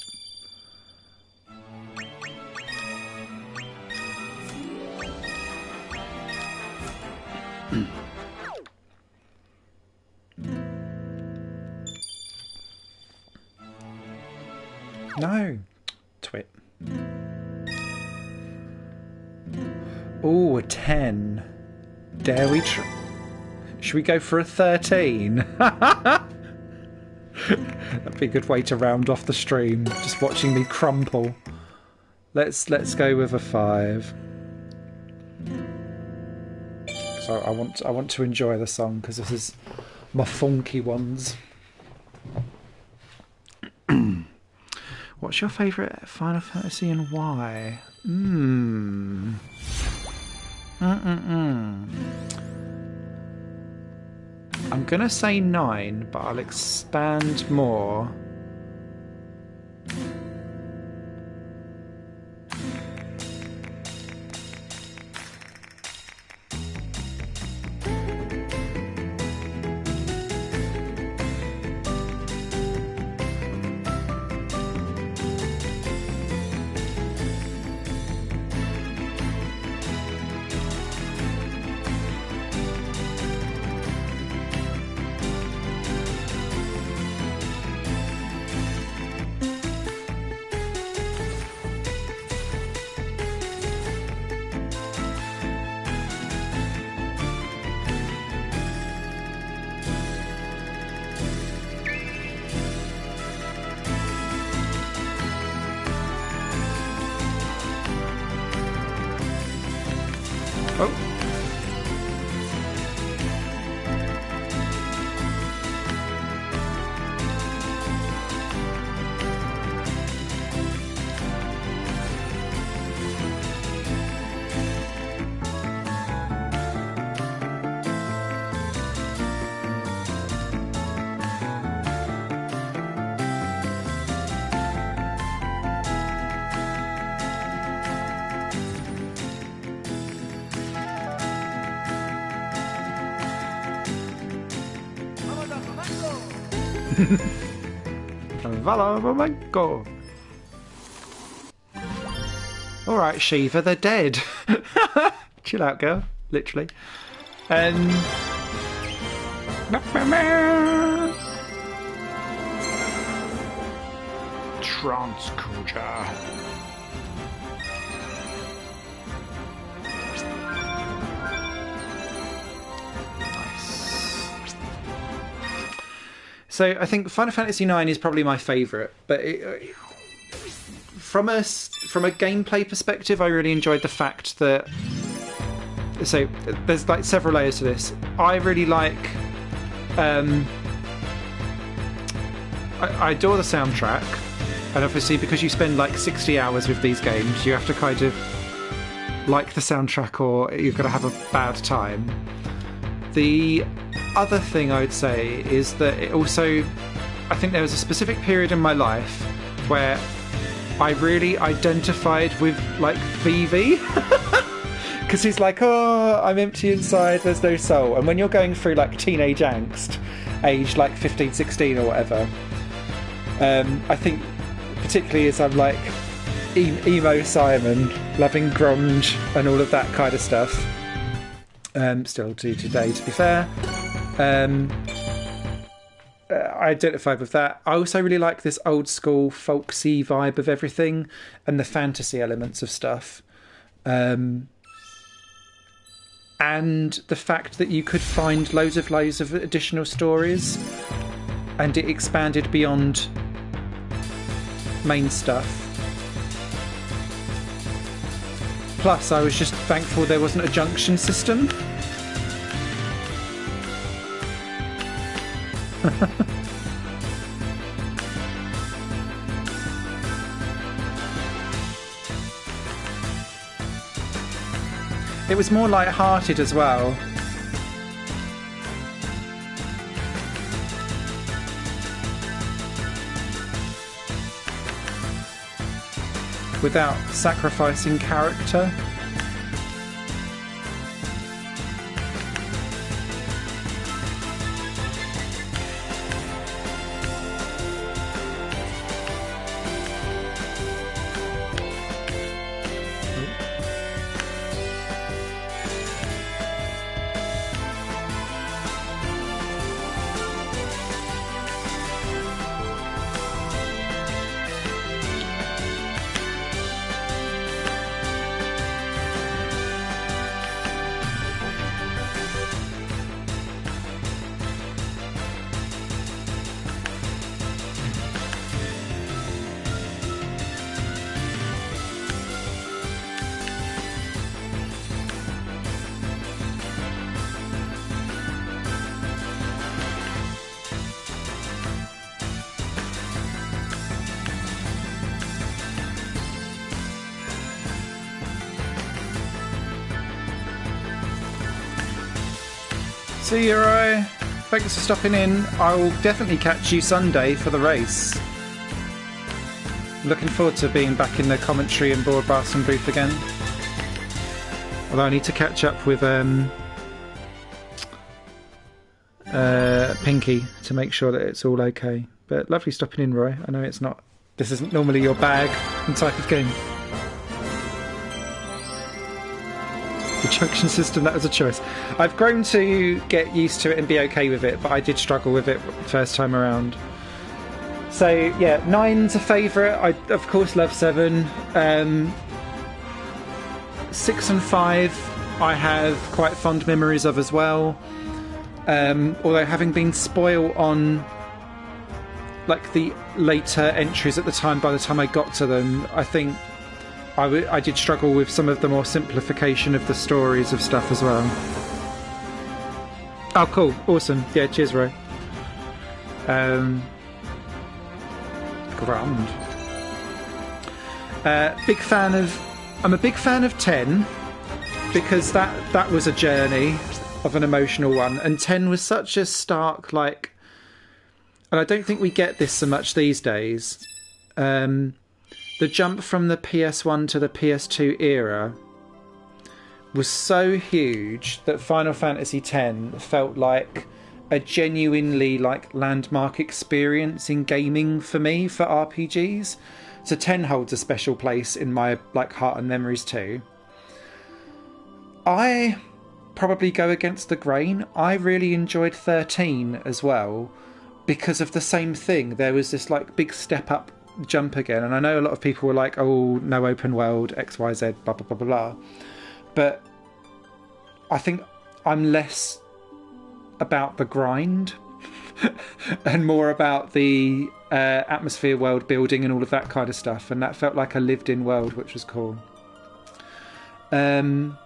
No. Twit. Oh, a 10. Dare we try? Should we go for a 13? That'd be a good way to round off the stream. Just watching me crumple. Let's go with a 5. So I want to enjoy the song because this is my funky ones. What's your favourite Final Fantasy and why? I'm gonna say 9, but I'll expand more. Go. Alright, Shiva, they're dead. Chill out, girl. Literally. Transcuja. So I think Final Fantasy IX is probably my favourite, but from a gameplay perspective, I really enjoyed the fact that. So there's like several layers to this. I really like. I adore the soundtrack, and obviously because you spend like 60 hours with these games, you have to kind of like the soundtrack, or you're going to have a bad time. The other thing I would say is that it also, I think there was a specific period in my life where I really identified with like Vivi because he's like, oh, I'm empty inside, there's no soul. And when you're going through like teenage angst, age like 15, 16 or whatever, I think particularly as I'm like emo Simon, loving grunge and all of that kind of stuff, still do today to be fair, I identified with that. I also really like this old school folksy vibe of everything and the fantasy elements of stuff, and the fact that you could find loads of additional stories and it expanded beyond main stuff. Plus I was just thankful there wasn't a junction system. It was more light-hearted as well. Without sacrificing character. See you, Roy. Thanks for stopping in. I'll definitely catch you Sunday for the race. Looking forward to being back in the commentary and broadcasting booth again. Although I need to catch up with Pinky to make sure that it's all okay. But lovely stopping in, Roy. I know it's not... This isn't normally your bag and type of game. The junction system, that was a choice. I've grown to get used to it and be okay with it, but I did struggle with it first time around. So, yeah, 9's a favourite. I, of course, love 7. 6 and 5 I have quite fond memories of as well. Although having been spoiled on like the later entries at the time, by the time I got to them, I think I did struggle with some of the more simplification of the stories of stuff as well. Oh, cool. Awesome. Yeah, cheers, Ray. Grand. I'm a big fan of 10 because that was a journey of an emotional one, and 10 was such a stark, like, and I don't think we get this so much these days. The jump from the PS1 to the PS2 era was so huge that Final Fantasy X felt like a genuinely like landmark experience in gaming for me, for RPGs. So 10 holds a special place in my like heart and memories too. I probably go against the grain. I really enjoyed 13 as well because of the same thing. There was this like big step up jump again, and I know a lot of people were like, oh, no open world, XYZ, blah blah blah blah blah, but I think I'm less about the grind and more about the atmosphere, world building and all of that kind of stuff, and that felt like a lived in world, which was cool. I'm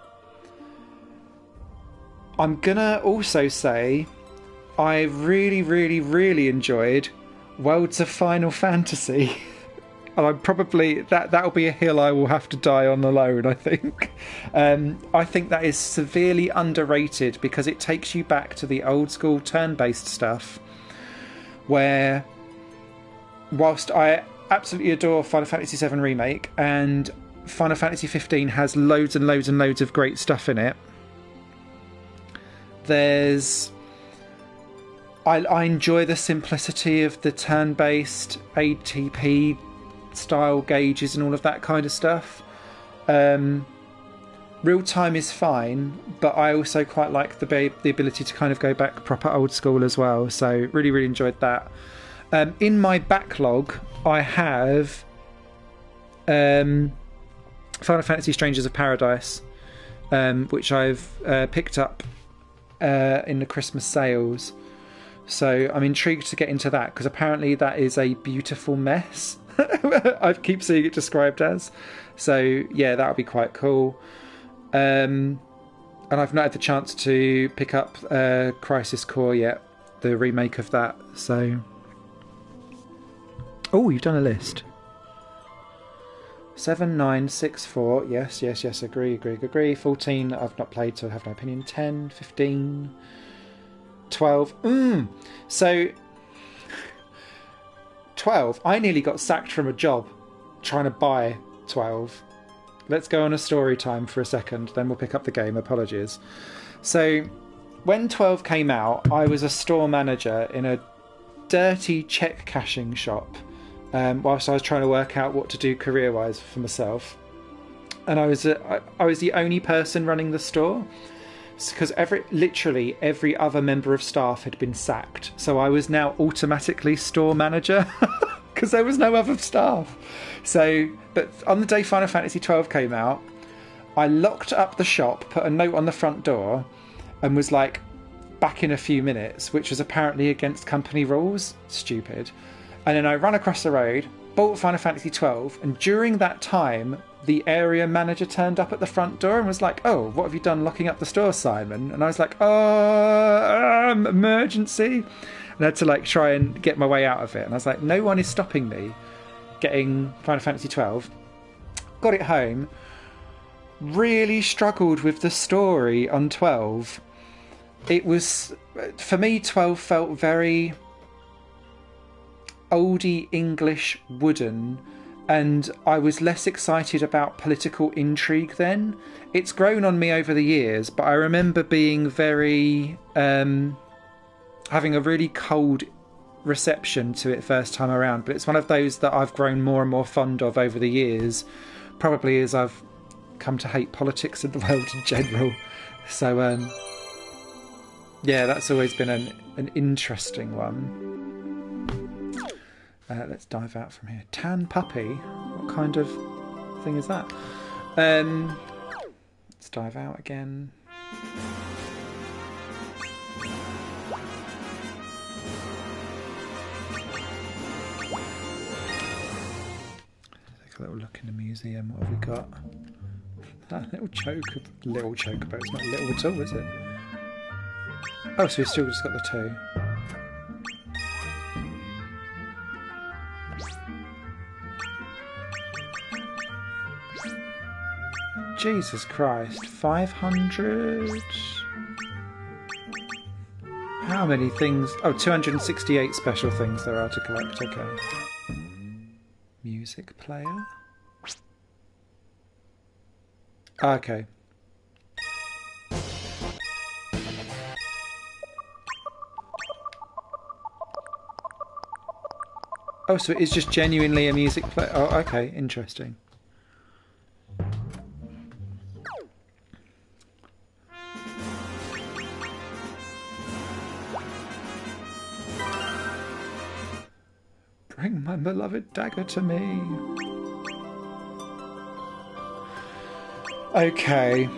gonna also say I really really really enjoyed Worlds of Final Fantasy. And I'm probably that'll be a hill I will have to die on alone, I think. I think that is severely underrated because it takes you back to the old school turn-based stuff, where whilst I absolutely adore Final Fantasy VII Remake and Final Fantasy 15 has loads and loads and loads of great stuff in it, I enjoy the simplicity of the turn-based ATP style gauges and all of that kind of stuff. Real time is fine, but I also quite like the ability to kind of go back proper old school as well. So really, really enjoyed that. In my backlog, I have Final Fantasy Strangers of Paradise, which I've picked up in the Christmas sales. So I'm intrigued to get into that because apparently that is a beautiful mess. I keep seeing it described as. So yeah, that'll be quite cool. And I've not had the chance to pick up Crisis Core yet, the remake of that. So, oh, you've done a list. 7, 9, 6, 4. Yes. Agree. 14, I've not played, so I have no opinion. 10, 15. 12. So 12, I nearly got sacked from a job trying to buy 12. Let's go on a story time for a second, then we'll pick up the game. Apologies. So when 12 came out, I was a store manager in a dirty check cashing shop whilst I was trying to work out what to do career wise for myself, and I was the only person running the store because literally every other member of staff had been sacked, so I was now automatically store manager because there was no other staff. So, but on the day Final Fantasy 12 came out, I locked up the shop, put a note on the front door, and was like, back in a few minutes, which was apparently against company rules. Stupid. And then I ran across the road, bought Final Fantasy 12, and during that time, the area manager turned up at the front door and was like, oh, what have you done locking up the store, Simon? And I was like, oh, emergency. And I had to like try and get my way out of it. And I was like, no one is stopping me getting Final Fantasy 12. Got it home. Really struggled with the story on 12. it was, for me, 12 felt very oldie English wooden, and I was less excited about political intrigue then. It's grown on me over the years, but I remember being very having a really cold reception to it first time around, but it's one of those that I've grown more and more fond of over the years, probably as I've come to hate politics in the world in general. So yeah, that's always been an interesting one. Let's dive out from here. Tan puppy? What kind of thing is that? Let's dive out again. Take a little look in the museum. What have we got? That little chocobo. It's not little at all, is it? Oh, so we've still just got the two. Jesus Christ, 500? How many things? Oh, 268 special things there are to collect, okay. Music player? Okay. Oh, so it is just genuinely a music player. Oh, okay, interesting. Bring my beloved dagger to me. Okay.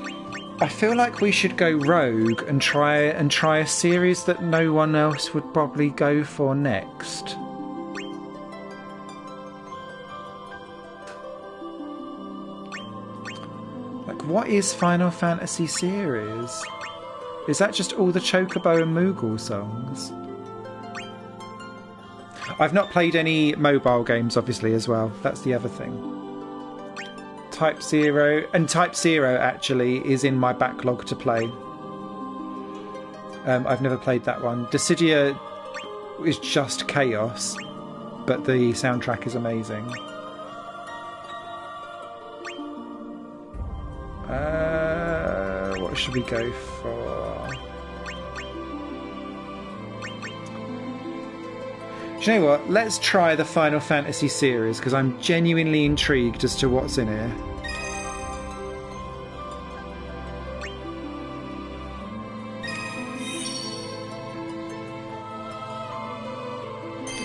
I feel like we should go rogue and try a series that no one else would probably go for next. Like, what is Final Fantasy series? Is that just all the Chocobo and Moogle songs? I've not played any mobile games, obviously, as well. That's the other thing. Type 0, and Type 0 actually is in my backlog to play. I've never played that one. Dissidia is just chaos, but the soundtrack is amazing. What should we go for? Do you know what? Let's try the Final Fantasy series, because I'm genuinely intrigued as to what's in here.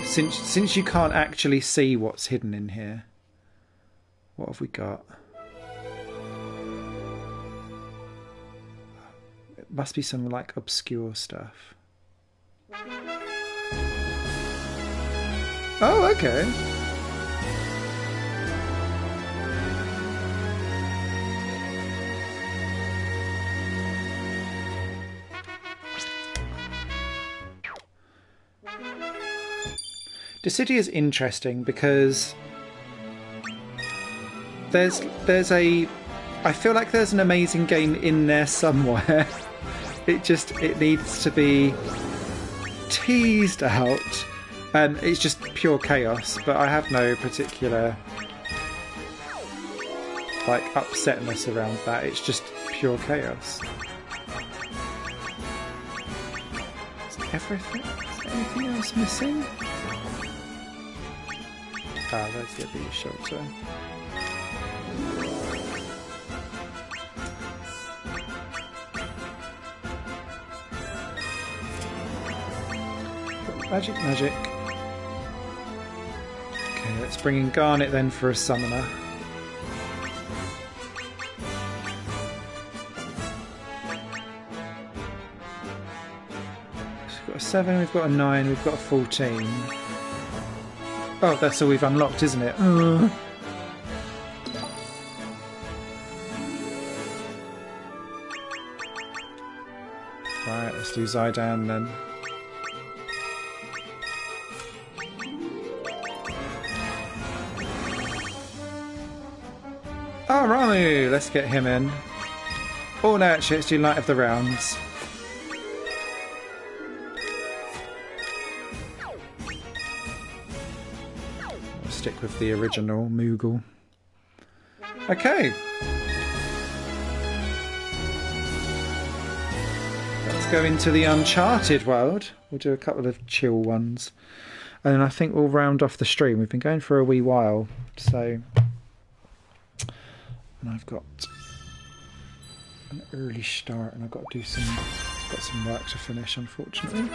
Since you can't actually see what's hidden in here, what have we got? It must be some like obscure stuff. Oh, okay. Dissidia is interesting because there's a... I feel like there's an amazing game in there somewhere. It needs to be teased out. It's just pure chaos, but I have no particular like upsetness around that. It's just pure chaos. Is everything? Is there anything else missing? Ah, there's the abuse shelter. Magic. Okay, let's bring in Garnet then for a summoner. So we've got a 7, we've got a 9, we've got a 14. Oh, that's all we've unlocked, isn't it? Right, let's do Zydan then. Oh, Ramu! Let's get him in. Oh no, actually, let's do Light of the Rounds. stick with the original Moogle. Okay. Let's go into the Uncharted world. We'll do a couple of chill ones. And then I think we'll round off the stream. We've been going for a wee while, so... And I've got an early start, and I've got to do some work to finish, unfortunately.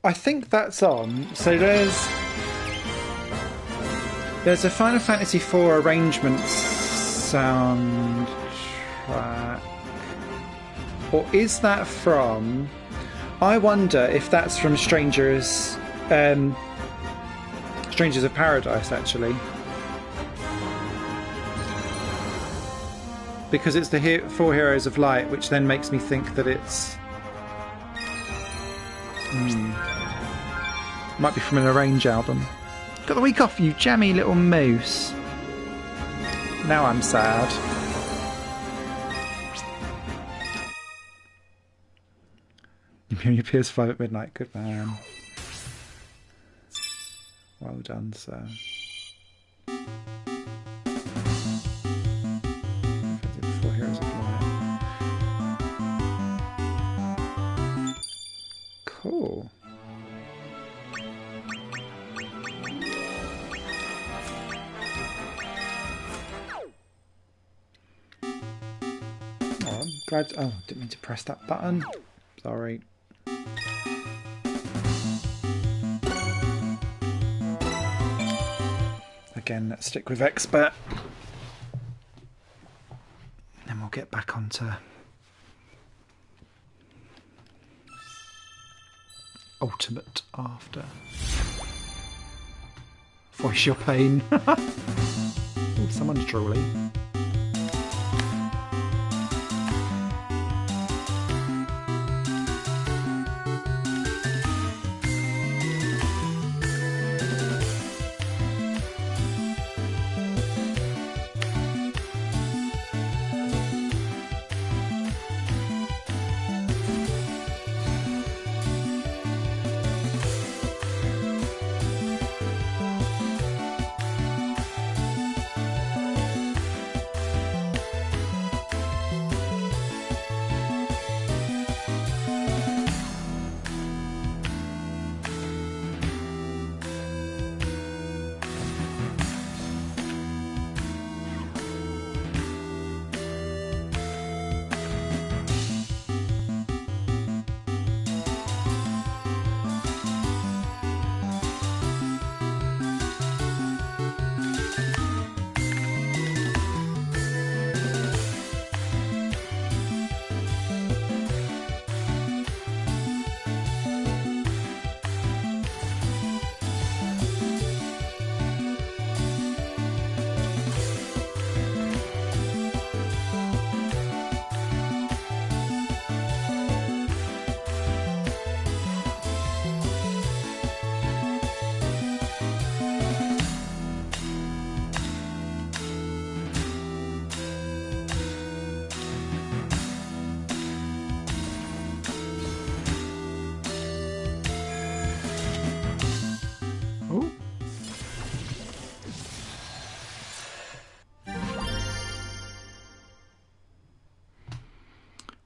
I think that's on. So there's a Final Fantasy IV arrangement soundtrack, or is that from? I wonder if that's from Strangers of Paradise, actually, because it's the Four Heroes of Light, which then makes me think that it's. Might be from an Arrange album. Got the week off, you jammy little moose. Now I'm sad. You're on your PS5 at midnight. Good man. Well done, sir. Four Heroes of Light. Cool. Glad. Oh, didn't mean to press that button. Sorry. Again, let's stick with Expert. Then we'll get back onto Ultimate after. Voice your pain. Oh, someone's drooling.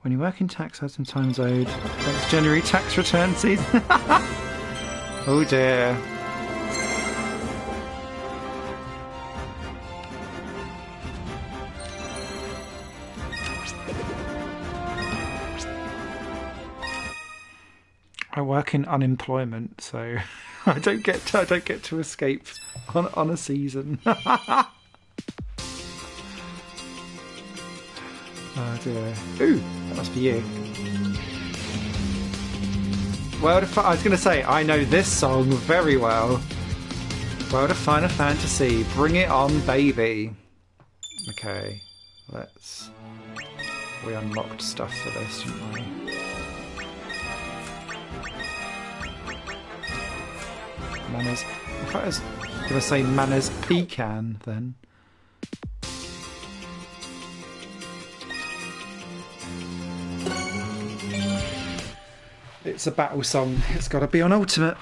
When you work in tax, have some time owed. It's January tax return season. Oh dear. I work in unemployment, so I don't get to escape on a season. Oh dear. Ooh, that must be you. World of I was going to say, I know this song very well. World of Final Fantasy, bring it on, baby. Okay, we unlocked stuff for this, didn't we? Manners. If I was going to say Manners Pecan, then. It's a battle song. It's got to be on Ultimate.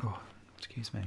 Oh, excuse me.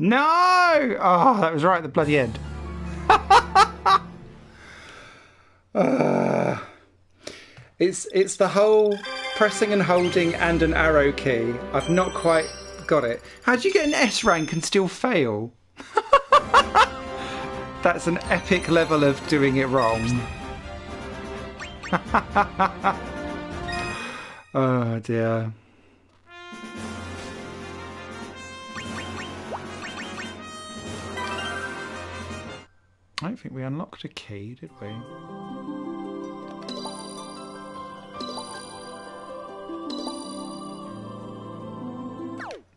No! Oh, that was right at the bloody end. It's the whole pressing and holding and an arrow key. I've not quite got it. How do you get an S rank and still fail? That's an epic level of doing it wrong. Oh dear. I don't think we unlocked a key, did we?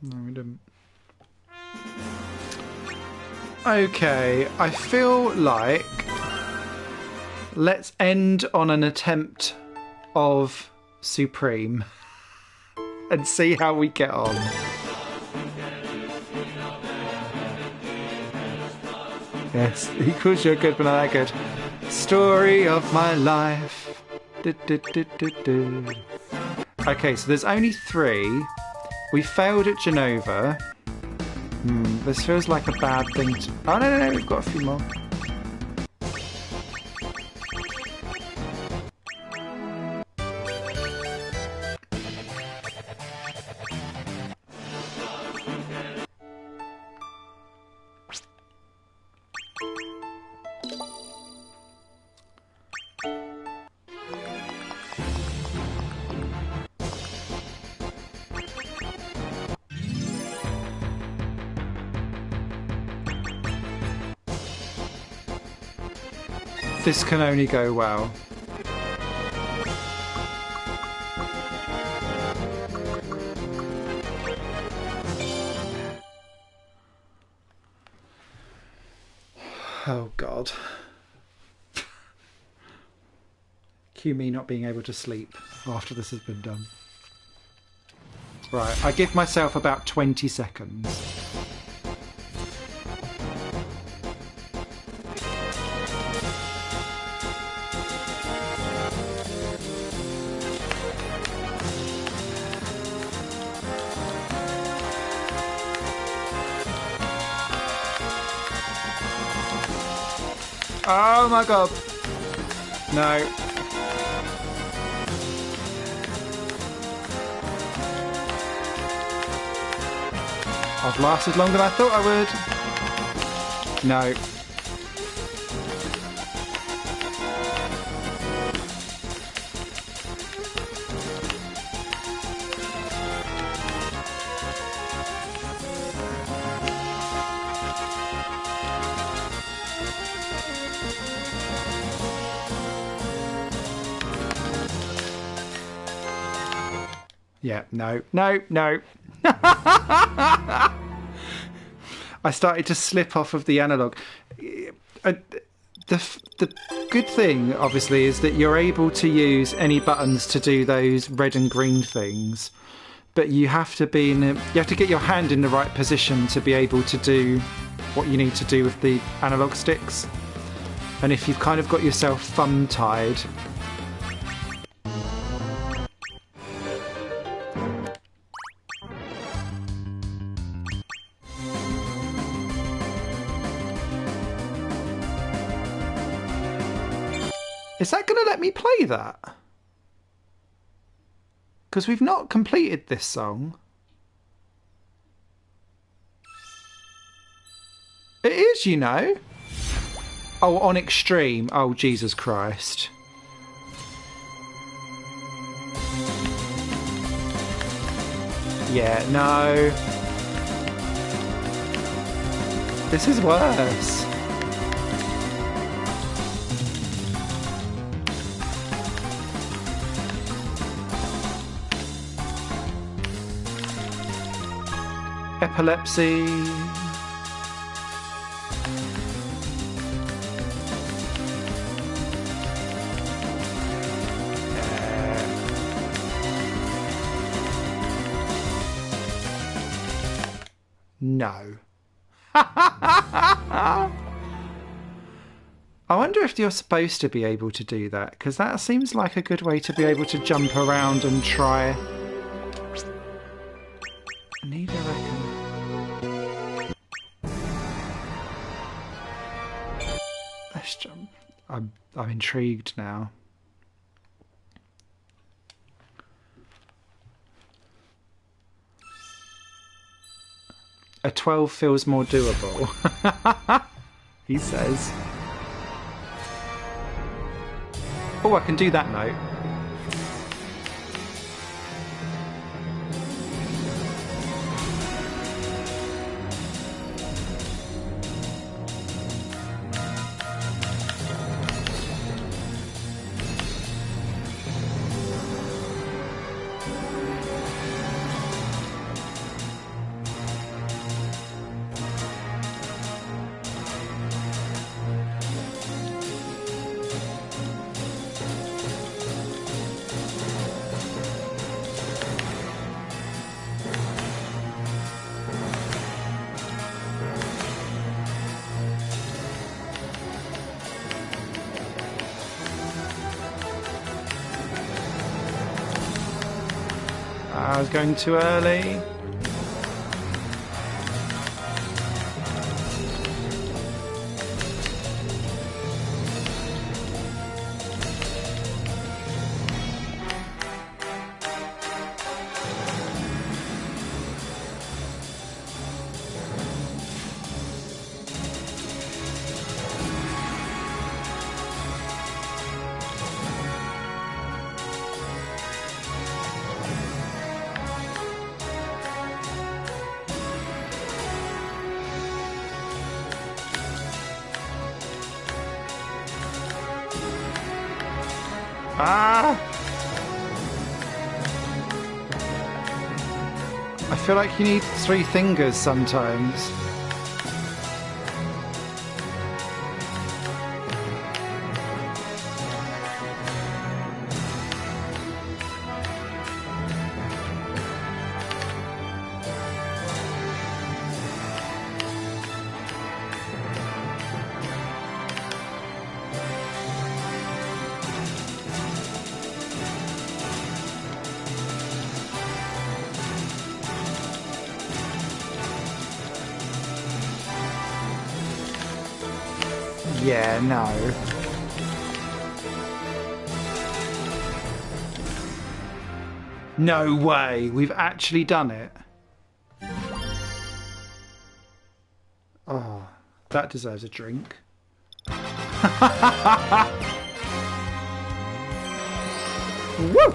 No, we didn't. Okay, I feel like let's end on an attempt of Supreme and see how we get on. Yes, equals you're good but not that good. Story of my life. Okay, so there's only 3. We failed at Genova. This feels like a bad thing to... Oh, no, we've got a few more. This can only go well. Oh God. Cue me not being able to sleep after this has been done. Right, I give myself about 20 seconds. Oh my God. No. I've lasted longer than I thought I would. No. Yeah, no. I started to slip off of the analog. The good thing, obviously, is that you're able to use any buttons to do those red and green things, but you have to be you have to get your hand in the right position to be able to do what you need to do with the analog sticks. And if you've kind of got yourself thumb-tied, is that going to let me play that? Because we've not completed this song. It is, you know. Oh, on extreme. Oh, Jesus Christ. Yeah, no. This is worse. Epilepsy. No. I wonder if you're supposed to be able to do that, because that seems like a good way to be able to jump around and try. Need I reckon. Let's jump. I'm intrigued now. A 12 feels more doable, he says. Oh, I can do that note. I was going too early. Ah! I feel like you need 3 fingers sometimes. Yeah, no. No way, we've actually done it. Oh, that deserves a drink. Woo!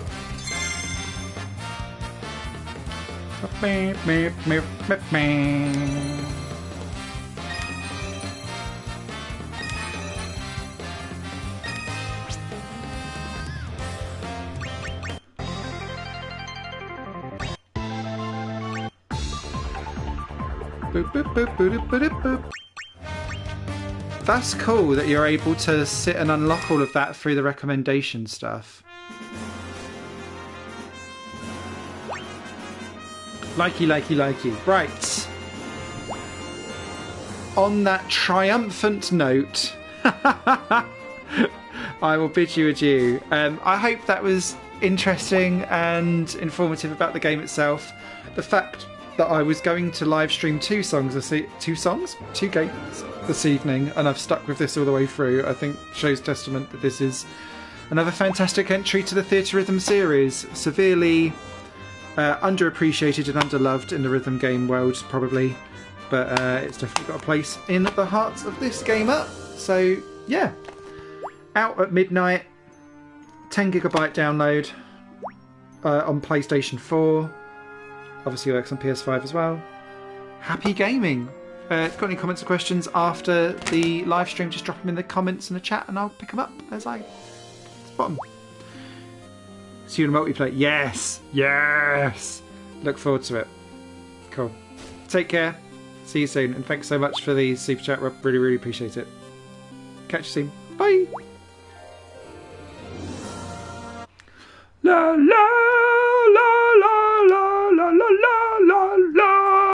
Boop, boop, boop, boop, boop, boop, boop. That's cool that you're able to sit and unlock all of that through the recommendation stuff. Likey, likey, likey. Right. On that triumphant note, I will bid you adieu. I hope that was interesting and informative about the game itself. The fact that I was going to live stream 2 games this evening, and I've stuck with this all the way through, I think shows testament that this is another fantastic entry to the Theatrhythm series. Severely underappreciated and underloved in the rhythm game world, probably, but it's definitely got a place in the hearts of this gamer. So yeah, out at midnight, 10GB download on PlayStation 4. Obviously works on PS5 as well. Happy gaming. Got any comments or questions after the live stream, just drop them in the comments in the chat and I'll pick them up as I spot them. See you in multiplayer. Yes! Yes! Look forward to it. Cool. Take care. See you soon. And thanks so much for the super chat, Rob. Really, really appreciate it. Catch you soon. Bye! La la la la la la la la.